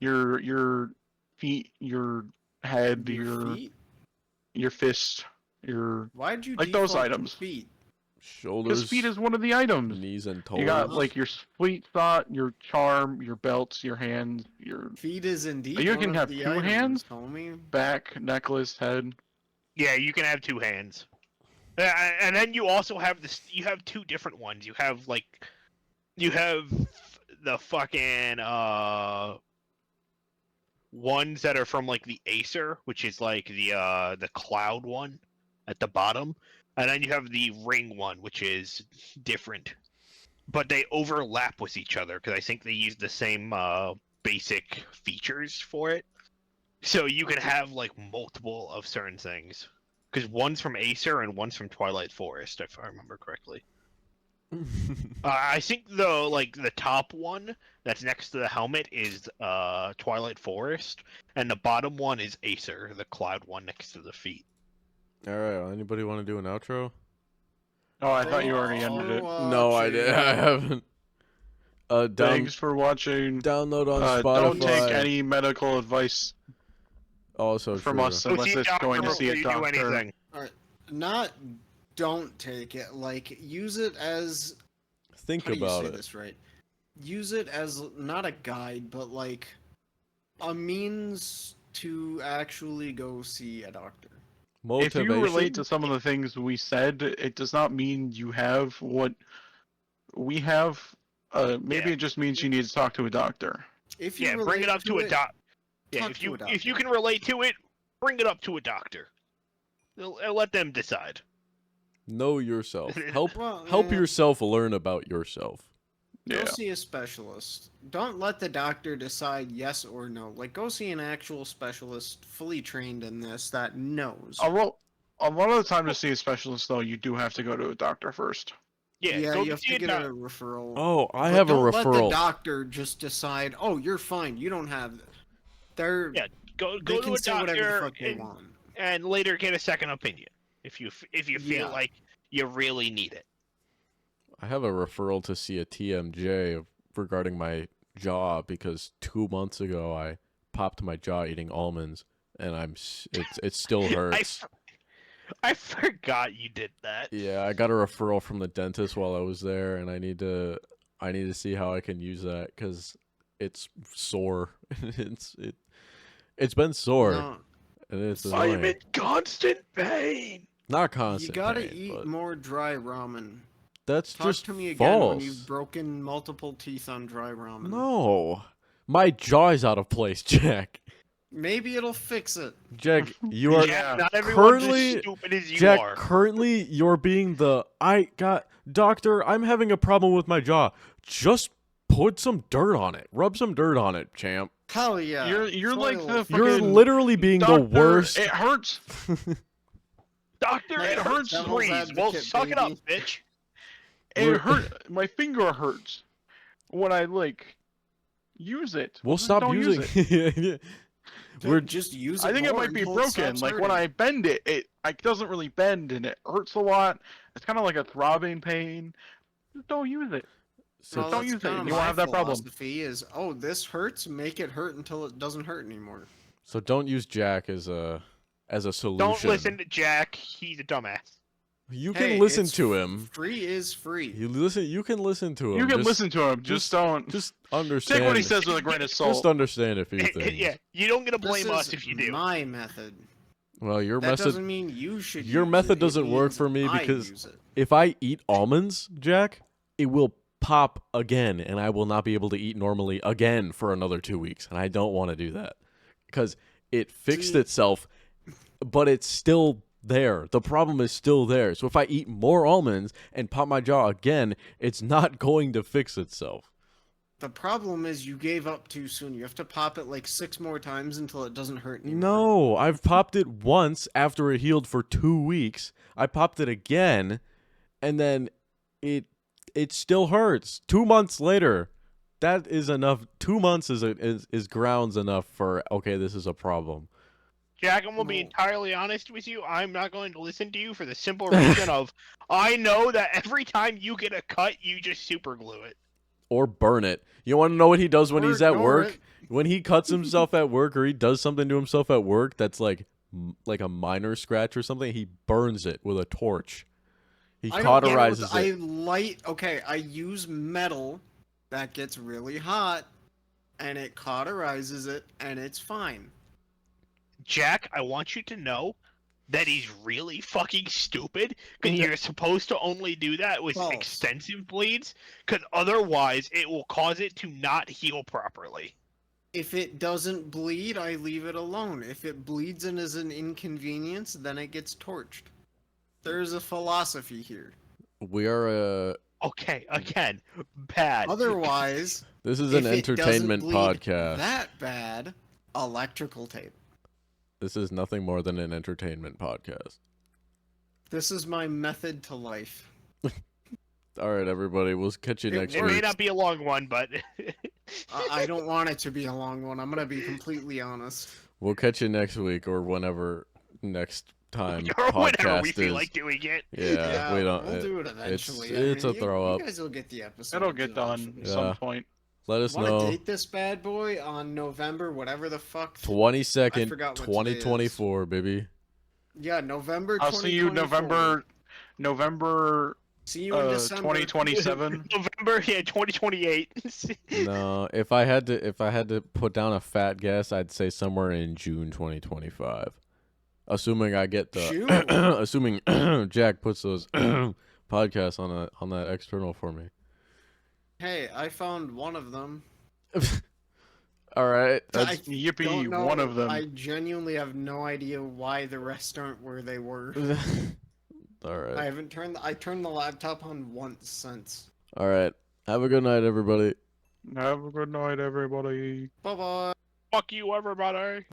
your feet, your head, your feet? fist, your Why'd you like those default to items. feet? Shoulders. Because feet is one of the items. knees and toes. You got like your sweet spot, your charm, your belts, your hands, your Feet is indeed You one can of have the two items, hands? homie. back, necklace, head. Yeah, you can have two hands. And then you also have this. You have two different ones. You have the fucking ones that are from like the Acer, which is like the cloud one at the bottom, and then you have the ring one, which is different, but they overlap with each other because I think they use the same basic features for it. So you can have like multiple of certain things. Because one's from Acer and one's from Twilight Forest, if I remember correctly. I think though, like the top one that's next to the helmet is Twilight Forest, and the bottom one is Acer, the cloud one next to the feet. All right. Well, anybody want to do an outro? Oh, I thought you already ended it. No, I did. I haven't. Thanks for watching. Download on Spotify. Don't take any medical advice Also from true. us Go unless see a it's doctor going to before see a you do doctor. anything. Not don't take it. Like use it as Think how do you about say it. this right? Use it as not a guide, but like a means to actually go see a doctor. If Motivation. you relate to some of the things we said, it does not mean you have what we have. Maybe Yeah. it just means you need to talk to a doctor. If you Yeah, bring it relate up to a doc. Yeah, talk if to you a if you doctor. can relate to it, bring it up to a doctor. Let them decide. Know yourself. Help Well, help yeah. yourself learn about yourself. Go Yeah. see a specialist. Don't let the doctor decide yes or no. Like, go see an actual specialist, fully trained in this, that knows. A lot of the time to see a specialist, though, you do have to go to a doctor first. Yeah, yeah, go you have see to a get doc. a referral. Oh, I But have a don't let the referral. doctor just decide, oh, you're fine, you don't have this. They're, Yeah, Go they to can a say whatever the doctor fuck they and, want. and later get a second opinion if you feel Yeah. like you really need it. I have a referral to see a TMJ regarding my jaw because 2 months ago I popped my jaw eating almonds and it still hurts. I forgot you did that. Yeah, I got a referral from the dentist while I was there, and I need to see how I can use that because it's sore. It's been sore, No, and it's I I am annoying. in constant pain. Not you constant. gotta pain, eat but more dry ramen. that's Talk just to me again when false. you've broken multiple teeth on dry ramen. No, My jaw is out of place, Jack. Maybe it'll fix it. Jack, you are Yeah. Not everyone's currently- as stupid as you Jack. are. Currently, you're being the doctor. I'm having a problem with my jaw. Just put some dirt on it. Rub some dirt on it, champ. Hell yeah. You're like Soil. the You're fucking literally being the doctor, worst. It hurts. Doctor, Hey, it hurts devil's freeze. Well, advocate, suck it up, baby. bitch. We're- It hurt. My finger hurts when I use it. We'll Just stop don't using. Use it. We're just use it. I think it more might be until broken. stops Like when hurting. I bend it, it doesn't really bend and it hurts a lot. It's kind of like a throbbing pain. Just don't use it. so Well, don't that's use it, kinda you won't my have that problem. philosophy is, oh, this hurts, make it hurt until it doesn't hurt anymore. so don't use Jack as a solution. Don't listen to Jack. He's a dumbass. You Hey, can listen it's to him. Free is free. You can listen to him. You can Just- listen to him. Just don't. Just understand. Take what he says with a grain of salt. Just understand a few things. Yeah, you don't get to This blame us is if you do. my method. Well, your That method. doesn't mean you should. Your use method it. It doesn't work means for me I because- use it. If I eat almonds, Jack, it will pop again, and I will not be able to eat normally again for another 2 weeks, and I don't want to do that because it fixed See- itself, but it's still there. The problem is still there. So if I eat more almonds and pop my jaw again, it's not going to fix itself. The problem is you gave up too soon. You have to pop it like 6 more times until it doesn't hurt anymore. No, I've popped it once after it healed for 2 weeks. I popped it again, and then it still hurts. 2 months later, that is enough. 2 months is grounds enough for, okay, this is a problem. Jack, I'm gonna be No. entirely honest with you. I'm not going to listen to you for the simple reason of I know that every time you get a cut, you just super glue it. Or burn it. You want to know what he does when Or he's at ignore work? it. When he cuts himself at work or he does something to himself at work that's like a minor scratch or something, he burns it with a torch. He I don't get it with- cauterizes it. I use metal that gets really hot, and it cauterizes it, and it's fine. Jack, I want you to know that he's really fucking stupid because Yeah. you're supposed to only do that with False. extensive bleeds because otherwise it will cause it to not heal properly. If it doesn't bleed, I leave it alone. If it bleeds and is an inconvenience, then it gets torched. There's a philosophy here. We are Okay, again, bad. Otherwise, this is if an it doesn't entertainment bleed podcast. that bad, electrical tape. This is nothing more than an entertainment podcast. This is my method to life. All right, everybody. We'll catch you It next It week. may not be a long one, but I don't want it to be a long one. I'm gonna be completely honest. We'll catch you next week or whenever next time or whenever podcast we feel is. like doing it. Yeah, we don't. We'll do it eventually. it's a throw up. You guys will get the episode. It'll get done eventually. at Yeah. some point. Let us Want to know. date this bad boy on November, whatever the fuck? 22nd, I forgot what today is. 2024, baby. Yeah, November. I'll see you 2024. November See you in December. 2027. November, yeah, 2028. No, if I had to put down a fat guess, I'd say somewhere in June 2025. Assuming I get the June? assuming Jack puts those podcasts on that external for me. Hey, I found one of them. All right. I That's, Yippee, don't know. one of them. I genuinely have no idea why the rest aren't where they were. all right. I turned the laptop on once since. All right. Have a good night, everybody. Have a good night, everybody. Bye bye. Fuck you, everybody.